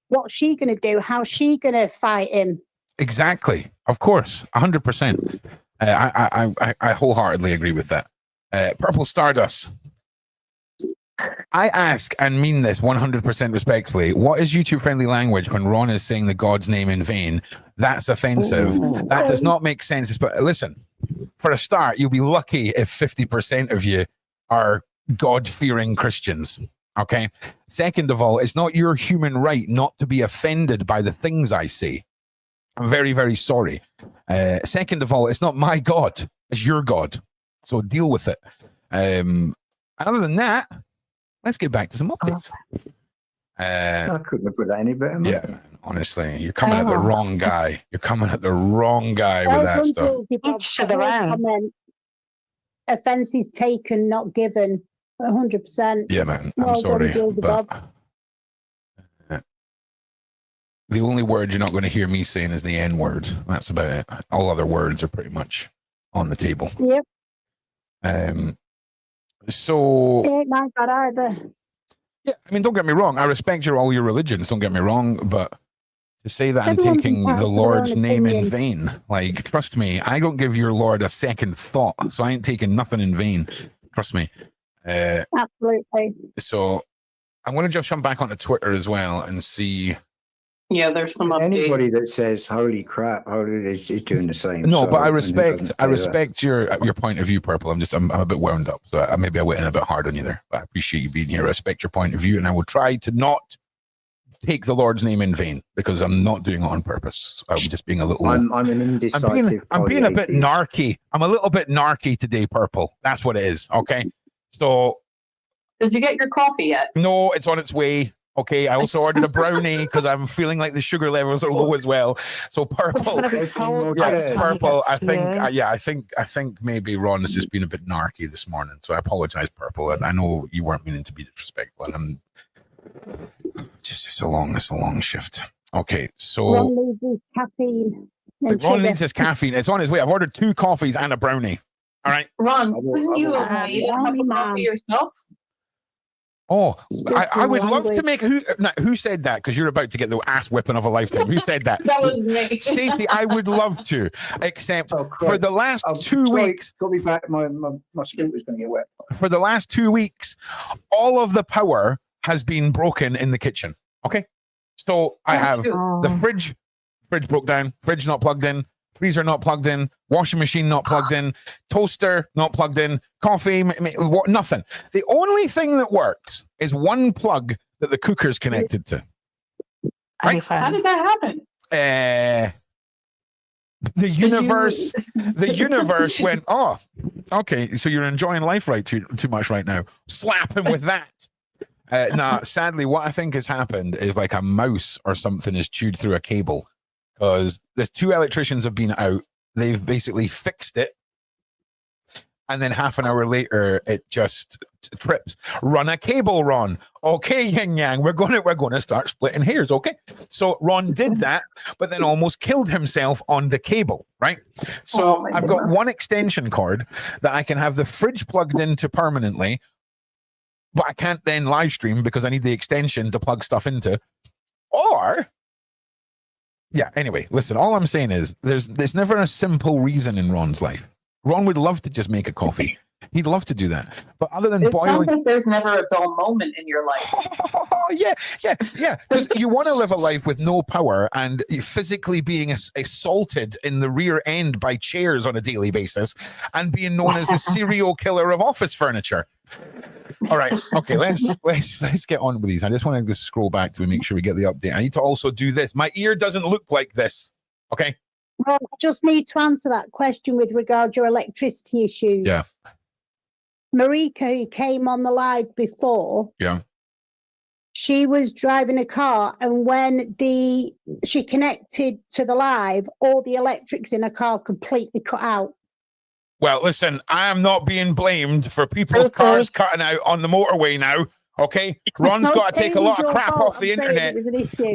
What's she going to do? How's she going to fight him? Exactly. Of course. 100%. I wholeheartedly agree with that. Purple Stardust. I ask and mean this 100% respectfully. What is YouTube friendly language when Ron is saying the God's name in vain? That's offensive. That does not make sense. But listen, for a start, you'll be lucky if 50% of you are God-fearing Christians. Okay. Second of all, it's not your human right not to be offended by the things I say. I'm very, very sorry. Second of all, it's not my God. It's your God. So deal with it. Other than that, let's get back to some updates. I couldn't have put that any better. Yeah, man, honestly, you're coming at the wrong guy. You're coming at the wrong guy with that stuff. Comment, offences taken, not given. 100%. Yeah, man. I'm sorry. But the only word you're not going to hear me saying is the N word. That's about it. All other words are pretty much on the table. Yep. So it ain't like that either. Yeah, I mean, don't get me wrong. I respect all your religions. Don't get me wrong, but to say that I'm taking the Lord's name in vain, like, trust me, I don't give your Lord a second thought, so I ain't taking nothing in vain. Trust me. Absolutely. So I'm going to just jump back onto Twitter as well and see. Yeah, there's some updates. Anybody that says "Holy crap," is doing the same. No, but I respect your point of view, Purple. I'm a bit wound up, so maybe I went in a bit hard on you there. But I appreciate you being here. I respect your point of view, and I will try to not take the Lord's name in vain because I'm not doing it on purpose. I'm just being a little. I'm an indecisive. I'm being a bit narky. I'm a little bit narky today, Purple. That's what it is. Okay. So, did you get your coffee yet? No, it's on its way. Okay, I also ordered a brownie because I'm feeling like the sugar levels are low as well. So Purple, Purple. I think maybe Ron has just been a bit narky this morning. So I apologize, Purple. I know you weren't meaning to be disrespectful, and I'm it's a long shift. Okay, so Ron needs his caffeine. Ron needs his caffeine. It's on his way. I've ordered 2 coffees and a brownie. All right, Ron, couldn't you have made a cup of coffee yourself? Oh, I would love to make who said that? Because you're about to get the ass whipping of a lifetime. Who said that? That was me. Stacey, I would love to, except for the last 2 weeks. Got me back. My scooter's going to get wet. For the last 2 weeks, all of the power has been broken in the kitchen. Okay, so I have the fridge broke down, fridge not plugged in, freezer not plugged in, washing machine not plugged in, toaster not plugged in, coffee, nothing. The only thing that works is one plug that the cooker's connected to. Right? How did that happen? The universe went off. Okay, so you're enjoying life too much right now. Slap him with that. Nah, sadly, what I think has happened is like a mouse or something is chewed through a cable. Because there's 2 electricians have been out. They've basically fixed it. And then half an hour later, it just trips. Run a cable, Ron. Okay, yin yang. We're gonna start splitting hairs. Okay. So Ron did that, but then almost killed himself on the cable. Right. So I've got one extension cord that I can have the fridge plugged into permanently, but I can't then live stream because I need the extension to plug stuff into. Or yeah, anyway, listen, all I'm saying is there's never a simple reason in Ron's life. Ron would love to just make a coffee. He'd love to do that. But other than boiling... sounds like there's never a dull moment in your life. Yeah. Because you want to live a life with no power and physically being assaulted in the rear end by chairs on a daily basis and being known as the serial killer of office furniture. All right. Okay. Let's get on with these. I just want to scroll back to make sure we get the update. I need to also do this. My ear doesn't look like this. Okay. Well, I just need to answer that question with regard to your electricity issues. Yeah. Marika, who came on the live before. Yeah. She was driving a car, and when she connected to the live, all the electrics in her car completely cut out. Well, listen, I am not being blamed for people's cars cutting out on the motorway now. Okay, Ron's got to take a lot of crap off the internet.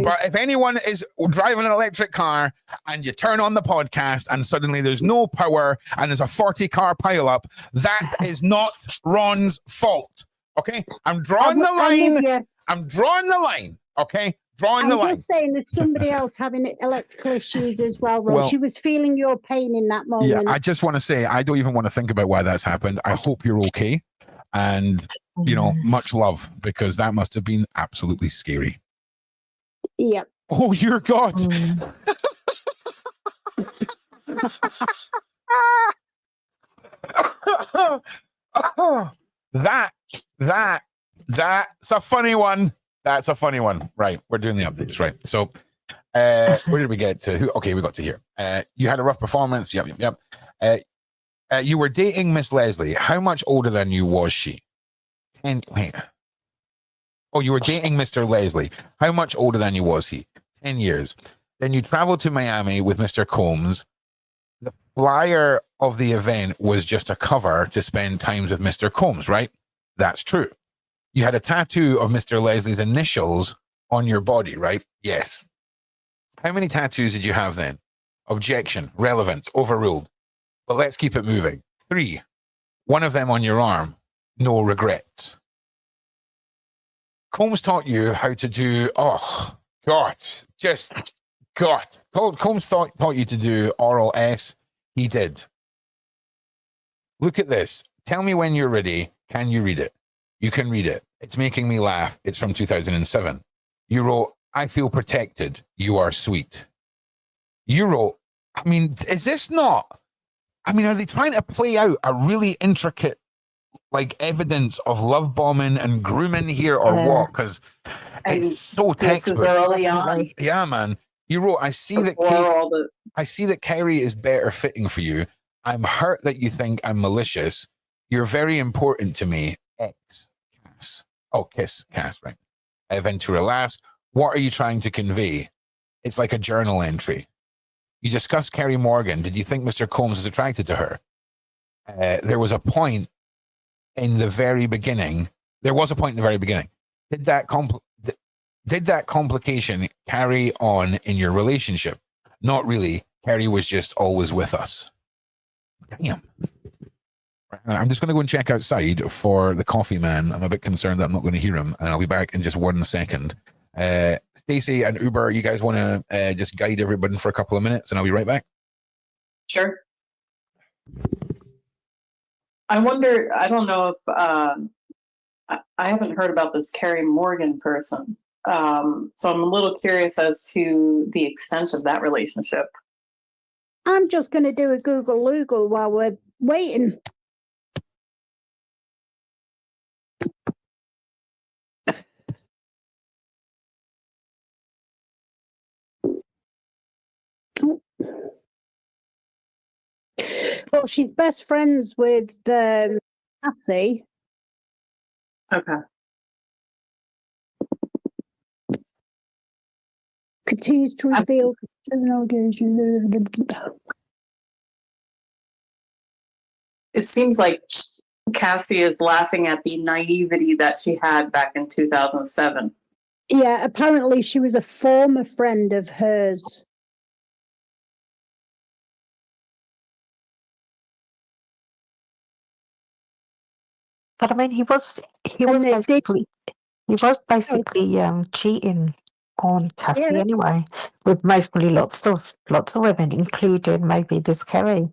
But if anyone is driving an electric car and you turn on the podcast and suddenly there's no power and there's a 40-car pileup, that is not Ron's fault. Okay, I'm drawing the line. I'm drawing the line. Okay, Drawing the I'm line. just saying there's somebody else having electrical issues as well, Ron. Well, she was feeling your pain in that moment. Yeah, I just want to say, I don't even want to think about why that's happened. I hope you're okay. And, you know, much love, because that must have been absolutely scary. Yep. Oh, your God. That's a funny one. That's a funny one. Right. We're doing the updates. Right. So, where did we get to? Okay, we got to here. You had a rough performance. Yep. You were dating Miss Leslie. How much older than you was she? Wait. Oh, you were dating Mr. Leslie. How much older than you was he? 10 years. Then you traveled to Miami with Mr. Combs. The flyer of the event was just a cover to spend times with Mr. Combs, right? That's true. You had a tattoo of Mr. Leslie's initials on your body, right? Yes. How many tattoos did you have then? Objection, relevance, overruled. But let's keep it moving. 3. One of them on your arm. No regrets. Combs taught you how to do, oh, God, just, God. Combs taught you to do oral S. He did. Look at this. Tell me when you're ready. Can you read it? You can read it. It's making me laugh. It's from 2007. You wrote, I feel protected. You are sweet. You wrote, I mean, is this not, I mean, are they trying to play out a really intricate, like, evidence of love bombing and grooming here or what? Because it's so textbook. This is early on. Yeah, man. You wrote, I see that Carrie is better fitting for you. I'm hurt that you think I'm malicious. You're very important to me. X. Cass. Oh, Cass, right. Ventura laughs. What are you trying to convey? It's like a journal entry. You discussed Carrie Morgan. Did you think Mr. Combs is attracted to her? There was a point in the very beginning. Did that complication carry on in your relationship? Not really. Carrie was just always with us. Damn. I'm just going to go and check outside for the coffee man. I'm a bit concerned that I'm not going to hear him, and I'll be back in just 1 second. Stacey and Uber, you guys want to just guide everybody for a couple of minutes, and I'll be right back. Sure. I wonder, I don't know if, I haven't heard about this Carrie Morgan person. So I'm a little curious as to the extent of that relationship. I'm just going to do a Google while we're waiting. Well, she's best friends with Cassie. Okay. Continues to reveal It seems like Cassie is laughing at the naivety that she had back in 2007. Yeah, apparently she was a former friend of hers. But I mean, he was basically cheating on Cassie anyway, with mostly lots of women, including maybe this Kerry.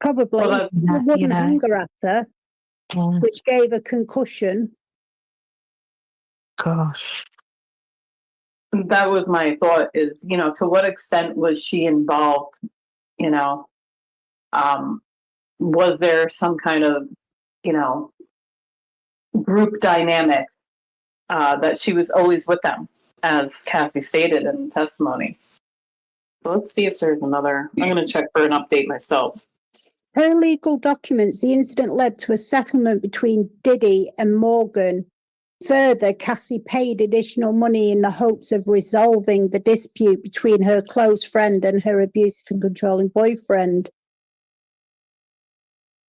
Probably wouldn't anger at her, which gave a concussion. Gosh. That was my thought is, to what extent was she involved? Was there some kind of, group dynamic that she was always with them, as Cassie stated in the testimony? So let's see if there's another. I'm going to check for an update myself. Per legal documents, the incident led to a settlement between Diddy and Morgan. Further, Cassie paid additional money in the hopes of resolving the dispute between her close friend and her abusive and controlling boyfriend.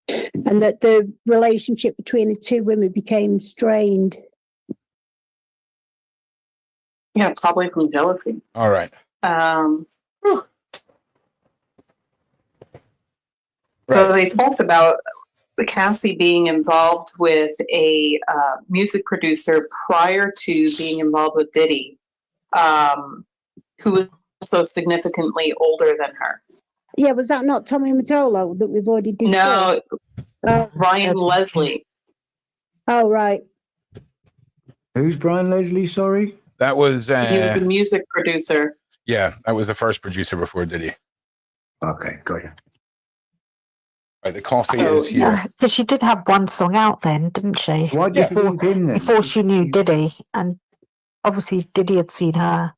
And that the relationship between the two women became strained. Yeah, probably from jealousy. All right. So they talked about Cassie being involved with a music producer prior to being involved with Diddy. who was so significantly older than her. Yeah, was that not Tommy Mottola that we've already discussed? No, Ryan Leslie. Oh, right. Who's Brian Leslie? Sorry. That was He was the music producer. yeah, that was the first producer before Diddy. Okay, got you. Right, the coffee is here. Because she did have one song out then, didn't she? Why did you leave him then? Before she knew Diddy, and obviously Diddy had seen her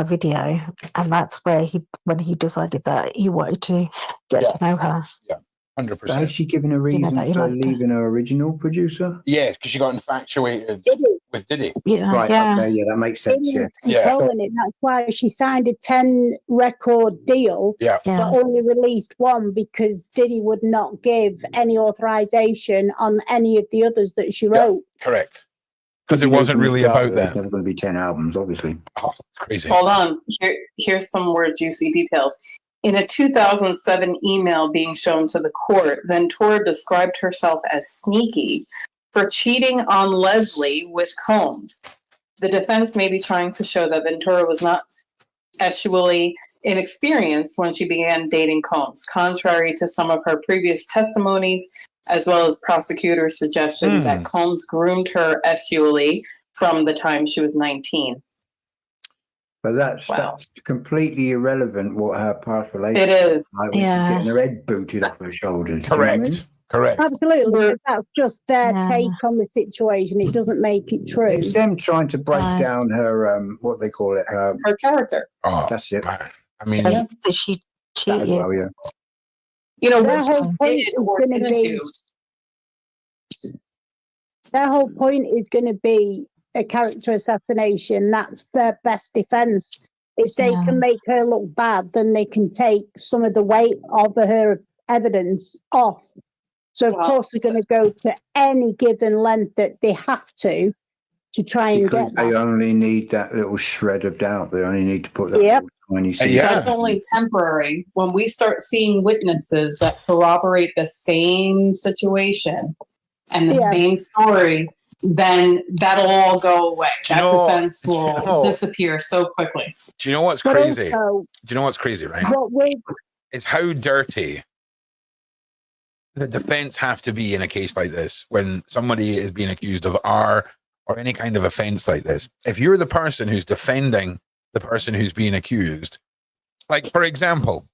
video, and that's where when he decided that he wanted to get to know her. Yeah, 100%. Has she given a reason for leaving her original producer? Yes, because she got infatuated with Diddy. Yeah, Right, okay, yeah, that makes sense. Controlling it. That's why she signed a 10 record deal, but only released one because Diddy would not give any authorization on any of the others that she wrote. Correct. Because it wasn't really about that. There's never going to be 10 albums, obviously. Oh, it's crazy. Hold on. Here's some more juicy details. In a 2007 email being shown to the court, Ventura described herself as sneaky for cheating on Leslie with Combs. The defense may be trying to show that Ventura was not sexually inexperienced when she began dating Combs, contrary to some of her previous testimonies, as well as prosecutors' suggestion that Combs groomed her sexually from the time she was 19. But that's completely irrelevant what her past relationship is. Like when she's getting her head booted off her shoulders. Correct. Correct. Absolutely. That's just their take on the situation. It doesn't make it true. It's them trying to break down her, what they call it, her character. Oh, that's it. I mean, she cheated. Well, yeah. You know, their whole point is going to be. Their whole point is going to be a character assassination. That's their best defense. If they can make her look bad, then they can take some of the weight of her evidence off. So of course they're going to go to any given length that they have to try and get that. They only need that little shred of doubt. They only need to put that little tiny seed. That's only temporary. When we start seeing witnesses that corroborate the same situation and the same story, then that'll all go away. That defense will disappear so quickly. Do you know what's crazy? Do you know what's crazy, right? It's how dirty the defense have to be in a case like this when somebody is being accused of R or any kind of offense like this. If you're the person who's defending the person who's being accused, like, for example,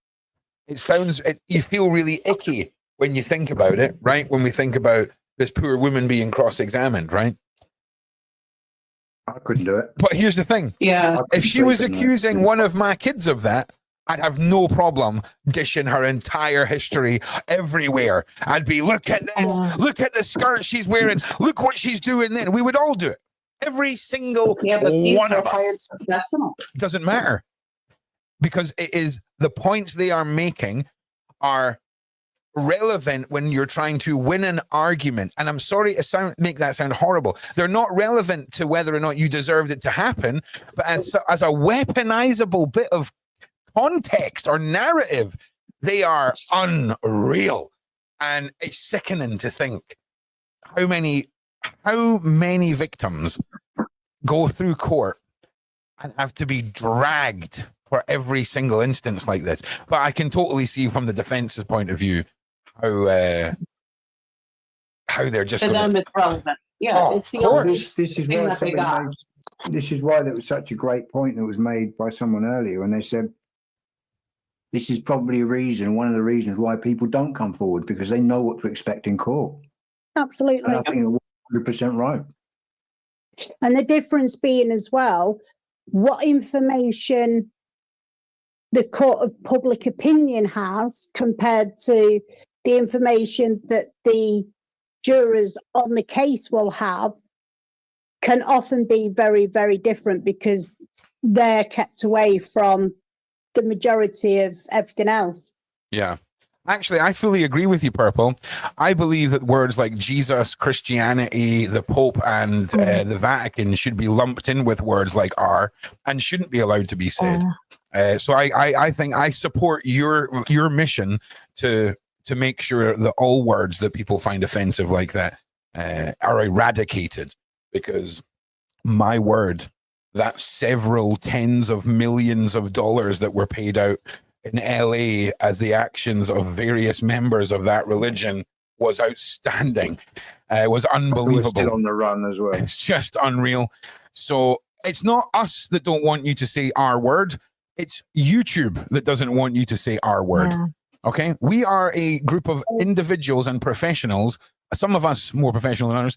you feel really icky when you think about it, right? When we think about this poor woman being cross-examined, right? I couldn't do it. But here's the thing. Yeah. If she was accusing one of my kids of that, I'd have no problem dishing her entire history everywhere. I'd be, look at this, look at the skirt she's wearing, look what she's doing then. We would all do it. Every single one of us. Doesn't matter. Because it is the points they are making are relevant when you're trying to win an argument. And I'm sorry to make that sound horrible. They're not relevant to whether or not you deserved it to happen, but as a weaponizable bit of context or narrative, they are unreal. And it's sickening to think how many victims go through court and have to be dragged for every single instance like this. But I can totally see from the defense's point of view how they're just it's relevant. Yeah, it's the only this is thing why that they got. This is why there was such a great point that was made by someone earlier when they said this is probably one of the reasons why people don't come forward, because they know what to expect in court. Absolutely. And I think they're 100% right. And the difference being as well, what information the court of public opinion has compared to the information that the jurors on the case will have can often be very, very different because they're kept away from the majority of everything else. Yeah. Actually, I fully agree with you, Purple. I believe that words like Jesus, Christianity, the Pope, and the Vatican should be lumped in with words like R and shouldn't be allowed to be said. So I think I support your mission to make sure that all words that people find offensive like that are eradicated, because my word that several tens of millions of dollars that were paid out in LA as the actions of various members of that religion was outstanding. It was unbelievable. Still on the run as well. It's just unreal. So it's not us that don't want you to say our word. It's YouTube that doesn't want you to say our word. Yeah. Okay. We are a group of individuals and professionals, some of us more professional than others,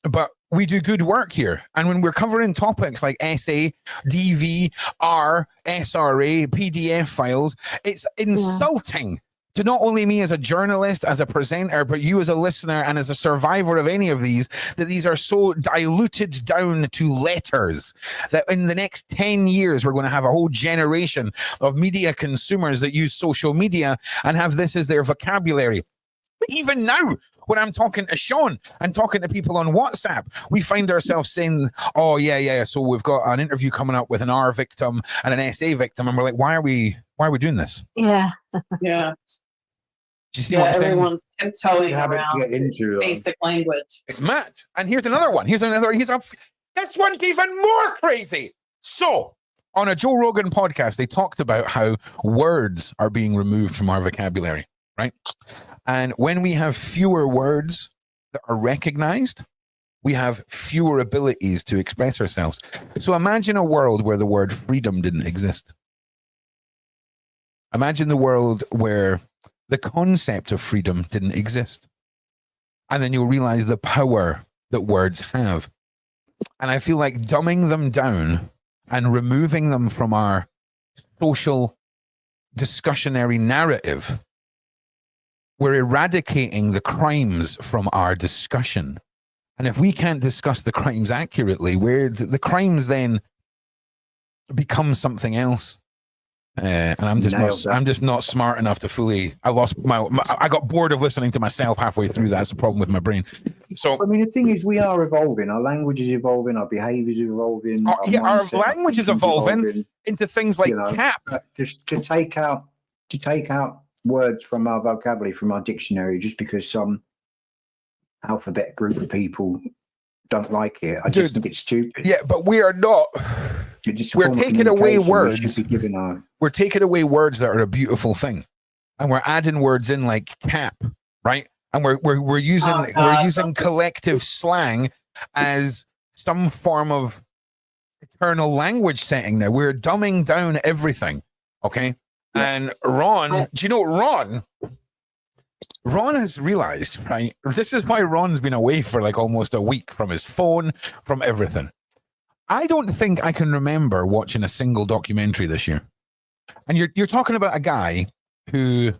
but we do good work here. And when we're covering topics like SA, DV, R, SRA, PDF files, it's insulting to not only me as a journalist, as a presenter, but you as a listener and as a survivor of any of these, that these are so diluted down to letters that in the next 10 years, we're going to have a whole generation of media consumers that use social media and have this as their vocabulary. But even now, when I'm talking to Sean and talking to people on WhatsApp, we find ourselves saying, oh, yeah, so we've got an interview coming up with an R victim and an SA victim. And we're like, why are we doing this? Yeah. Yeah. Do you see what I'm saying? Everyone's tiptoeing around into basic language. It's mad. And here's another one. This one's even more crazy. So, on a Joe Rogan podcast, they talked about how words are being removed from our vocabulary, right? And when we have fewer words that are recognized, we have fewer abilities to express ourselves. So imagine a world where the word freedom didn't exist. Imagine the world where the concept of freedom didn't exist. And then you'll realize the power that words have. And I feel like dumbing them down and removing them from our social discussionary narrative, we're eradicating the crimes from our discussion. And if we can't discuss the crimes accurately, the crimes then become something else. And I'm just not smart enough to fully. I got bored of listening to myself halfway through. That's the problem with my brain. So I mean, the thing is, we are evolving. Our language is evolving. Our behavior is evolving. Our language is evolving into things like cap. Just to take out words from our vocabulary, from our dictionary, just because some alphabet group of people don't like it. I just think it's stupid. Yeah, but we are not. We're taking away words. We're taking away words that are a beautiful thing, and we're adding words in like cap, right? And we're using collective slang as some form of eternal language setting. Now we're dumbing down everything, okay? And Ron, do you know Ron? Ron has realized, right? This is why Ron's been away for like almost a week from his phone, from everything. I don't think I can remember watching a single documentary this year. And you're talking about a guy who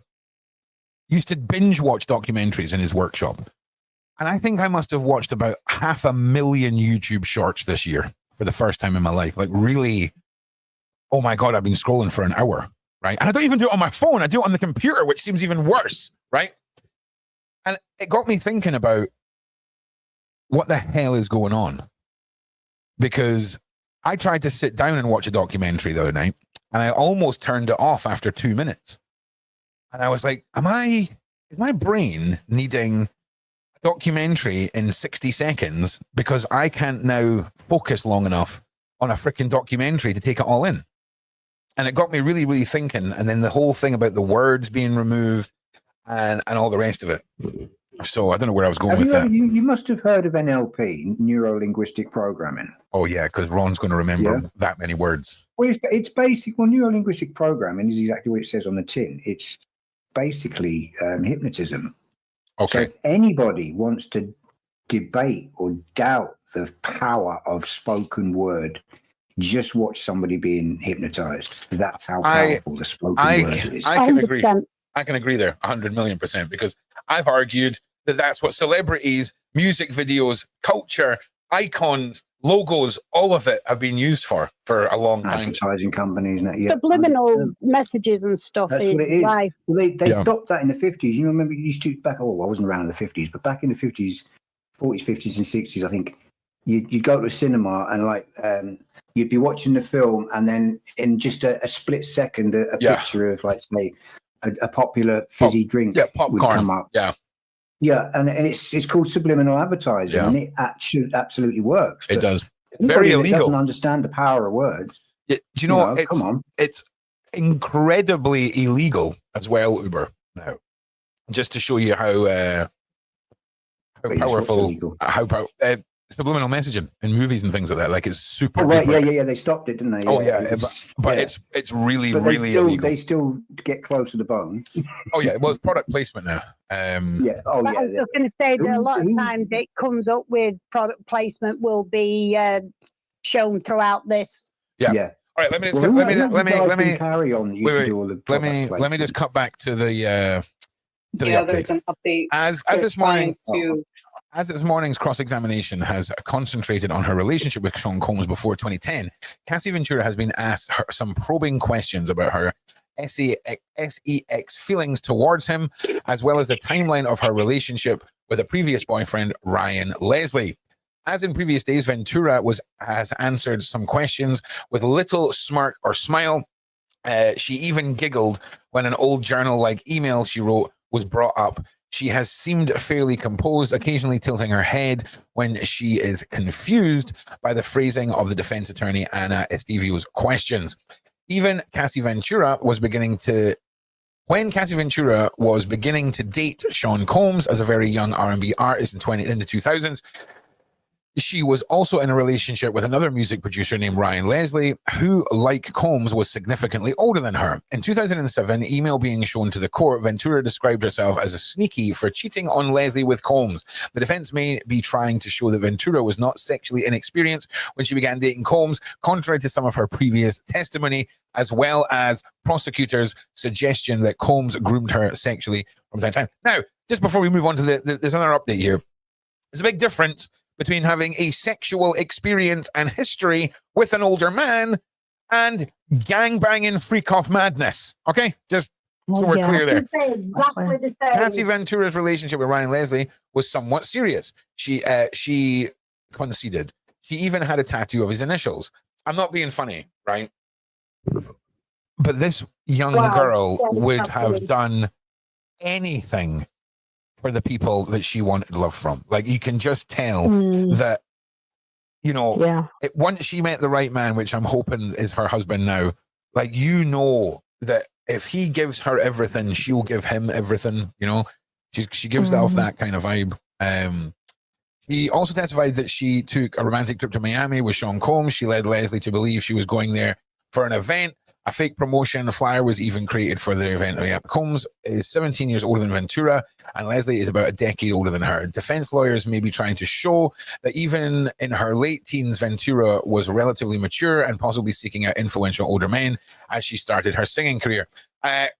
used to binge watch documentaries in his workshop. And I think I must have watched about 500,000 YouTube shorts this year for the first time in my life. Like really, oh my God, I've been scrolling for an hour, right? And I don't even do it on my phone. I do it on the computer, which seems even worse, right? And it got me thinking about what the hell is going on. Because I tried to sit down and watch a documentary the other night, and I almost turned it off after 2 minutes. And I was like, is my brain needing a documentary in 60 seconds because I can't now focus long enough on a freaking documentary to take it all in? And it got me really, really thinking. And then the whole thing about the words being removed and all the rest of it. So I don't know where I was going with that. You must have heard of NLP, neuro-linguistic programming. Oh yeah, because Ron's going to remember that many words. Well, it's basic. Well, neuro-linguistic programming is exactly what it says on the tin. It's basically hypnotism. Okay. So if anybody wants to debate or doubt the power of spoken word, just watch somebody being hypnotized. That's how powerful the spoken word is. I can agree. I can agree there 100,000,000%, because I've argued that that's what celebrities, music videos, culture, icons, logos, all of it have been used for a long time. Advertising companies. Subliminal messages and stuff. That's what it is. Right. Well, they stopped that in the 50s. You remember, you used to I wasn't around in the 50s, but back in the 50s, 40s, 50s and 60s, I think you'd go to a cinema and you'd be watching the film, and then in just a split second, a picture of, like, say, a popular fizzy drink popcorn would come up. And it's called subliminal advertising, and it actually absolutely works. It does. very Anybody that illegal. doesn't understand the power of words. Do you know, come on. It's incredibly illegal as well, Uber, now. Just to show you how powerful, subliminal messaging in movies and things like that. Like, it's super. Oh, right, yeah. They stopped it, didn't they? Oh yeah, but it's really, but really illegal. They still get close to the bone. Oh yeah, well, it's product placement now. Yeah. Oh But yeah. I was just going to say that a lot of times it comes up with product placement will be shown throughout this. Yeah. All right, let me carry on. Let me just cut back to the there's an update as this morning. As this morning's cross-examination has concentrated on her relationship with Sean Combs before 2010, Cassie Ventura has been asked some probing questions about her sex feelings towards him, as well as the timeline of her relationship with a previous boyfriend, Ryan Leslie. As in previous days, Ventura has answered some questions with little smirk or smile. She even giggled when an old journal-like email she wrote was brought up. She has seemed fairly composed, occasionally tilting her head when she is confused by the phrasing of the defense attorney Anna Estevio's questions. Even Cassie Ventura was beginning to date Sean Combs as a very young R&B artist in the 2000s. She was also in a relationship with another music producer named Ryan Leslie, who, like Combs, was significantly older than her. In 2007, email being shown to the court, Ventura described herself as a sneaky for cheating on Leslie with Combs. The defense may be trying to show that Ventura was not sexually inexperienced when she began dating Combs, contrary to some of her previous testimony, as well as prosecutors' suggestion that Combs groomed her sexually from time to time. Now, just before we move on to there's another update here. There's a big difference between having a sexual experience and history with an older man and gangbanging freak-off madness. Okay? Just so we're clear there. Exactly the same. Cassie Ventura's relationship with Ryan Leslie was somewhat serious. She conceded. She even had a tattoo of his initials. I'm not being funny, right? But this young girl would have done anything for the people that she wanted love from. Like, you can just tell that, once she met the right man, which I'm hoping is her husband now, like, that if he gives her everything, she'll give him everything, she gives off that kind of vibe. She also testified that she took a romantic trip to Miami with Sean Combs. She led Leslie to believe she was going there for an event. A fake promotion flyer was even created for the event. Combs is 17 years older than Ventura, and Leslie is about a decade older than her. Defense lawyers may be trying to show that even in her late teens, Ventura was relatively mature and possibly seeking out influential older men as she started her singing career.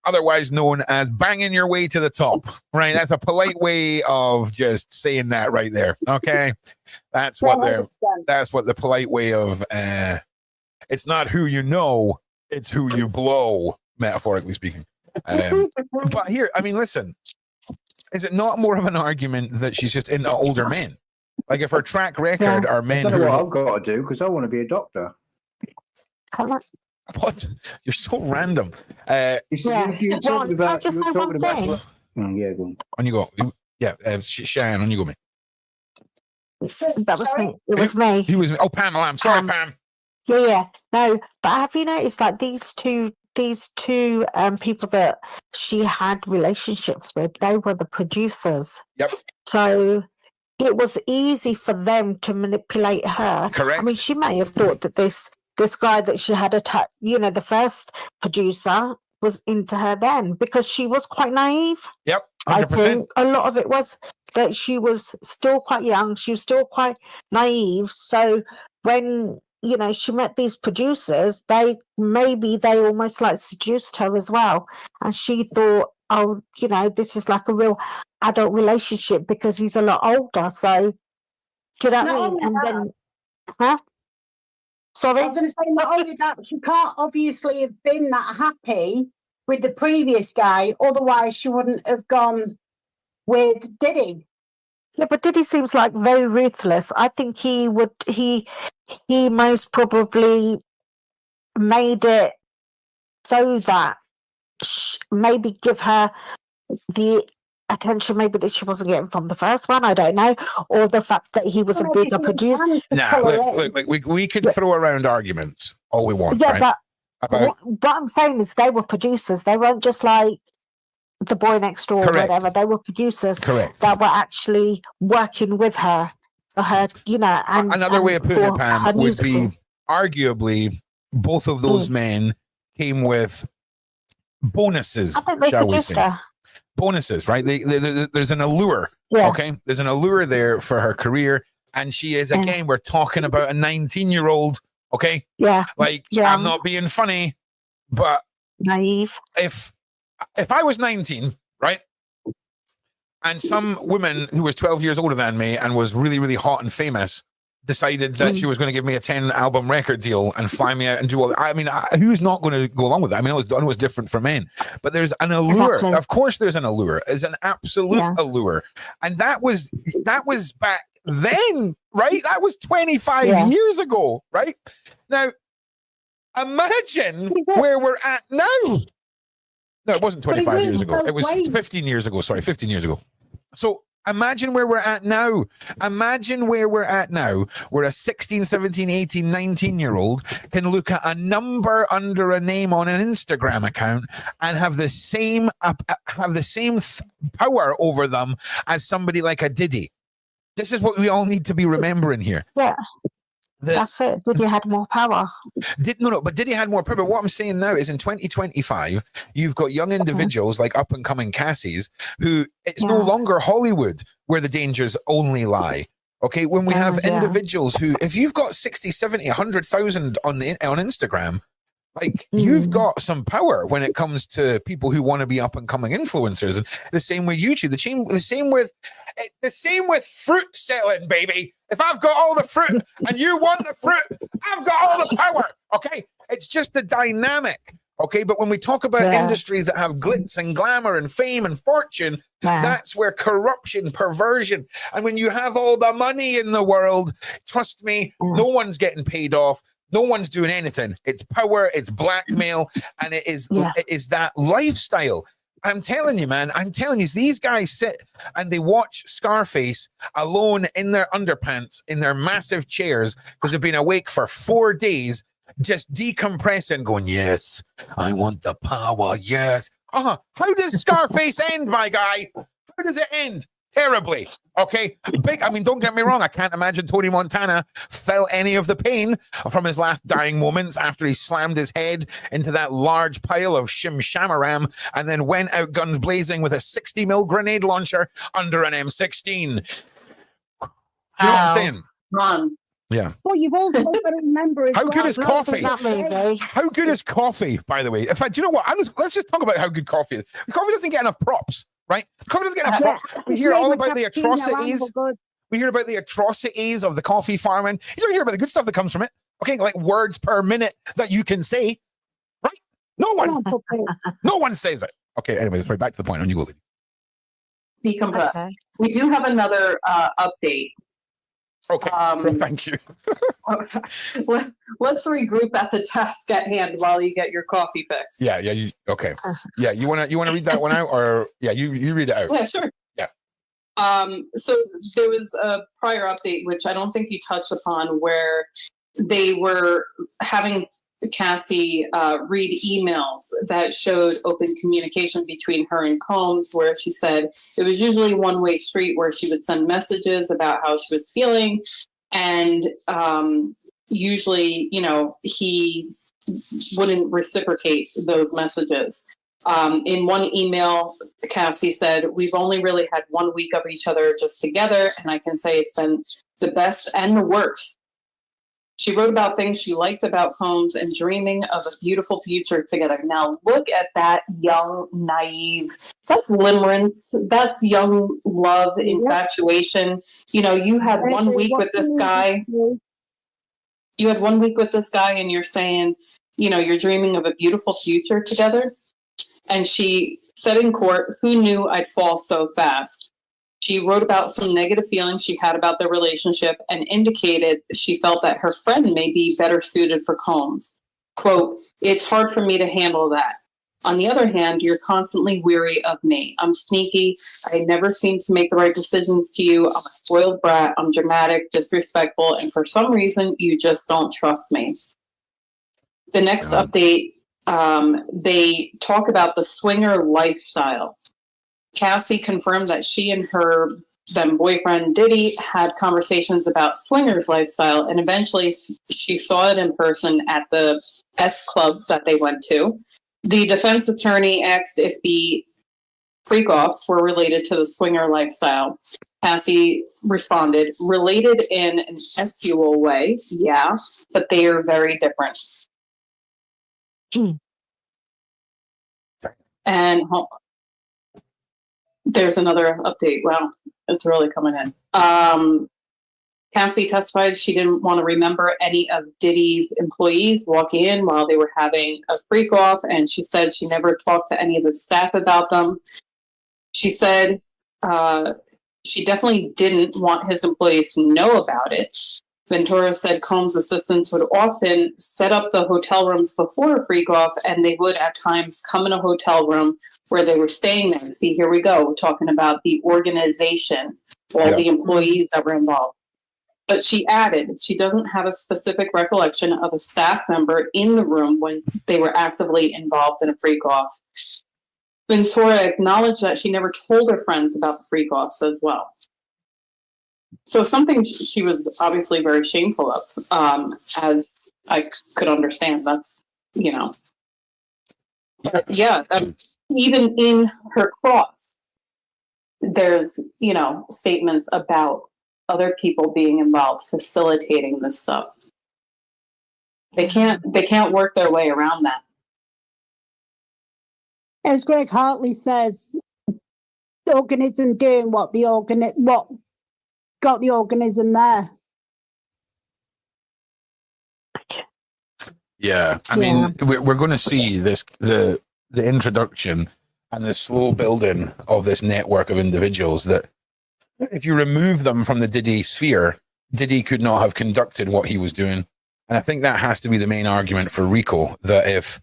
Otherwise known as banging your way to the top, right? That's a polite way of just saying that right there. Okay, that's what the polite way of. It's not who you know. It's who you blow, metaphorically speaking. But here, I mean, listen, is it not more of an argument that she's just into older men? Like, if her track record are men I don't who... know what I've got to do, because I want to be a doctor. Come on. What? You're so random. You're talking about... Just say one thing. Yeah, go on. On you go. Sharon, on you go, mate. That was me. It was me. He was... Oh, Pamela, I'm sorry, Pam. Yeah. No, but have you noticed, like, these two people that she had relationships with, they were the producers. Yep. So it was easy for them to manipulate her. Correct. I mean, she may have thought that this guy that she had the first producer was into her then, because she was quite naive. Yep. 100%. I think a lot of it was that she was still quite young. She was still quite naive. So when she met these producers, they almost like seduced her as well. And she thought, oh, this is like a real adult relationship because he's a lot older. So, do you know what I mean? And then, sorry? I was going to say, not only that, she can't obviously have been that happy with the previous guy. Otherwise, she wouldn't have gone with Diddy. Yeah, but Diddy seems like very ruthless. I think he most probably made it so that maybe give her the attention maybe that she wasn't getting from the first one. I don't know, or the fact that he was a bigger producer. Nah, look, we could throw around arguments all we want. Yeah, right? but what I'm saying is they were producers. They weren't just like the boy next door or whatever. They were producers that were actually working with her for her, you know. And another way of putting it, Pam, would be arguably both of those men came with bonuses. I think they produced her. Bonuses, right? There's an allure. Yeah. Okay, there's an allure there for her career, and she is again. We're talking about a 19-year-old. Okay. Yeah. Like I'm not being funny, but naive. If I was 19, right, and some woman who was 12 years older than me and was really, really hot and famous decided that she was going to give me a 10-album record deal and fly me out and do all that. I mean, who's not going to go along with that? I mean, it was different for men, but there's an allure. Exactly. Of course, there's an allure. There's an absolute allure, and that was back then, right? That was 25 years ago, right? Now, imagine where we're at now. No, it wasn't 25 years ago. It was 15 years ago. Sorry, 15 years ago. So imagine where we're at now. Imagine where we're at now, where a 16, 17, 18, 19-year-old can look at a number under a name on an Instagram account and have the same power over them as somebody like a Diddy. This is what we all need to be remembering here. Yeah. That's it. Diddy had more power. But Diddy had more power. But what I'm saying now is in 2025, you've got young individuals like up-and-coming Cassies who it's no longer Hollywood where the dangers only lie. Okay, when we have individuals who, if you've got 60, 70, 100,000 on Instagram, like you've got some power when it comes to people who want to be up and coming influencers. And the same with YouTube, the same with fruit selling, baby. If I've got all the fruit and you want the fruit, I've got all the power. Okay. It's just the dynamic. Okay. But when we talk about industries that have glitz and glamour and fame and fortune, that's where corruption, perversion, and when you have all the money in the world, trust me, no one's getting paid off. No one's doing anything. It's power, it's blackmail, and it is that lifestyle. I'm telling you, man, these guys sit and they watch Scarface alone in their underpants, in their massive chairs, because they've been awake for 4 days, just decompressing, going, yes, I want the power, yes. How does Scarface end, my guy? How does it end? Terribly. Okay. Don't get me wrong. I can't imagine Tony Montana felt any of the pain from his last dying moments after he slammed his head into that large pile of shim-shamaram and then went out guns blazing with a 60 mil grenade launcher under an M16. You know what I'm saying? Run. Yeah. Well, you've also got to remember as how good is coffee? How good is coffee, by the way? In fact, do you know what? Let's just talk about how good coffee is. Coffee doesn't get enough props. Right? Coffee doesn't get enough props. We hear all about the atrocities. We hear about the atrocities of the coffee farming. You don't hear about the good stuff that comes from it. Okay, like words per minute that you can say. Right? No one says it. Okay, anyway, sorry, back to the point. On you go, ladies. Be compressed. Okay. We do have another update. Okay, thank you. Let's regroup at the task at hand while you get your coffee fix. Yeah. Okay. Yeah, you wanna read that one out, or you read it out? Yeah, sure. Yeah. So there was a prior update which I don't think you touched upon, where they were having Cassie read emails that showed open communication between her and Combs, where she said it was usually one-way street, where she would send messages about how she was feeling, and usually, he wouldn't reciprocate those messages. In one email, Cassie said, "We've only really had 1 week of each other just together, and I can say it's been the best and the worst." She wrote about things she liked about Combs and dreaming of a beautiful future together. Now, look at that young, naive. That's limerence. That's young love, infatuation. You had 1 week with this guy. You had 1 week with this guy, and you're saying, you're dreaming of a beautiful future together. And she said in court, "Who knew I'd fall so fast?" She wrote about some negative feelings she had about the relationship and indicated she felt that her friend may be better suited for Combs. Quote, "It's hard for me to handle that. On the other hand, you're constantly weary of me. I'm sneaky. I never seem to make the right decisions to you. I'm a spoiled brat. I'm dramatic, disrespectful, and for some reason, you just don't trust me. The next update, they talk about the swinger lifestyle. Cassie confirmed that she and her then boyfriend Diddy had conversations about swingers lifestyle, and eventually she saw it in person at the S clubs that they went to. The defense attorney asked if the freak-offs were related to the swinger lifestyle. Cassie responded, related in an sexual way, yeah, but they are very different. And there's another update. Wow, it's really coming in. Cassie testified she didn't want to remember any of Diddy's employees walking in while they were having a freak off, and she said she never talked to any of the staff about them. She said she definitely didn't want his employees to know about it. Ventura said Combs' assistants would often set up the hotel rooms before a freak off, and they would at times come in a hotel room where they were staying there. See, here we go, talking about the organization, all the employees that were involved. But she added she doesn't have a specific recollection of a staff member in the room when they were actively involved in a freak-off. Ventura acknowledged that she never told her friends about the freak-offs as well. So something she was obviously very shameful of, as I could understand. That's, even in her cross, there's, statements about other people being involved, facilitating this stuff. They can't work their way around that. As Greg Hartley says, the organism doing what got the organism there. Yeah, I mean, we're going to see this the introduction and the slow building of this network of individuals that, if you remove them from the Diddy sphere, Diddy could not have conducted what he was doing. And I think that has to be the main argument for RICO, that if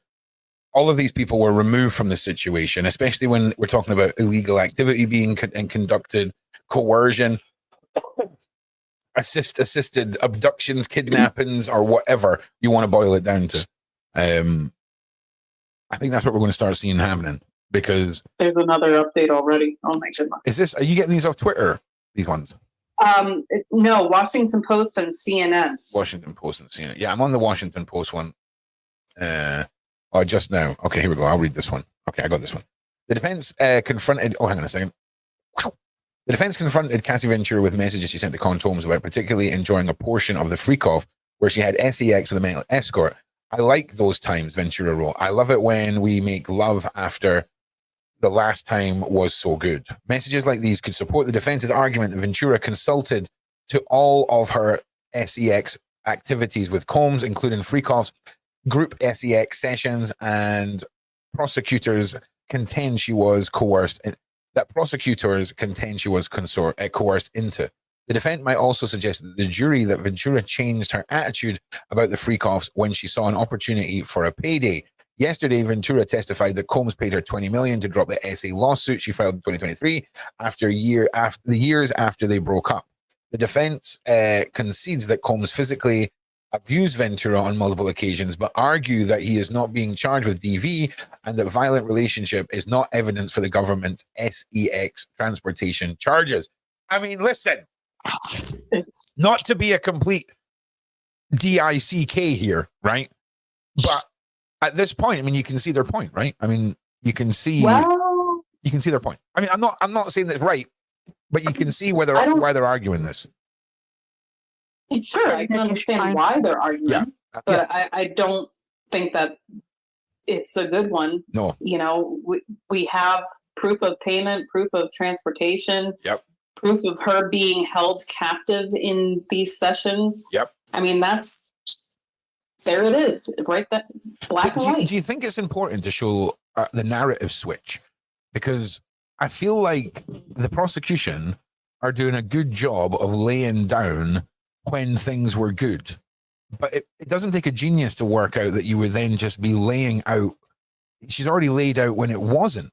all of these people were removed from the situation, especially when we're talking about illegal activity being conducted, coercion, assisted abductions, kidnappings, or whatever you want to boil it down to, I think that's what we're going to start seeing happening. Because there's another update already. Oh my goodness! Are you getting these off Twitter? These ones? No, Washington Post and CNN. Washington Post and CNN. Yeah, I'm on the Washington Post one. Just now. Okay, here we go. I'll read this one. Okay, I got this one. The defense confronted. Oh, hang on a second. The defense confronted Cassie Ventura with messages she sent to Con Holmes about particularly enjoying a portion of the freak-off where she had sex with a male escort. I like those times, Ventura wrote. I love it when we make love after the last time was so good. Messages like these could support the defense's argument that Ventura consulted to all of her sex activities with Combs, including freak-offs, group sex sessions, and prosecutors contend she was coerced into. The defense might also suggest that the jury that Ventura changed her attitude about the freak-offs when she saw an opportunity for a payday. Yesterday, Ventura testified that Combs paid her $20 million to drop the SA lawsuit she filed in 2023 after years after they broke up. The defense concedes that Combs physically abused Ventura on multiple occasions, but argue that he is not being charged with DV and that violent relationship is not evidence for the government's sex transportation charges. I mean, listen, not to be a complete DICK here, right? But at this point, I mean, you can see their point, right? I mean, you can see their point. I mean, I'm not saying that's right, but you can see why they're arguing this. Sure, I can understand why they're arguing, but I don't think that it's a good one. No. We have proof of payment, proof of transportation, proof of her being held captive in these sessions. I mean, there it is, right? That black and white. Do you think it's important to show the narrative switch? Because I feel like the prosecution are doing a good job of laying down when things were good. But it doesn't take a genius to work out that you would then just be laying out she's already laid out when it wasn't.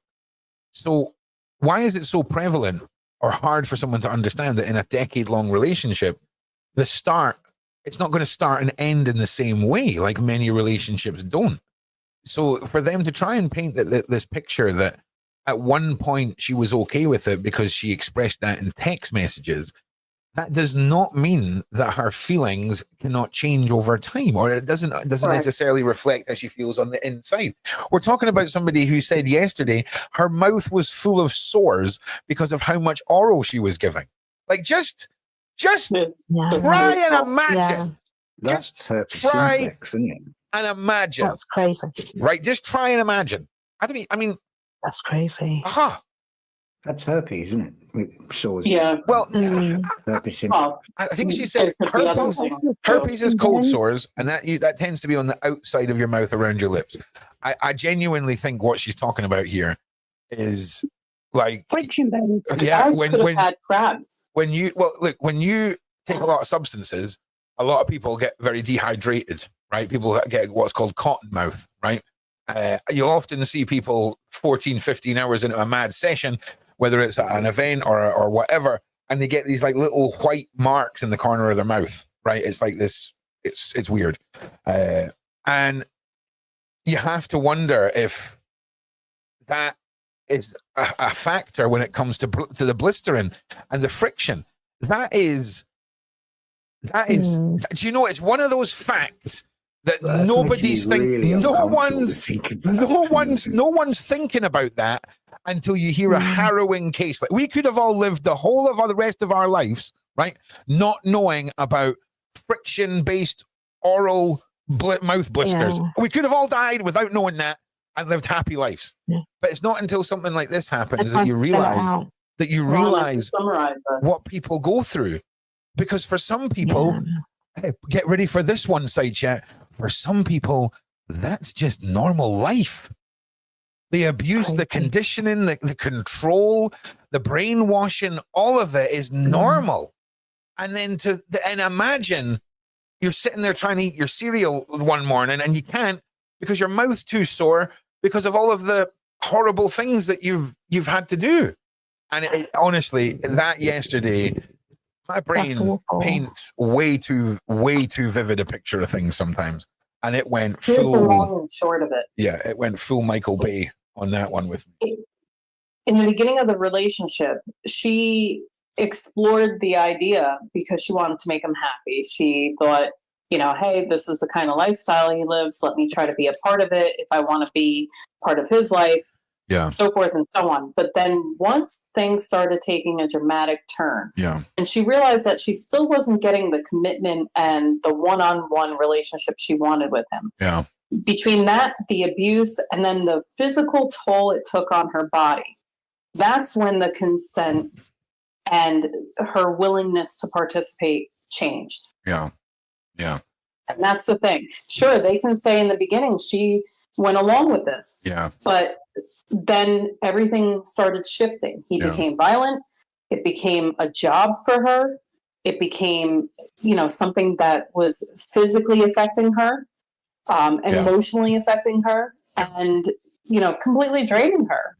So why is it so prevalent or hard for someone to understand that in a decade-long relationship, the start, it's not going to start and end in the same way, like many relationships don't. So for them to try and paint this picture that at one point she was okay with it because she expressed that in text messages, that does not mean that her feelings cannot change over time, or it doesn't necessarily reflect how she feels on the inside. We're talking about somebody who said yesterday her mouth was full of sores because of how much oral she was giving. Like, just try and imagine. Yeah. That's try simplex, isn't it? and imagine. That's crazy. Right? Just try and imagine. I mean, that's crazy. Aha. That's herpes, isn't it? Sores. Yeah. Well, herpes simplex. I think she said herpes is cold sores, and that tends to be on the outside of your mouth around your lips. I genuinely think what she's talking about here is like friction burns. Yeah, when had crabs. When you take a lot of substances, a lot of people get very dehydrated, right? People get what's called cotton mouth, right? You'll often see people 14, 15 hours into a mad session, whether it's at an event or whatever, and they get these like little white marks in the corner of their mouth, right? It's like this, it's weird. And you have to wonder if that is a factor when it comes to the blistering and the friction. That is, do you know, it's one of those facts that nobody's thinking, no one's thinking about that until you hear a harrowing case. Like, we could have all lived the whole of the rest of our lives, right, not knowing about friction-based oral mouth blisters. Yeah. We could have all died without knowing that and lived happy lives. Yeah. But it's not until something like this happens that you realize what people go through. Because for some people, get ready for this one side chat. For some people, that's just normal life. The abuse, the conditioning, the control, the brainwashing, all of it is normal. And then and imagine you're sitting there trying to eat your cereal one morning and you can't because your mouth's too sore because of all of the horrible things that you've had to do. And honestly, that yesterday, my brain paints way too vivid a picture of things sometimes. And it went Here's the long and short of it. Yeah, it went full Michael Bay on that one with me. In the beginning of the relationship, she explored the idea because she wanted to make him happy. She thought, hey, this is the kind of lifestyle he lives. Let me try to be a part of it if I want to be part of his life. Yeah. So forth and so on. But then once things started taking a dramatic turn, and she realized that she still wasn't getting the commitment and the one-on-one relationship she wanted with him. Yeah. Between that, the abuse, and then the physical toll it took on her body, that's when the consent and her willingness to participate changed. Yeah. Yeah. And that's the thing. Sure, they can say in the beginning she went along with this. Yeah. But then everything started shifting. He became violent. It became a job for her. It became, something that was physically affecting her, and emotionally affecting her, and, completely draining her,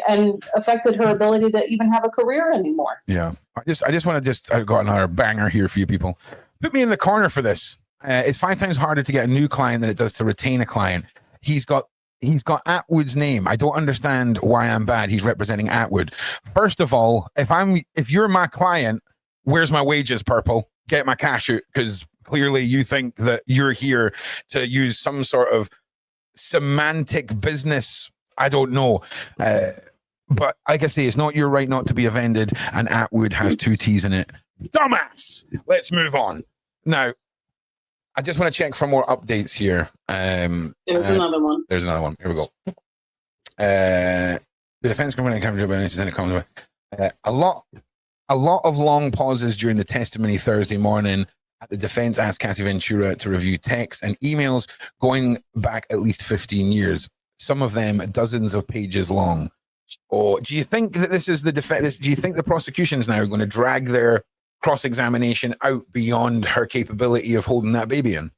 and affected her ability to even have a career anymore. Yeah. I just want to I've got another banger here for you people. Put me in the corner for this. It's 5 times harder to get a new client than it does to retain a client. He's got Atwood's name. I don't understand why I'm bad. He's representing Atwood. First of all, if you're my client, where's my wages, Purple? Get my cash out, because clearly you think that you're here to use some sort of semantic business. I don't know. But like I say, it's not your right not to be offended, and Atwood has 2 T's in it. Dumbass! Let's move on. Now, I just want to check for more updates here. There's another one. There's another one. Here we go. The defense company came to and it comes a lot of long pauses during the testimony Thursday morning. The defense asked Cassie Ventura to review texts and emails going back at least 15 years. Some of them dozens of pages long. Oh, do you think that this is the defense? Do you think the prosecution's now going to drag their cross-examination out beyond her capability of holding that baby in?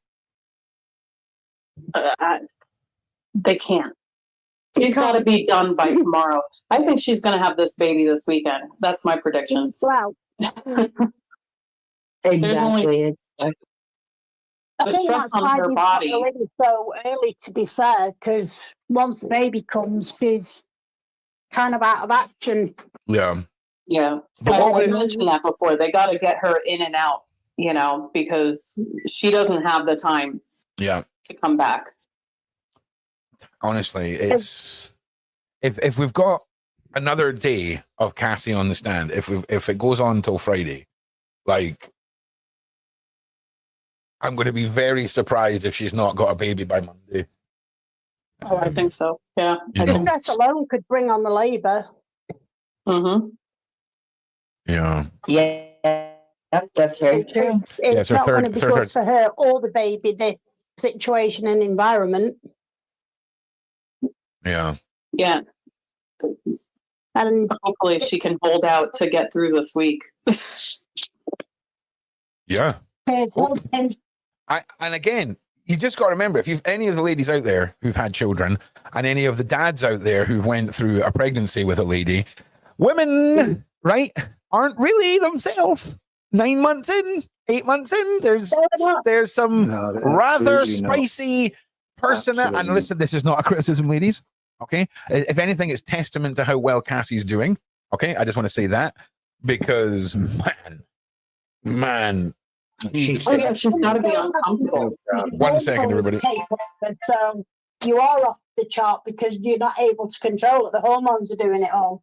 They can't. She's got to be done by tomorrow. I think she's going to have this baby this weekend. That's my prediction. Well, Exactly. I think stress that's on why her they've body. got her in so early, to be fair, because once the baby comes, she's kind of out of action. Yeah. Yeah. But I mentioned that before. They got to get her in and out, you know, because she doesn't have the time Yeah. to come back. Honestly, it's if we've got another day of Cassie on the stand, if it goes on till Friday, like I'm going to be very surprised if she's not got a baby by Monday. Oh, I think so. Yeah. You I know. think. Stress alone could bring on the labour. Mm-hmm. Yeah. Yeah, that's very true. It's her not going to third- be her good third- for her or the baby, this situation and environment. Yeah. Yeah. And Hopefully she can hold out to get through this week. Yeah. and And again, you just got to remember, if you've any of the ladies out there who've had children and any of the dads out there who went through a pregnancy with a lady, women, right, aren't really themselves. 9 months in, 8 months in, there's some No, rather absolutely not. spicy person. And Absolutely. listen, this is not a criticism, ladies. Okay. If anything, it's testament to how well Cassie's doing. Okay. I just want to say that because man. She's Oh yeah, she's got to be uncomfortable. 1 second, everybody. So you are off the chart because you're not able to control it. The hormones are doing it all.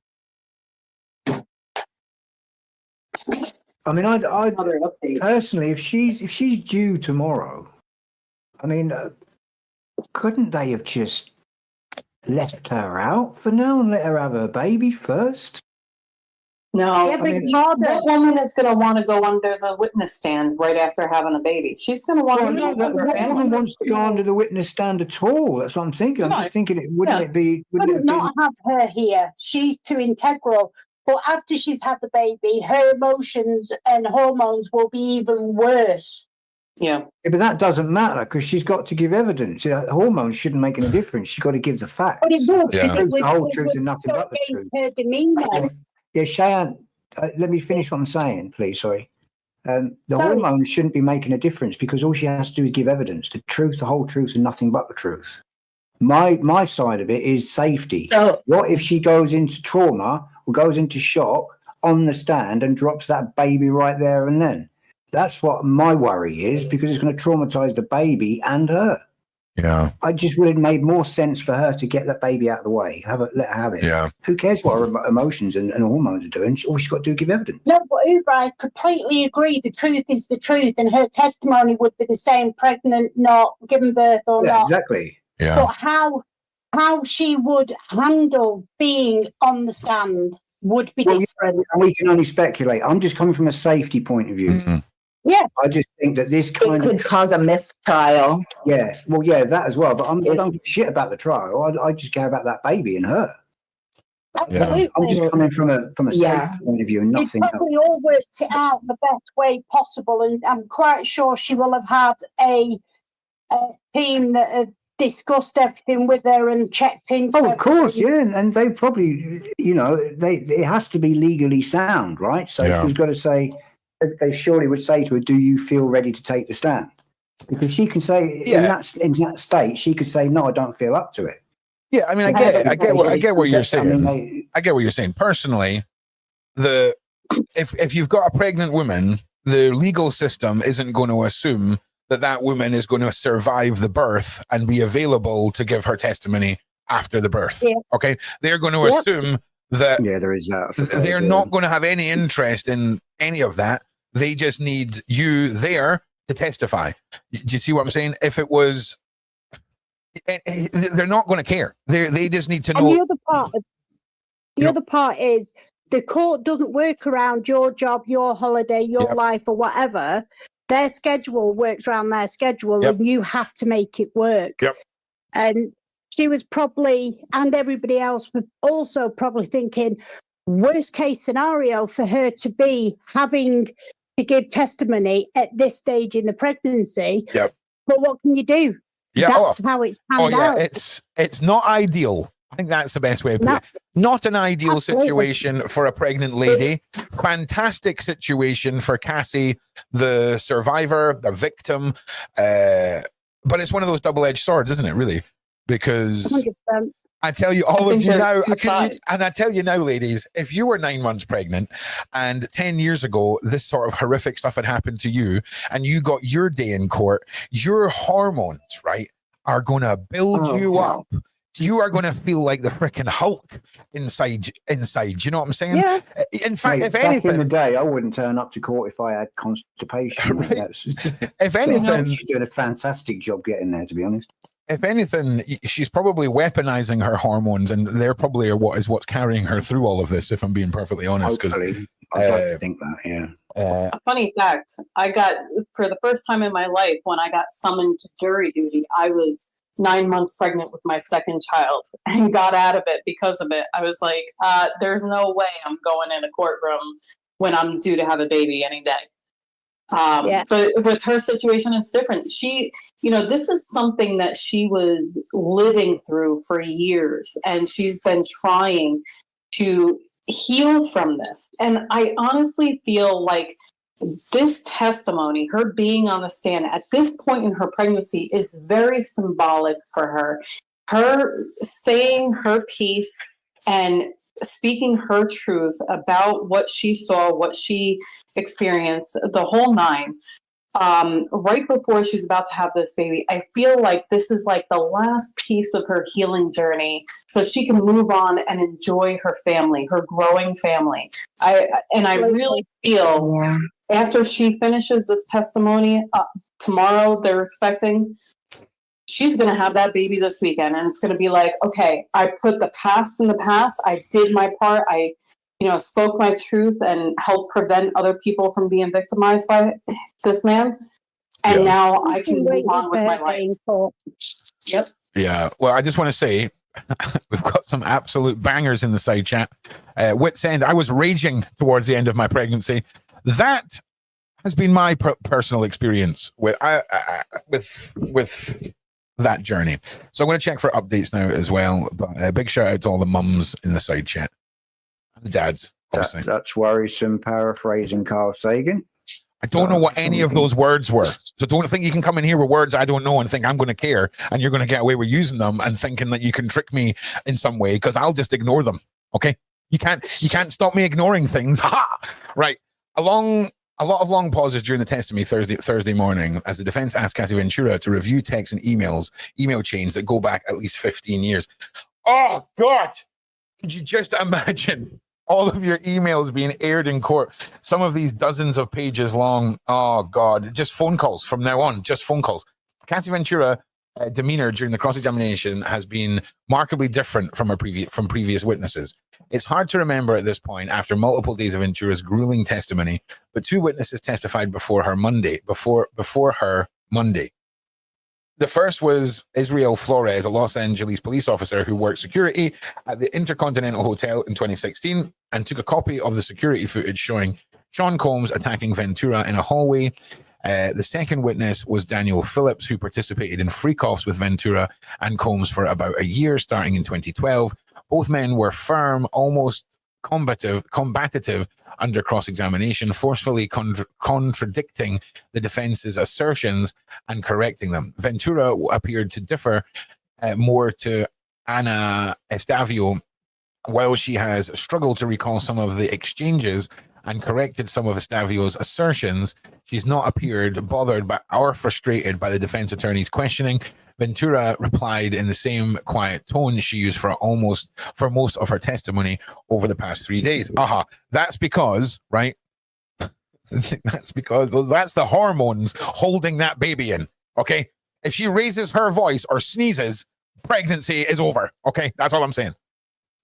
I mean, I Another update. personally, if she's due tomorrow, I mean, couldn't they have just left her out for now and let her have her baby first? No, Yeah, but that woman is going to want to go under the witness stand right after having a baby. She's going to want Well, to no, know her that family. woman wants to go under the witness stand at all. That's what I'm thinking. I'm just thinking, wouldn't it be? Wouldn't it Could have not have her here. She's too integral. But after she's had the baby, her emotions and hormones will be even worse. Yeah. Yeah, but that doesn't matter because she's got to give evidence. Hormones shouldn't make any difference. She's got to give the facts. But it will. Yeah. It The would- whole it truth would and nothing but the showcase truth. her demeanour. Yeah, Cheyenne, let me finish what I'm saying, please. Sorry. The Sorry. hormones shouldn't be making a difference because all she has to do is give evidence, the truth, the whole truth, and nothing but the truth. My side of it is safety. So What if she goes into trauma or goes into shock on the stand and drops that baby right there and then? That's what my worry is because it's going to traumatize the baby and her. Yeah. I just would have made more sense for her to get that baby out of the way. Let her have it. Yeah. Who cares what her emotions and hormones are doing? All she's got to do is give evidence. No, but Uber, I completely agree. The truth is the truth, and her testimony would be the same, pregnant, not given birth or Yeah, not. exactly. Yeah. But how she would handle being on the stand would be Well, different. and we can only speculate. I'm just coming from a safety point of view. Mhm. Yeah. I just think that this it kind could of cause a mistrial. yeah, well, yeah, that as well. But I don't give a shit about the trial. I just care about that baby and her. Absolutely. I'm just coming from a Yeah. safety point of view and They nothing else. probably all worked it out the best way possible, and I'm quite sure she will have had a team that have discussed everything with her and checked into. Oh, of course, everything. yeah, and they probably, it has to be legally sound, right? So Yeah. she's got to say, they surely would say to her, "Do you feel ready to take the stand?" Because she can say in that state, she could say, "No, I don't feel up to it." Yeah. I mean, I get what you're saying. I mean, I get what you're saying. Personally, if you've got a pregnant woman, the legal system isn't going to assume that woman is going to survive the birth and be available to give her testimony after the birth. Yeah. Okay, they're going to assume that there is that. they're not going to have any interest in any of that. They just need you there to testify. Do you see what I'm saying? If it was, they're not going to care. They just need to know. And the other part is the court doesn't work around your job, your holiday, your life, or whatever. Their schedule works around their schedule, and you have to make it work. Yep. And she was probably, and everybody else was also probably thinking, worst case scenario for her to be having to give testimony at this stage in the pregnancy. Yep. But what can you do? Yeah. That's how it's panned out. It's not ideal. I think that's the best way to put it. Not an ideal situation for a pregnant lady. Fantastic situation for Cassie, the survivor, the victim. But it's one of those double-edged swords, isn't it, really? Because 100%. I tell you, all of you now, and I tell you now, ladies, if you were 9 months pregnant and 10 years ago, this sort of horrific stuff had happened to you and you got your day in court, your hormones, right, are going to build you up. You are going to feel like the freaking Hulk inside. You know what I'm saying? Yeah. In fact, if back anything, in the day, I wouldn't turn up to court if I had constipation. Right. If anything, she's doing a fantastic job getting there, to be honest. If anything, she's probably weaponizing her hormones, and they're probably what's carrying her through all of this. If I'm being perfectly honest, because I'd like to think that, yeah. A funny fact, I got, for the first time in my life, when I got summoned to jury duty, I was 9 months pregnant with my second child and got out of it because of it. I was like, there's no way I'm going in a courtroom when I'm due to have a baby any day. But with her situation, it's different. She, this is something that she was living through for years, and she's been trying to heal from this. And I honestly feel like this testimony, her being on the stand at this point in her pregnancy, is very symbolic for her. Her saying her piece and speaking her truth about what she saw, what she experienced, the whole nine, right before she's about to have this baby. I feel like this is like the last piece of her healing journey so she can move on and enjoy her family, her growing family. I really feel after she finishes this testimony tomorrow, they're expecting, she's going to have that baby this weekend, and it's going to be like, okay, I put the past in the past. I did my part. I, spoke my truth and helped prevent other people from being victimized by this man. And now I can move on with my life. Yep. Yeah. Well, I just want to say, we've got some absolute bangers in the side chat. Wits End, I was raging towards the end of my pregnancy. That has been my personal experience with that journey. So I'm going to check for updates now as well. But a big shout out to all the mums in the side chat. The dads, obviously. That's worrisome, paraphrasing Carl Sagan. I don't know what any of those words were. So don't think you can come in here with words I don't know and think I'm going to care and you're going to get away with using them and thinking that you can trick me in some way, because I'll just ignore them. Okay? You can't stop me ignoring things. Ha! Right. A lot of long pauses during the testimony Thursday morning as the defense asked Cassie Ventura to review texts and email chains that go back at least 15 years. Oh, God! Could you just imagine all of your emails being aired in court? Some of these dozens of pages long. Oh, God. Just phone calls from now on. Just phone calls. Cassie Ventura demeanor during the cross-examination has been markedly different from previous witnesses. It's hard to remember at this point after multiple days of Ventura's grueling testimony, but 2 witnesses testified before her Monday. The first was Israel Flores, a Los Angeles police officer who worked security at the Intercontinental Hotel in 2016 and took a copy of the security footage showing Sean Combs attacking Ventura in a hallway. The second witness was Daniel Phillips, who participated in freak-offs with Ventura and Combs for about a year, starting in 2012. Both men were firm, almost combative under cross-examination, forcefully contradicting the defense's assertions and correcting them. Ventura appeared to differ more to Ana Estavio. While she has struggled to recall some of the exchanges and corrected some of Estavio's assertions, she's not appeared bothered by or frustrated by the defense attorney's questioning. Ventura replied in the same quiet tone she used for most of her testimony over the past 3 days. That's because, right? That's the hormones holding that baby in. Okay, if she raises her voice or sneezes, pregnancy is over. Okay, that's all I'm saying.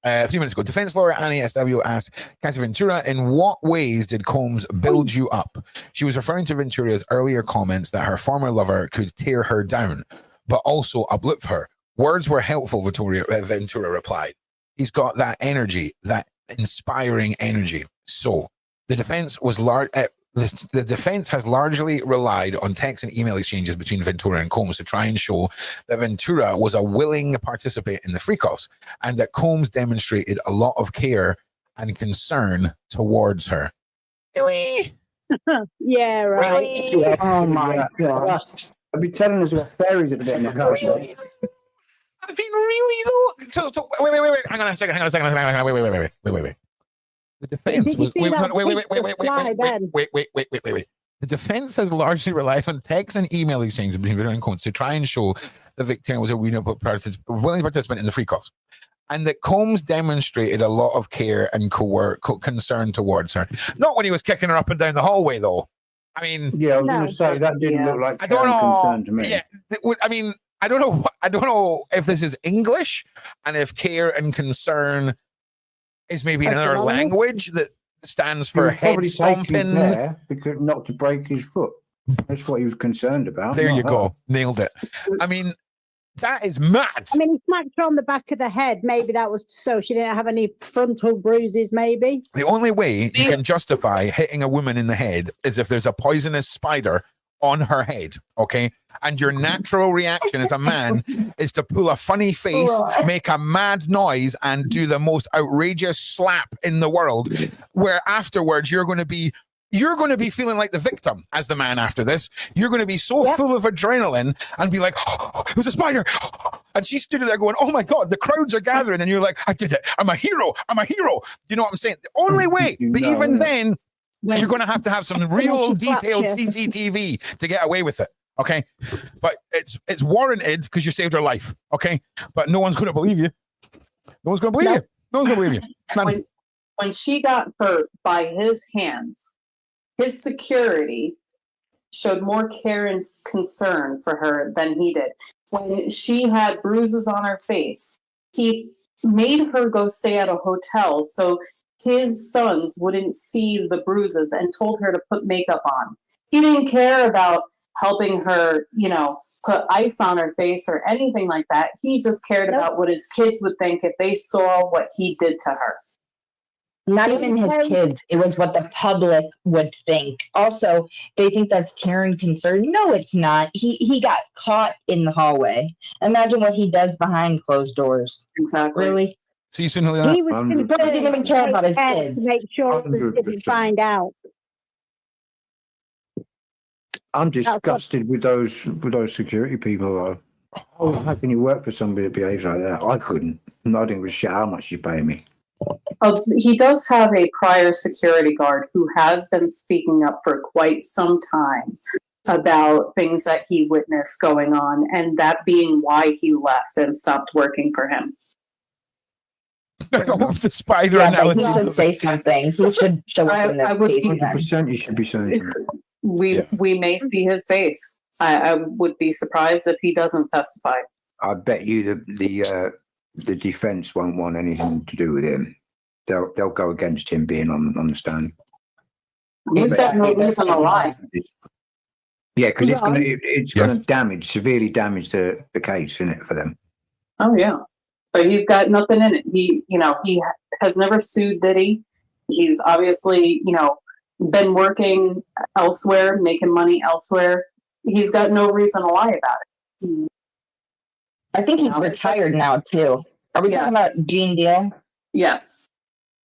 3 minutes ago, defense lawyer Annie Estavio asked Cassie Ventura, in what ways did Combs build you up? She was referring to Ventura's earlier comments that her former lover could tear her down, but also uplift her. Words were helpful, Ventura replied. He's got that energy, that inspiring energy. So the defense was the defense has largely relied on text and email exchanges between Ventura and Combs to try and show that Ventura was a willing participant in the freak-offs and that Combs demonstrated a lot of care and concern towards her. Really? Yeah, right. Really? Yeah. Oh my gosh. I'll be telling us about fairies at the end of the car. Really? I mean, really though? So, wait. Hang on a second. Wait. The defense Did you was see that wait. The defense has largely relied on text and email exchanges between Ventura and Combs to try and show the victim was a willing participant in the freak-offs, and that Combs demonstrated a lot of care and concern towards her. Not when he was kicking her up and down the hallway, though. I mean, Yeah, I was going to say that didn't look like I don't concern to know. me. Yeah, I mean, I don't know if this is English and if care and concern is maybe another language that stands for head stomping. There because not to break his foot. That's what he was concerned about. There you go. Nailed it. I mean, that is mad. I mean, he smacked her on the back of the head. Maybe that was so she didn't have any frontal bruises, maybe. The only way you can justify hitting a woman in the head is if there's a poisonous spider on her head, okay? And your natural reaction as a man is to pull a funny face, make a mad noise, and do the most outrageous slap in the world, where afterwards you're going to be feeling like the victim as the man after this. You're going to be so full of adrenaline and be like, oh, it was a spider. And she stood there going, oh my God, the crowds are gathering. And you're like, I did it. I'm a hero. Do you know what I'm saying? The only way, but even then, you're going to have some real detailed CCTV to get away with it. Okay. But it's warranted because you saved her life. Okay. But no one's going to believe you. No one's going to believe you. No one's going to believe you. When she got hurt by his hands, his security showed more care and concern for her than he did. When she had bruises on her face, he made her go stay at a hotel so his sons wouldn't see the bruises and told her to put makeup on. He didn't care about helping her, put ice on her face or anything like that. He just cared about what his kids would think if they saw what he did to her. Not even his kids. It was what the public would think. Also, they think that's care and concern. No, it's not. He got caught in the hallway. Imagine what he does behind closed doors. Exactly. Really? See you soon, Juliana. He was He didn't even care about his kids. to make sure this didn't find out. I'm disgusted with those security people. Oh, how can you work for somebody that behaves like that? I couldn't. I didn't give a shit how much you pay me. He does have a prior security guard who has been speaking up for quite some time about things that he witnessed going on, and that being why he left and stopped working for him. The spider He analogy. should say something. He should show up in I the would case. 100% you should be saying something. We may see his face. I would be surprised if he doesn't testify. I bet you the defense won't want anything to do with him. They'll go against him being on the stand. He's got no reason to lie. Yeah, because it's gonna severely damage the case, isn't it, for them? Oh yeah, but he's got nothing in it. He has never sued Diddy. He's obviously been working elsewhere, making money elsewhere. He's got no reason to lie about it. I think he's retired now too. Are we talking about Gene Deal? Yes.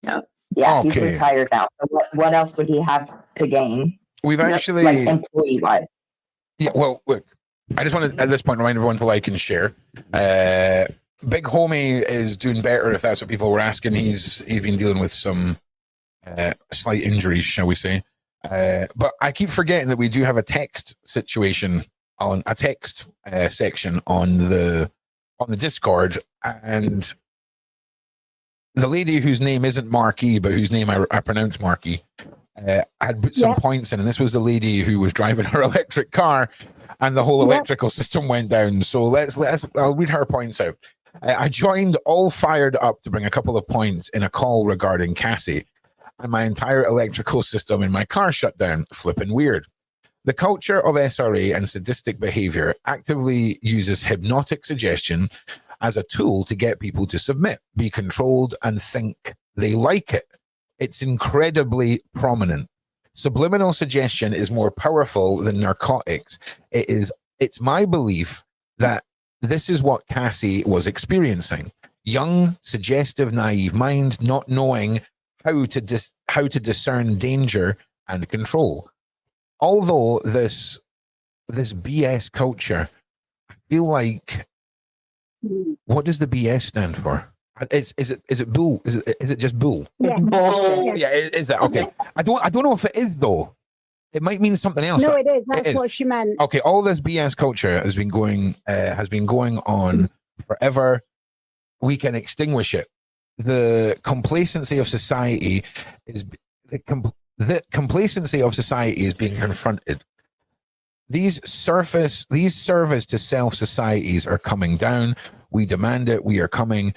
Yeah. Yeah, he's retired now. So what else would he have to gain? We've actually, like employee wise. Yeah, well, look, I just want to at this point remind everyone to like and share. Big Homie is doing better, if that's what people were asking. He's been dealing with some slight injuries, shall we say. But I keep forgetting that we do have a text situation on a text section on the Discord, and the lady whose name isn't Marquis, but whose name I pronounce Marquis, had put some points in, and this was the lady who was driving her electric car, and the whole electrical system went down. So I'll read her points out. I joined all fired up to bring a couple of points in a call regarding Cassie, and my entire electrical system in my car shut down. Flipping weird. The culture of SRA and sadistic behavior actively uses hypnotic suggestion as a tool to get people to submit, be controlled, and think they like it. It's incredibly prominent. Subliminal suggestion is more powerful than narcotics. It's my belief that this is what Cassie was experiencing. Young, suggestive, naive mind, not knowing how to discern danger and control. Although this BS culture, I feel like, what does the BS stand for? Is it bull? Is it just bull? Yeah. Bullshit. Yeah, is that okay? I don't know if it is though. It might mean something else. No, it is. It That's is. what she meant. Okay, all this BS culture has been going on forever. We can extinguish it. The complacency of society is the complacency of society is being confronted. These service to self societies are coming down. We demand it. We are coming.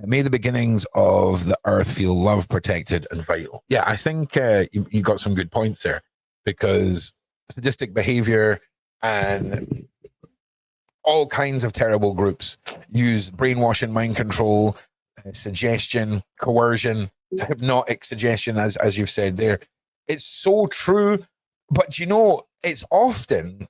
May the beginnings of the earth feel loved, protected, and vital. Yeah, I think you got some good points there, because sadistic behavior and all kinds of terrible groups use brainwashing, mind control, suggestion, coercion, hypnotic suggestion, as you've said there. It's so true, but it's often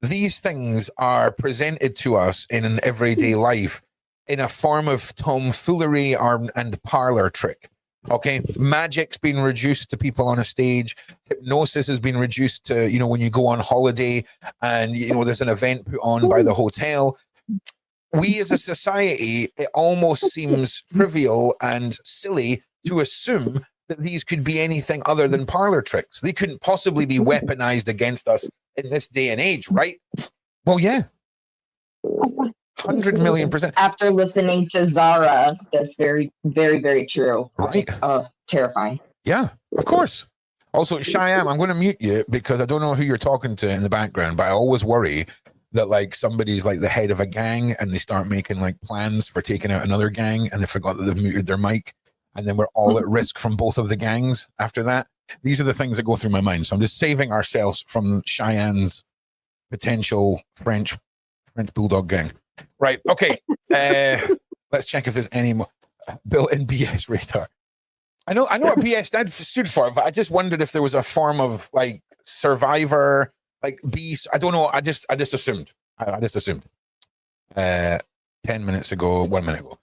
these things are presented to us in an everyday life in a form of tomfoolery and parlor trick. Okay, magic's been reduced to people on a stage. Hypnosis has been reduced to, when you go on holiday and, there's an event put on by the hotel. We as a society, it almost seems trivial and silly to assume that these could be anything other than parlor tricks. They couldn't possibly be weaponized against us in this day and age, right? Well, yeah. 100 million %. After listening to Zara, that's very, very, very true. Right. Terrifying. Yeah, of course. Also, Cheyenne, I'm going to mute you because I don't know who you're talking to in the background, but I always worry that somebody's the head of a gang and they start making plans for taking out another gang and they forgot that they've muted their mic, and then we're all at risk from both of the gangs after that. These are the things that go through my mind. So I'm just saving ourselves from Cheyenne's potential French bulldog gang. Right. Okay. Let's check if there's any more built-in BS radar. I know what BS stood for, but I just wondered if there was a form of survivor, beast. I don't know. I just assumed. I just assumed. 10 minutes ago, 1 minute ago.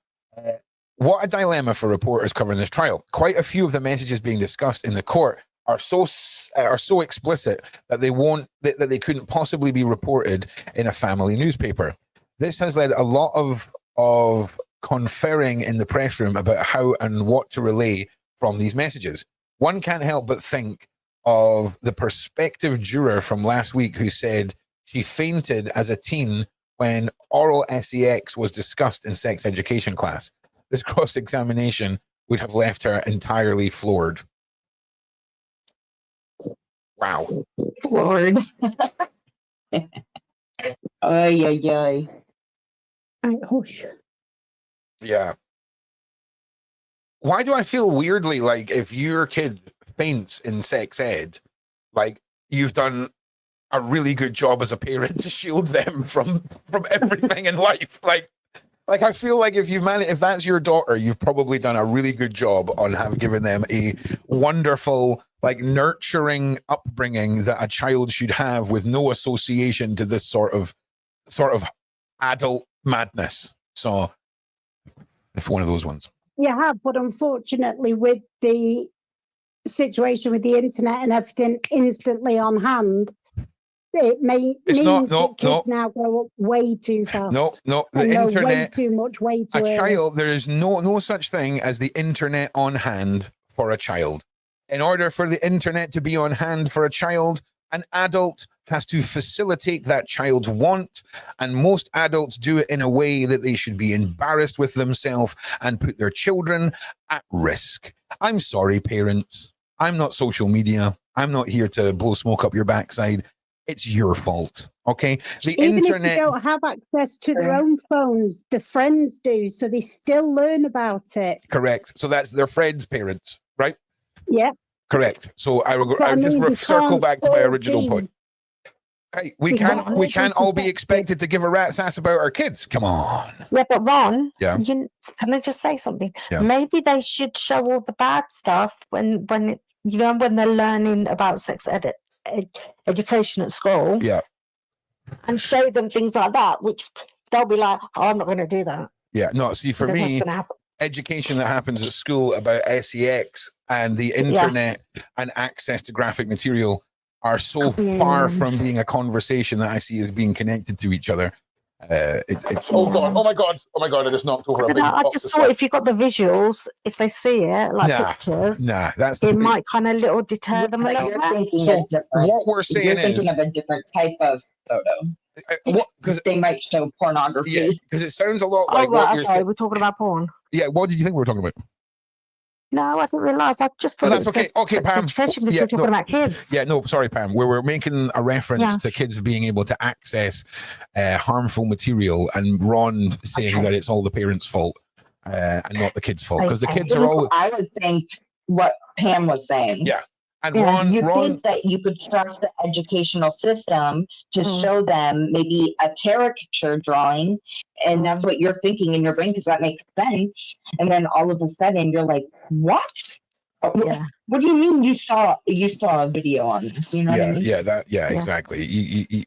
What a dilemma for reporters covering this trial. Quite a few of the messages being discussed in the court are so explicit that they couldn't possibly be reported in a family newspaper. This has led a lot of conferring in the press room about how and what to relay from these messages. One can't help but think of the prospective juror from last week who said she fainted as a teen when oral sex was discussed in sex education class. This cross-examination would have left her entirely floored. Wow. Floored. Ay. Hush. Yeah. Why do I feel weirdly if your kid faints in sex ed, you've done a really good job as a parent to shield them from everything in life? I feel if that's your daughter, you've probably done a really good job on given them a wonderful, nurturing upbringing that a child should have with no association to this sort of adult madness. So it's one of those ones. You have, but unfortunately, with the situation with the internet and everything instantly on hand, it means that kids now grow up way too fast. No, the internet, way too much, way too early. Child, there is no such thing as the internet on hand for a child. In order for the internet to be on hand for a child, an adult has to facilitate that child's want, and most adults do it in a way that they should be embarrassed with themselves and put their children at risk. I'm sorry, parents. I'm not social media. I'm not here to blow smoke up your backside. It's your fault, okay? Even if they don't have access to their own phones, the friends do, so they still learn about it. Correct. So that's their friends' parents, right? Yeah. Correct. So I just circle back to my original point. Hey, we can't all be expected to give a rat's ass about our kids. Come on. Yeah, but Ron, yeah. Can I just say something? Yeah. Maybe they should show all the bad stuff when when they're learning about sex education at school, Yeah. and show them things like that, which they'll be like, oh, I'm not going to do that. Yeah. No, see, for Because me, that's gonna happen. education that happens at school about sex and the internet and access to graphic material are so far from being a conversation that I see as being connected to each other. It's oh my god, I just knocked over a big I box just of thought stuff. if you got the visuals, if they see it, like pictures, that's it might kind of little deter them a little bit. So what we're saying you're is, thinking of a different type of photo. Because they might show pornography. Yeah, because it sounds a lot like what you're saying. We're talking about porn. Yeah, what did you think we were talking about? No, I didn't realise. I just thought that's okay. Okay, Pam. Education because we're talking about kids. Yeah, no, sorry, Pam. We're making a reference to kids being able to access harmful material, and Ron saying that it's all the parents' fault and not the kids' fault, because the kids are all. I was saying what Pam was saying. Yeah. And Ron, think that you could trust the educational system to show them maybe a caricature drawing, and that's what you're thinking in your brain because that makes sense. And then all of a sudden you're like, "What? What do you mean you saw a video on this?" You know what I mean? Exactly.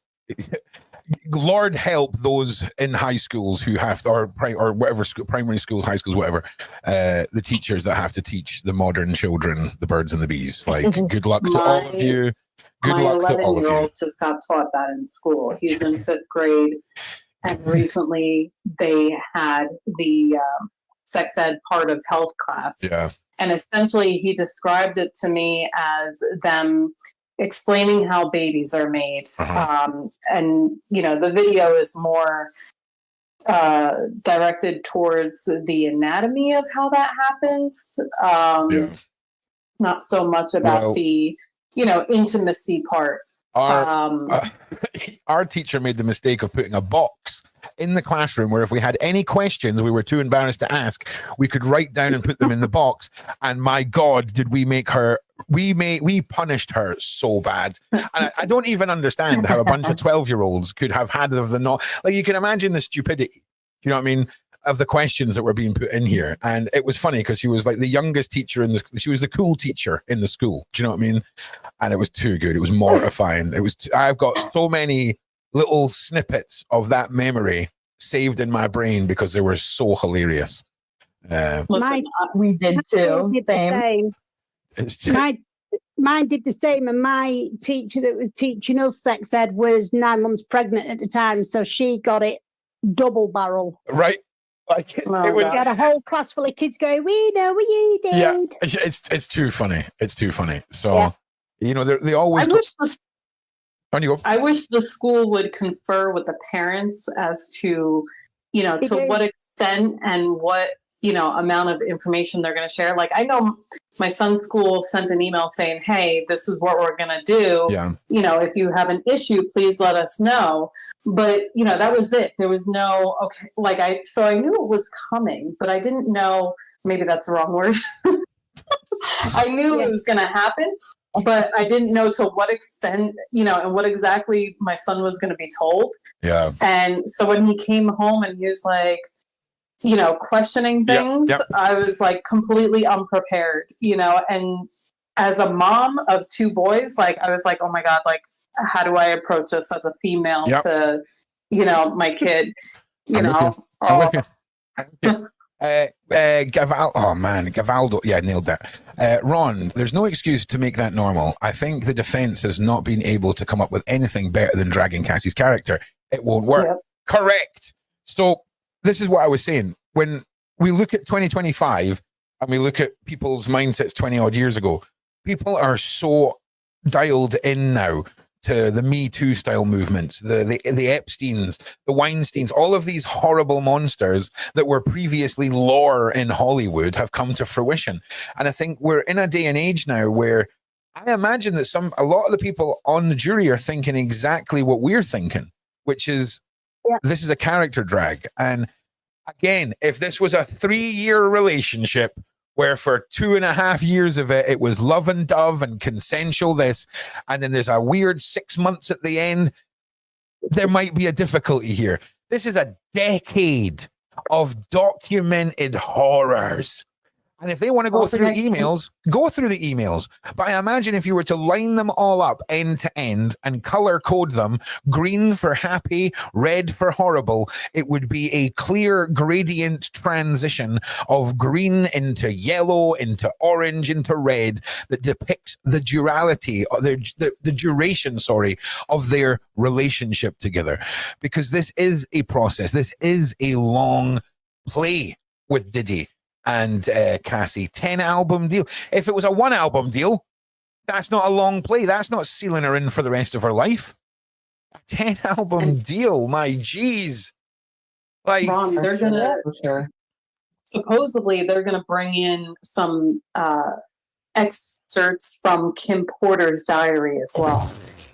Lord help those in high schools who have to, or whatever school, primary schools, high schools, whatever, the teachers that have to teach the modern children the birds and the bees. Like, good luck to all of you. Good luck to all of you. My 11-year-old just got taught that in school. He's in 5th grade, and recently they had the sex ed part of health class. Yeah. And essentially he described it to me as them explaining how babies are made. And, the video is more directed towards the anatomy of how that happens. Not so much about the, intimacy part. Our teacher made the mistake of putting a box in the classroom where if we had any questions we were too embarrassed to ask, we could write down and put them in the box. And my God, did we make her, we punished her so bad. And I don't even understand how a bunch of 12-year-olds could have had of the not, like, you can imagine the stupidity, you know what I mean, of the questions that were being put in here. And it was funny because she was like the youngest teacher she was the cool teacher in the school. Do you know what I mean? And it was too good. It was mortifying. I've got so many little snippets of that memory saved in my brain because they were so hilarious. Listen, we did too. Mine did the same, and my teacher that was teaching us sex ed was 9 months pregnant at the time, so she got it double barrel. Right. Like we had a whole class full of kids going, "We know what you did." Yeah, it's too funny. It's too funny. So they always. I wish the school would confer with the parents as to, to what extent and what amount of information they're going to share. Like, I know my son's school sent an email saying, "Hey, this is what we're going to do. Yeah. If you have an issue, please let us know." But, that was it. There was no, so I knew it was coming, but I didn't know, maybe that's the wrong word. I knew it was going to happen, but I didn't know to what extent, and what exactly my son was going to be told. Yeah. And so when he came home and he was like, questioning things, I was like completely unprepared, and as a mom of 2 boys, like, I was like, oh my God, like, how do I approach this as a female to, my kid, Gavaldo, yeah, nailed that. Ron, there's no excuse to make that normal. I think the defense has not been able to come up with anything better than dragging Cassie's character. It won't work. Yep. Correct. So this is what I was saying. When we look at 2025 and we look at people's mindsets 20 odd years ago, people are so dialed in now to the Me Too style movements, the Epsteins, the Weinsteins, all of these horrible monsters that were previously lore in Hollywood have come to fruition. And I think we're in a day and age now where I imagine that a lot of the people on the jury are thinking exactly what we're thinking, which is this is a character drag. And again, if this was a 3-year relationship where for 2.5 years of it was love and dove and consensual this, and then there's a weird 6 months at the end, there might be a difficulty here. This is a decade of documented horrors. And if they want to go through emails, go through the emails. But I imagine if you were to line them all up end to end and color code them, green for happy, red for horrible, it would be a clear gradient transition of green into yellow, into orange, into red that depicts the duality, or the duration, of their relationship together. Because this is a process. This is a long play with Diddy and Cassie. 10-album deal. If it was a 1-album deal, that's not a long play. That's not sealing her in for the rest of her life. A 10-album deal, my geez. Like, Ron, they're gonna supposedly they're gonna bring in some excerpts from Kim Porter's diary as well.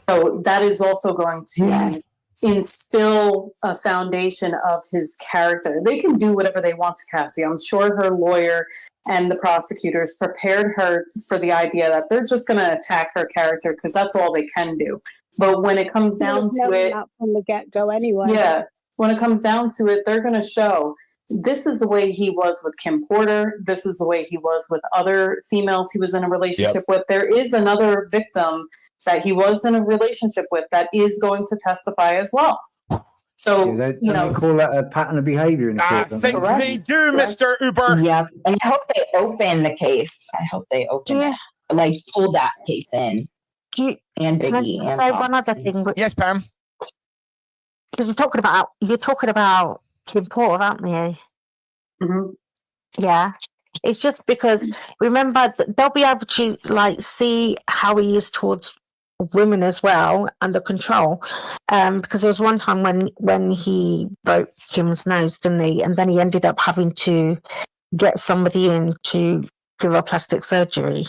So that is also going to instill a foundation of his character. They can do whatever they want to Cassie. I'm sure her lawyer and the prosecutors prepared her for the idea that they're just going to attack her character because that's all they can do. But when it comes down to it, from the get-go anyway. Yeah, when it comes down to it, they're going to show this is the way he was with Kim Porter. This is the way he was with other females he was in a relationship with. There is another victim that he was in a relationship with that is going to testify as well. So, they call that a pattern of behavior in the court. they do, Mr. Uber. Yep. And I hope they open the case. I hope they open it. Like, pull that case in. And Biggie. Can I say one other thing? Yes, Pam. Because you're talking about Kim Porter, aren't you? Mm-hmm. Yeah. It's just because, remember, they'll be able to, like, see how he is towards women as well, and the control, because there was one time when he broke Kim's nose, didn't he, and then he ended up having to get somebody in to do a plastic surgery,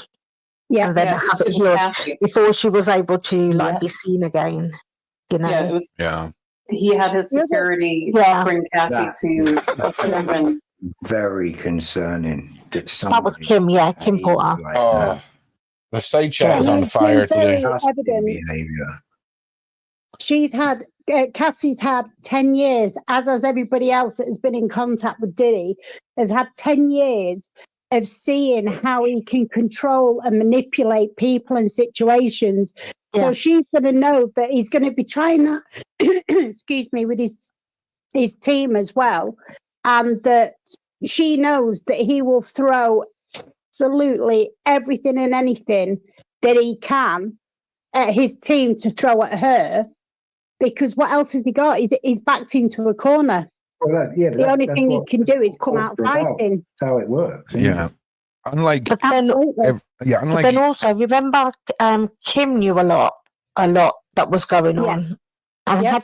and then have it healed before she was able to be seen again, he had his security bring Cassie to a sermon. Very concerning. That was Kim, Kim Porter. The side chat is on fire today. Behavior. She's had, Cassie's had 10 years, as has everybody else that has been in contact with Diddy, has had 10 years of seeing how he can control and manipulate people and situations. So she's going to know that he's going to be trying that, excuse me, with his team as well. And that she knows that he will throw absolutely everything and anything that he can at his team to throw at her, because what else has he got? He's backed into a corner. Well, the only thing he can do is come out fighting. That's how it works. Unlike, but then also remember, Kim knew a lot that was going on, and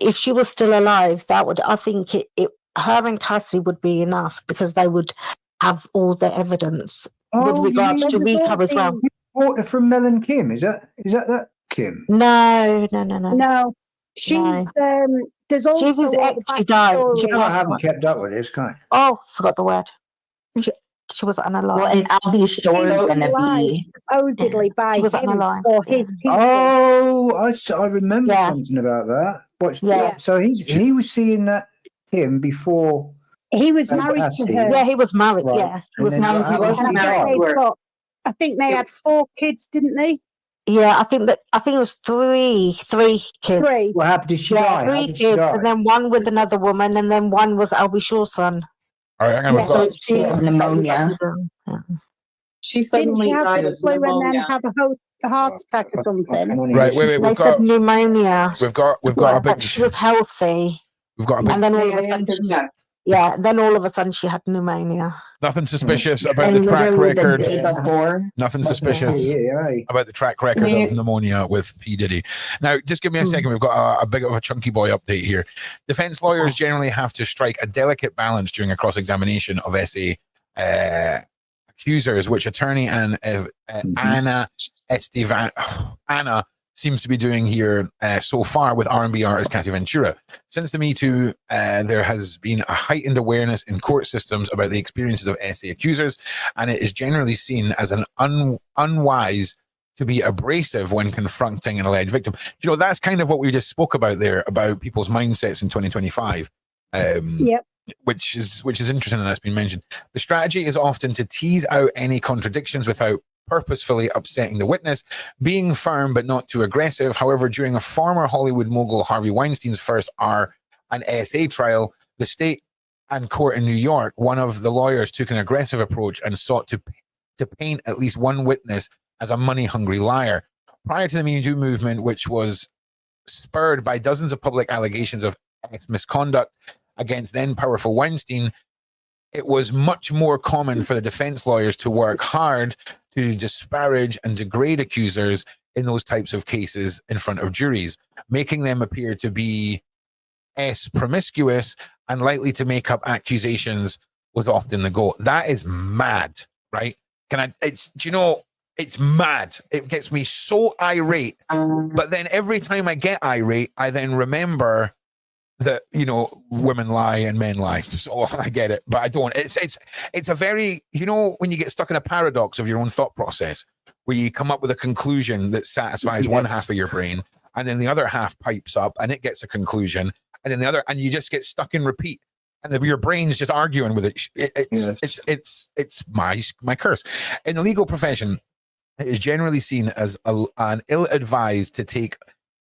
if she was still alive, that would, I think, her and Cassie would be enough, because they would have all the evidence with regards to Rico as well. Water from Mel and Kim, is that Kim? No. She's there's also she's his ex who died. I haven't kept up with this guy. Oh, forgot the word. She was unalive. Well, and I'll be sure it's going to be supposedly by him or his people. Oh, I remember something about that. So he was seeing that Kim before. He was married to her. Yeah, he was married. Right. Yeah, he was married. He wasn't married to her. I think they had 4 kids, didn't they? Yeah, I think it was three kids. 3. What happened? Did she die? 3 kids, and then one with another woman, and then one was Albie Shaw's son. All right, I'm gonna So she had pneumonia. She suddenly died of pneumonia. And then have a heart attack or something. Right, wait. They said pneumonia. We've got a big. She was healthy. We've got a big. And then all of a sudden, then all of a sudden she had pneumonia. Nothing suspicious about the track record. Nothing suspicious about the track record of pneumonia with P. Diddy. Now, just give me a second. We've got a big of a chunky boy update here. Defense lawyers generally have to strike a delicate balance during a cross-examination of SA accusers, which attorney Anna seems to be doing here so far with R&B artist Cassie Ventura. Since the Me Too, there has been a heightened awareness in court systems about the experiences of SA accusers, and it is generally seen as an unwise to be abrasive when confronting an alleged victim. You know, that's kind of what we just spoke about there, about people's mindsets in 2025. which is interesting that that's been mentioned. The strategy is often to tease out any contradictions without purposefully upsetting the witness, being firm but not too aggressive. However, during a former Hollywood mogul Harvey Weinstein's first an SA trial, the state and court in New York, one of the lawyers took an aggressive approach and sought to paint at least one witness as a money-hungry liar. Prior to the Me Too movement, which was spurred by dozens of public allegations of misconduct against then powerful Weinstein, it was much more common for the defense lawyers to work hard to disparage and degrade accusers in those types of cases in front of juries, making them appear to be promiscuous and likely to make up accusations was often the goal. That is mad, right? It's mad. It gets me so irate. But then every time I get irate, I then remember that, women lie and men lie. So I get it, but I don't. It's a very, when you get stuck in a paradox of your own thought process, where you come up with a conclusion that satisfies one half of your brain, and then the other half pipes up and it gets a conclusion, and then the other, and you just get stuck in repeat. And your brain's just arguing with it. It's my curse. In the legal profession, it is generally seen as an ill-advised to take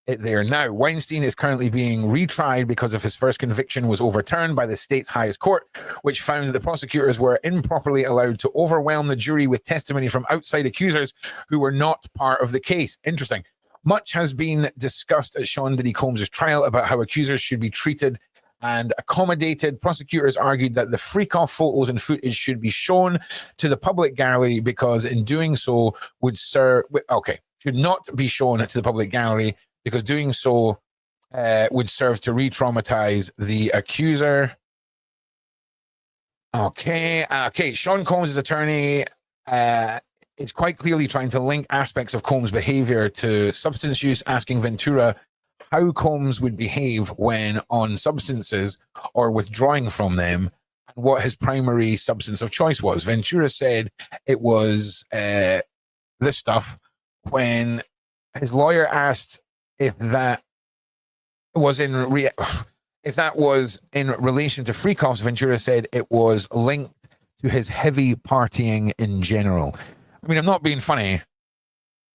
it there. Now, Weinstein is currently being retried because of his first conviction was overturned by the state's highest court, which found that the prosecutors were improperly allowed to overwhelm the jury with testimony from outside accusers who were not part of the case. Interesting. Much has been discussed at Sean Diddy Combs' trial about how accusers should be treated and accommodated. Prosecutors argued that the freak-off photos and footage should be shown to the public gallery because in doing so should not be shown to the public gallery because doing so would serve to re-traumatize the accuser. Okay. Sean Combs' attorney is quite clearly trying to link aspects of Combs' behavior to substance use, asking Ventura how Combs would behave when on substances or withdrawing from them, and what his primary substance of choice was. Ventura said it was this stuff. When his lawyer asked if that was in relation to Freek-offs, Ventura said it was linked to his heavy partying in general. I mean, I'm not being funny.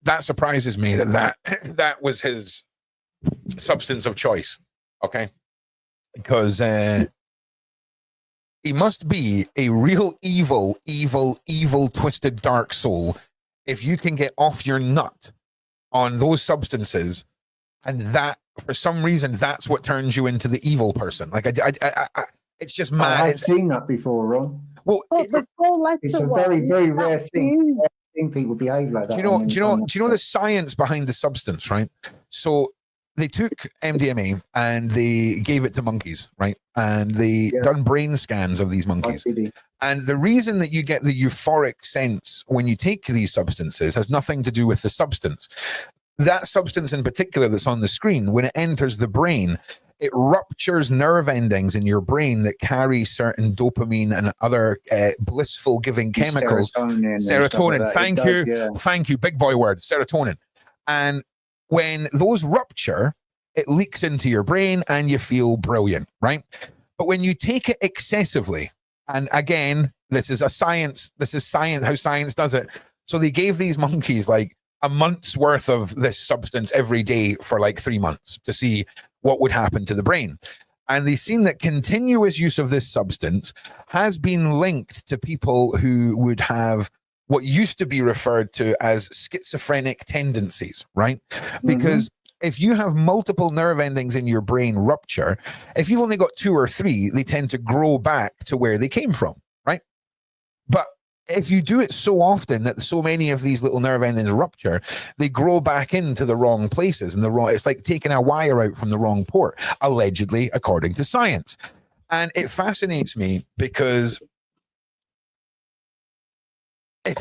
That surprises me that was his substance of choice. Okay, because he must be a real evil, twisted, dark soul if you can get off your nut on those substances, and that for some reason that's what turns you into the evil person. Like I it's just mad. I've seen that before, Ron. Well, it's a very, very rare thing. People behave like that. Do you know the science behind the substance, right? So they took MDMA and they gave it to monkeys, right? And they done brain scans of these monkeys. And the reason that you get the euphoric sense when you take these substances has nothing to do with the substance. That substance in particular that's on the screen, when it enters the brain, it ruptures nerve endings in your brain that carry certain dopamine and other blissful giving chemicals. Serotonin. Thank you. Big boy word. Serotonin. And when those rupture, it leaks into your brain and you feel brilliant, right? But when you take it excessively, and again, this is science, how science does it. So they gave these monkeys like a month's worth of this substance every day for like 3 months to see what would happen to the brain. And they've seen that continuous use of this substance has been linked to people who would have what used to be referred to as schizophrenic tendencies, right? Because if you have multiple nerve endings in your brain rupture, if you've only got 2 or 3, they tend to grow back to where they came from, right? But if you do it so often that so many of these little nerve endings rupture, they grow back into the wrong places and it's like taking a wire out from the wrong port, allegedly, according to science. And it fascinates me because if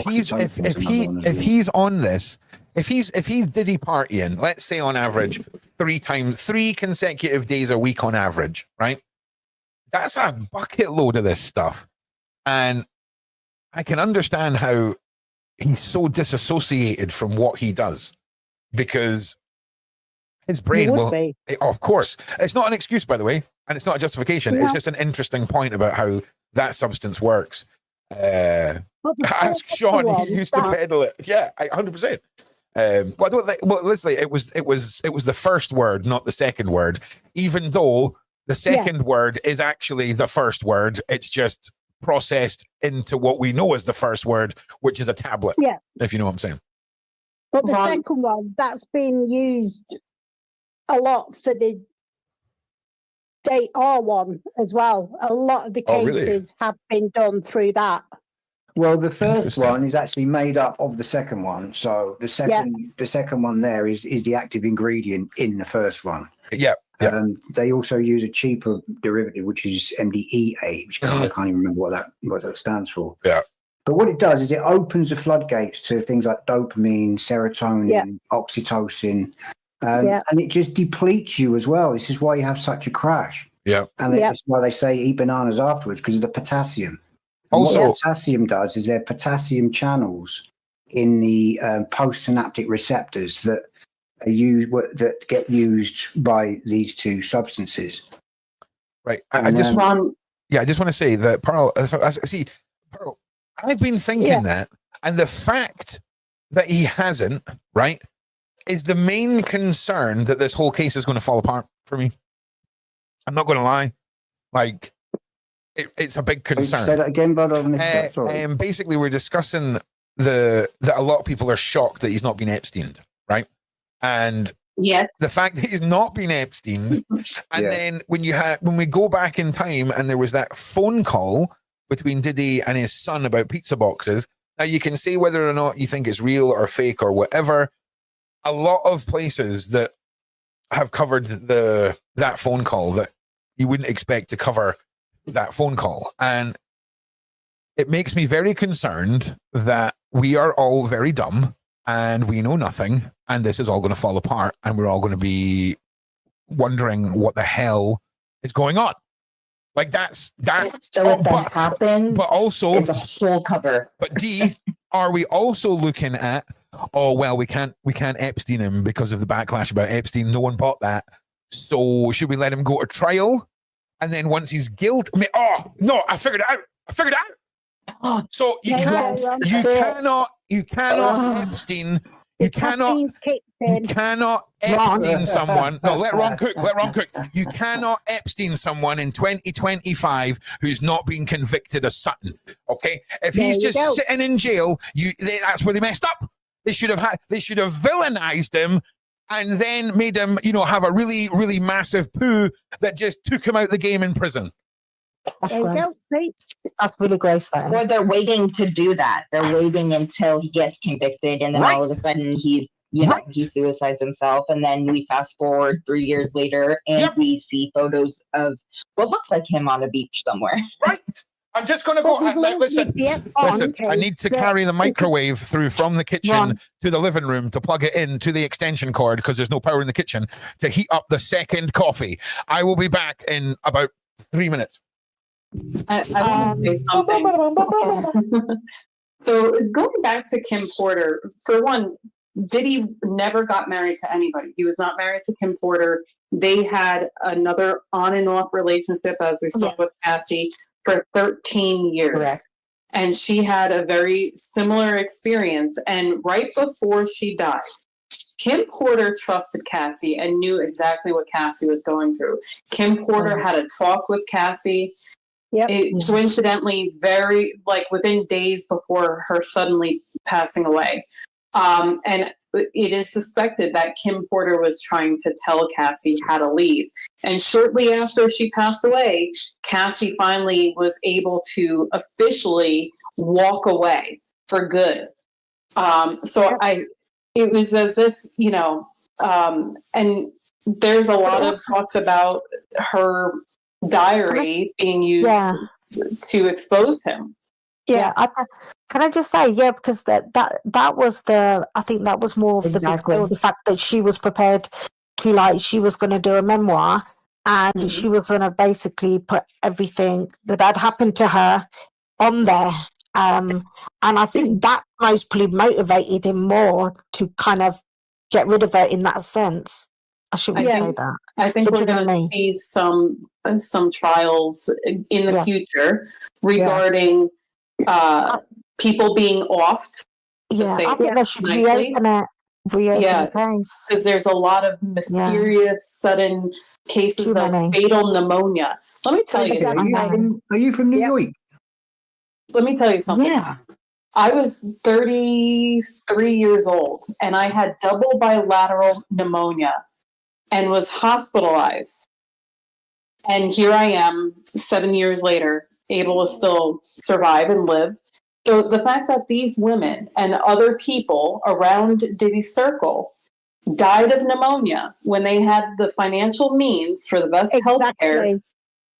he's on this, if he's Diddy partying, let's say on average 3 consecutive days a week on average, right? That's a bucket load of this stuff. And I can understand how he's so disassociated from what he does, because his brain will, of course, it's not an excuse, by the way. And it's not a justification. No. It's just an interesting point about how that substance works. Ask Sean. He used to peddle it. Yeah, 100%. Leslie, it was the first word, not the second word. Even though the second word is actually the first word, it's just processed into what we know as the first word, which is a tablet. Yeah, if you know what I'm saying. But the second one, that's been used a lot for the date R1 as well. A lot of the cases have been done through that. Well, the first one is actually made up of the second one. So the second one there is the active ingredient in the first one. Yeah. They also use a cheaper derivative, which is MDEA, which I can't even remember what that stands for. Yeah. But what it does is it opens the floodgates to things like dopamine, serotonin, oxytocin, and it just depletes you as well. This is why you have such a crash. Yeah. And that's why they say eat bananas afterwards, because of the potassium. And Also, what potassium does is there are potassium channels in the postsynaptic receptors that get used by these two substances. Right. I just want to say that Pearl. Pearl, I've been thinking that, and the fact that he hasn't, right, is the main concern that this whole case is going to fall apart for me. I'm not going to lie. Like, it's a big concern. Say that again, bud. Sorry. Basically, we're discussing that a lot of people are shocked that he's not been Epsteined, right? And the fact that he's not been Epsteined, and then when we go back in time, and there was that phone call between Diddy and his son about pizza boxes. Now you can say whether or not you think it's real or fake or whatever. A lot of places that have covered that phone call that you wouldn't expect to cover that phone call. And it makes me very concerned that we are all very dumb and we know nothing, and this is all going to fall apart, and we're all going to be wondering what the hell is going on. Like that. So if that happens, but also it's a whole cover. But D, are we also looking at? Oh well, we can't Epstein him because of the backlash about Epstein. No one bought that. So should we let him go to trial? And then once he's guilty, I figured it out. So you cannot Epstein. You cannot Epstein someone. No, let Ron cook. You cannot Epstein someone in 2025 who's not been convicted of something. Okay, if he's just sitting in jail, that's where they messed up. They should have villainized him and then made him, have a really, really massive poo that just took him out the game in prison. That's gross. That's really gross. Well, they're waiting to do that. They're waiting until he gets convicted, and then all of a sudden he suicides himself, and then we fast forward 3 years later, and we see photos of what looks like him on a beach somewhere. Right. I'm just going to go. Listen. I need to carry the microwave through from the kitchen to the living room to plug it in to the extension cord because there's no power in the kitchen to heat up the second coffee. I will be back in about 3 minutes. I want to say something. So going back to Kim Porter, for one, Diddy never got married to anybody. He was not married to Kim Porter. They had another on and off relationship, as we saw with Cassie, for 13 years. Correct. And she had a very similar experience. And right before she died, Kim Porter trusted Cassie and knew exactly what Cassie was going through. Kim Porter had a talk with Cassie. Coincidentally, very within days before her suddenly passing away. And it is suspected that Kim Porter was trying to tell Cassie how to leave. And shortly after she passed away, Cassie finally was able to officially walk away for good. It was as if, and there's a lot of talks about her diary being used to expose him. Can I just say, because that was I think that was more of the big deal, the fact that she was prepared to she was going to do a memoir and she was going to basically put everything that had happened to her on there. And I think that mostly motivated him more to kind of get rid of her in that sense. I shouldn't say that. I think we're going to legitimately. see some trials in the Yeah. future regarding people being offed. Yeah, I think they should nicely. reopen Yeah. the case. Because there's a lot of mysterious, sudden cases Too of many. fatal pneumonia. Let me tell you Cassie, something. are you from New York? Let me tell you something. Yeah. I was 33 years old and I had double bilateral pneumonia and was hospitalized. And here I am 7 years later, able to still survive and live. So the fact that these women and other people around Diddy's circle died of pneumonia when they had the financial means for the best health care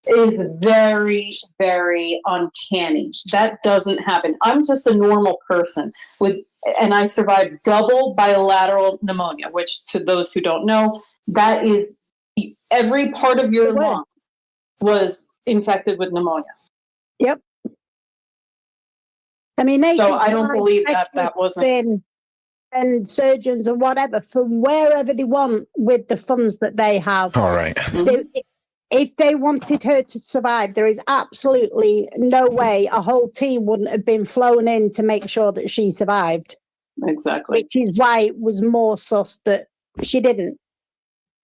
is very, very uncanny. That doesn't happen. I'm just a normal person and I survived double bilateral pneumonia, which to those who don't know, that is every part of your lungs was infected with pneumonia. Yep. I mean, so I don't believe that wasn't. And surgeons or whatever from wherever they want with the funds that they have. All right. If they wanted her to survive, there is absolutely no way a whole team wouldn't have been flown in to make sure that she survived. Exactly. Which is why it was more sus that she didn't.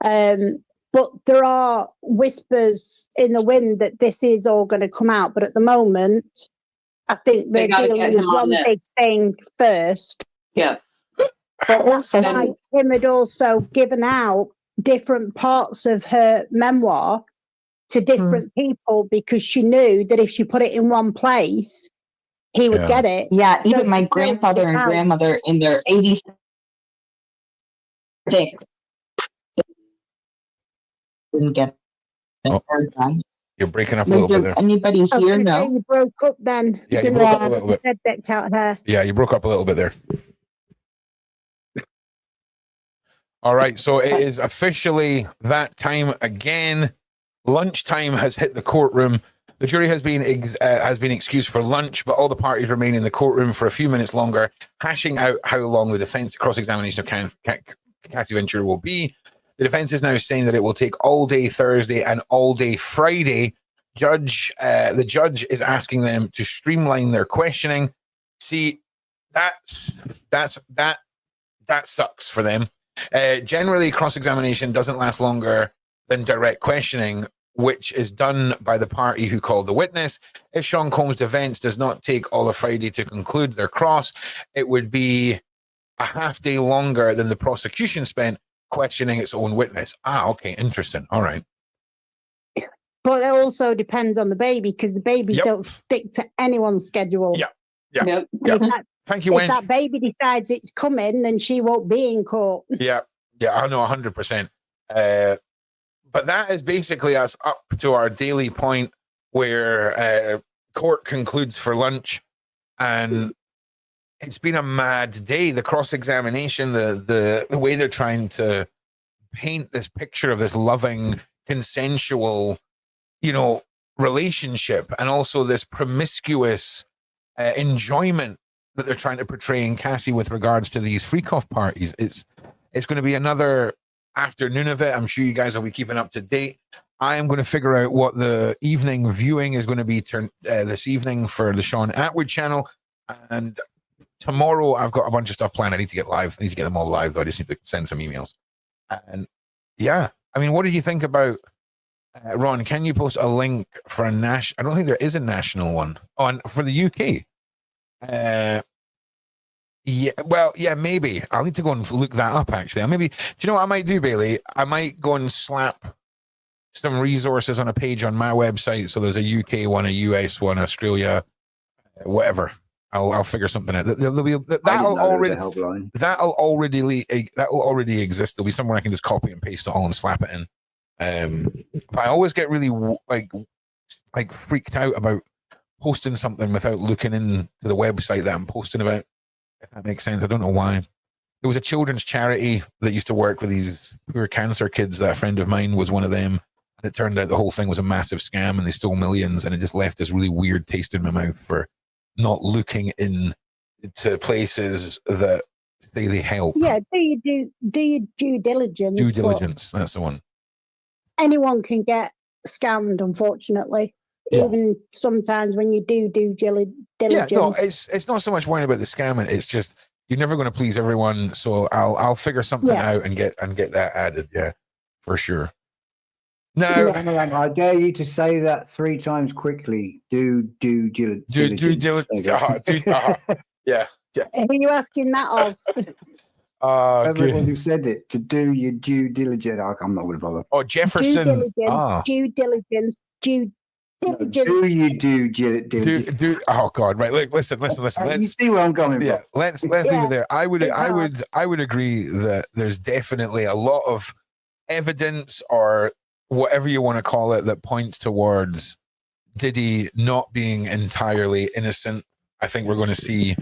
But there are whispers in the wind that this is all going to come out. But at the moment, I think they're dealing with one big thing first. Yes. But also, Kim had also given out different parts of her memoir to different people because she knew that if she put it in one place, he would get it. Yeah, even my grandfather and grandmother in their 80s. Didn't get it. You're breaking up a little bit there. Anybody here know? You broke up then. Yeah, you broke up a little bit. Yeah, you broke up a little bit there. All right, so it is officially that time again. Lunchtime has hit the courtroom. The jury has been excused for lunch, but all the parties remain in the courtroom for a few minutes longer, hashing out how long the defense cross-examination of Cassie Ventura will be. The defense is now saying that it will take all day Thursday and all day Friday. The judge is asking them to streamline their questioning. See, that sucks for them. Generally, cross-examination doesn't last longer than direct questioning, which is done by the party who called the witness. If Sean Combs' defense does not take all of Friday to conclude their cross, it would be a half day longer than the prosecution spent questioning its own witness. Okay, interesting. All right. But it also depends on the baby because the babies don't stick to anyone's schedule. Yeah. Thank you, If that baby decides it's coming, then she won't be in court. Yeah, I know 100%. But that is basically us up to our daily point where court concludes for lunch, and it's been a mad day. The cross-examination, the way they're trying to paint this picture of this loving, consensual, relationship, and also this promiscuous enjoyment that they're trying to portray in Cassie with regards to these freak-off parties. It's going to be another afternoon of it. I'm sure you guys will be keeping up to date. I am going to figure out what the evening viewing is going to be this evening for the Sean Atwood channel. And tomorrow I've got a bunch of stuff planned. I need to get live. I need to get them all live, though. I just need to send some emails. And yeah, I mean, what did you think about Ron? Can you post a link for a national? I don't think there is a national one on for the UK. Maybe I'll need to go and look that up. Actually, maybe. Do you know what I might do, Bailey? I might go and slap some resources on a page on my website. So there's a UK one, a US one, Australia, whatever. I'll figure that'll already exist. There'll be somewhere I can just copy and paste it all and slap it in. But I always get really like freaked out about posting something without looking into the website that I'm posting about. If that makes sense. I don't know why. There was a children's charity that used to work with these poor cancer kids. That a friend of mine was one of them. And it turned out the whole thing was a massive scam and they stole millions. And it just left this really weird taste in my mouth for not looking into places that say they help. Yeah, do your due diligence. Due diligence, that's the one. anyone can get scammed, unfortunately. Yeah. Even sometimes when you do diligence. Yeah, no, it's not so much worrying about the scamming. It's just you're never going to please everyone. So I'll figure something out and get that added. Yeah, for sure. No, I dare you to say that 3 times quickly. Do diligence. Yeah. Who are you asking that of? Everyone who said it, to do your due diligence. I'm not going to bother. Oh, Jefferson. Due diligence. Do you do diligence? Oh God! Right. Look, listen. You see where I'm going. Yeah. Let's leave it there. I would agree that there's definitely a lot of evidence, or whatever you want to call it, that points towards Diddy not being entirely innocent. I think we're going to see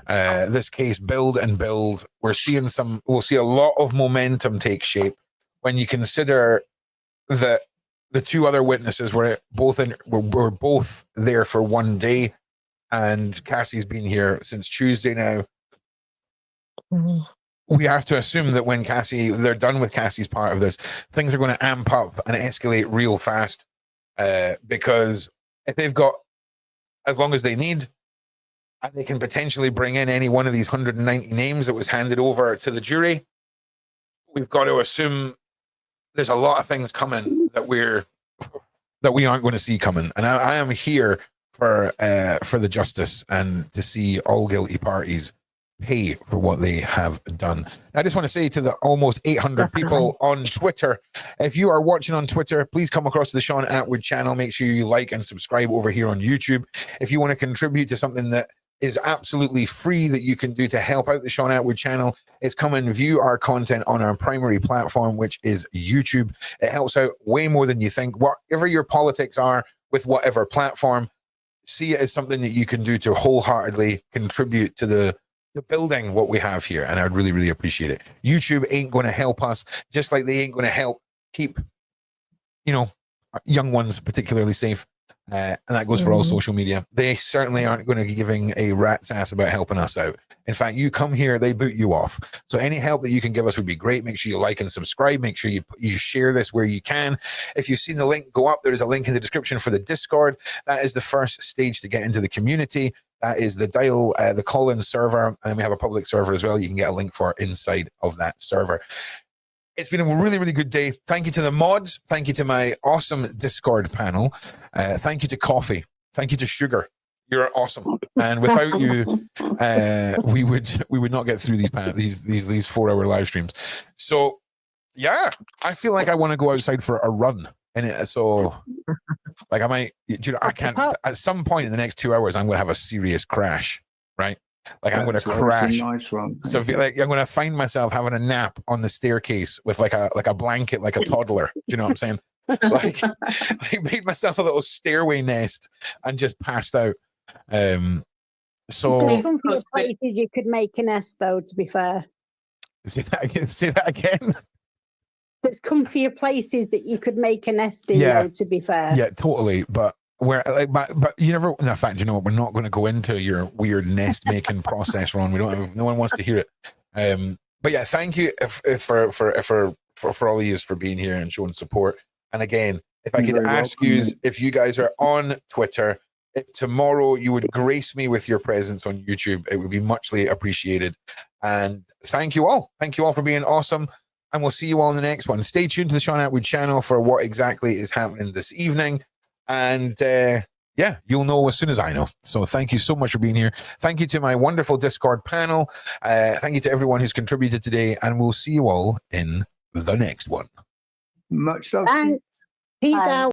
this case build and build. We'll see a lot of momentum take shape when you consider that the 2 other witnesses were both there for 1 day, and Cassie's been here since Tuesday now. We have to assume that when they're done with Cassie's part of this, things are going to amp up and escalate real fast, because if they've got as long as they need, and they can potentially bring in any one of these 190 names that was handed over to the jury, we've got to assume there's a lot of things coming that we aren't going to see coming. And I am here for the justice and to see all guilty parties pay for what they have done. I just want to say to the almost 800 people on Twitter, if you are watching on Twitter, please come across to the Sean Atwood channel. Make sure you like and subscribe over here on YouTube. If you want to contribute to something that is absolutely free that you can do to help out the Sean Atwood channel, is come and view our content on our primary platform, which is YouTube. It helps out way more than you think. Whatever your politics are with whatever platform, see it as something that you can do to wholeheartedly contribute to the building what we have here, and I'd really, really appreciate it. YouTube ain't going to help us, just like they ain't going to help keep, young ones particularly safe. And that goes for all social media. They certainly aren't going to be giving a rat's ass about helping us out. In fact, you come here, they boot you off. So any help that you can give us would be great. Make sure you like and subscribe. Make sure you share this where you can. If you've seen the link go up, there is a link in the description for the Discord. That is the first stage to get into the community. That is the the call-in server. And then we have a public server as well. You can get a link for inside of that server. It's been a really, really good day. Thank you to the mods. Thank you to my awesome Discord panel. Thank you to Coffee. Thank you to Sugar. You're awesome. And without you, we would not get through these 4-hour live streams. So yeah, I feel like I want to go outside for a run. And so like I can't at some point in the next 2 hours, I'm going to have a serious crash, right? Like I'm going to crash. Nice one. So I'm going to find myself having a nap on the staircase with like a blanket, like a toddler. Do you know what I'm saying? Like I made myself a little stairway nest and just passed out. So there's some places you could make a nest, though. To be fair, say that again. There's comfier places that you could make a nest in, though. To be fair, yeah, totally. But but you never. In fact, you know what? We're not going to go into your weird nest making process, Ron. We don't have. No one wants to hear it. But yeah, thank you for all of you for being here and showing support. And again, if I could ask you, if you guys are on Twitter, if tomorrow you would grace me with your presence on YouTube, it would be muchly appreciated. And thank you all. Thank you all for being awesome. And we'll see you all in the next one. Stay tuned to the Sean Atwood channel for what exactly is happening this evening. And yeah, you'll know as soon as I know. So thank you so much for being here. Thank you to my wonderful Discord panel. Thank you to everyone who's contributed today. And we'll see you all in the next one. Much love. Thanks. Peace out.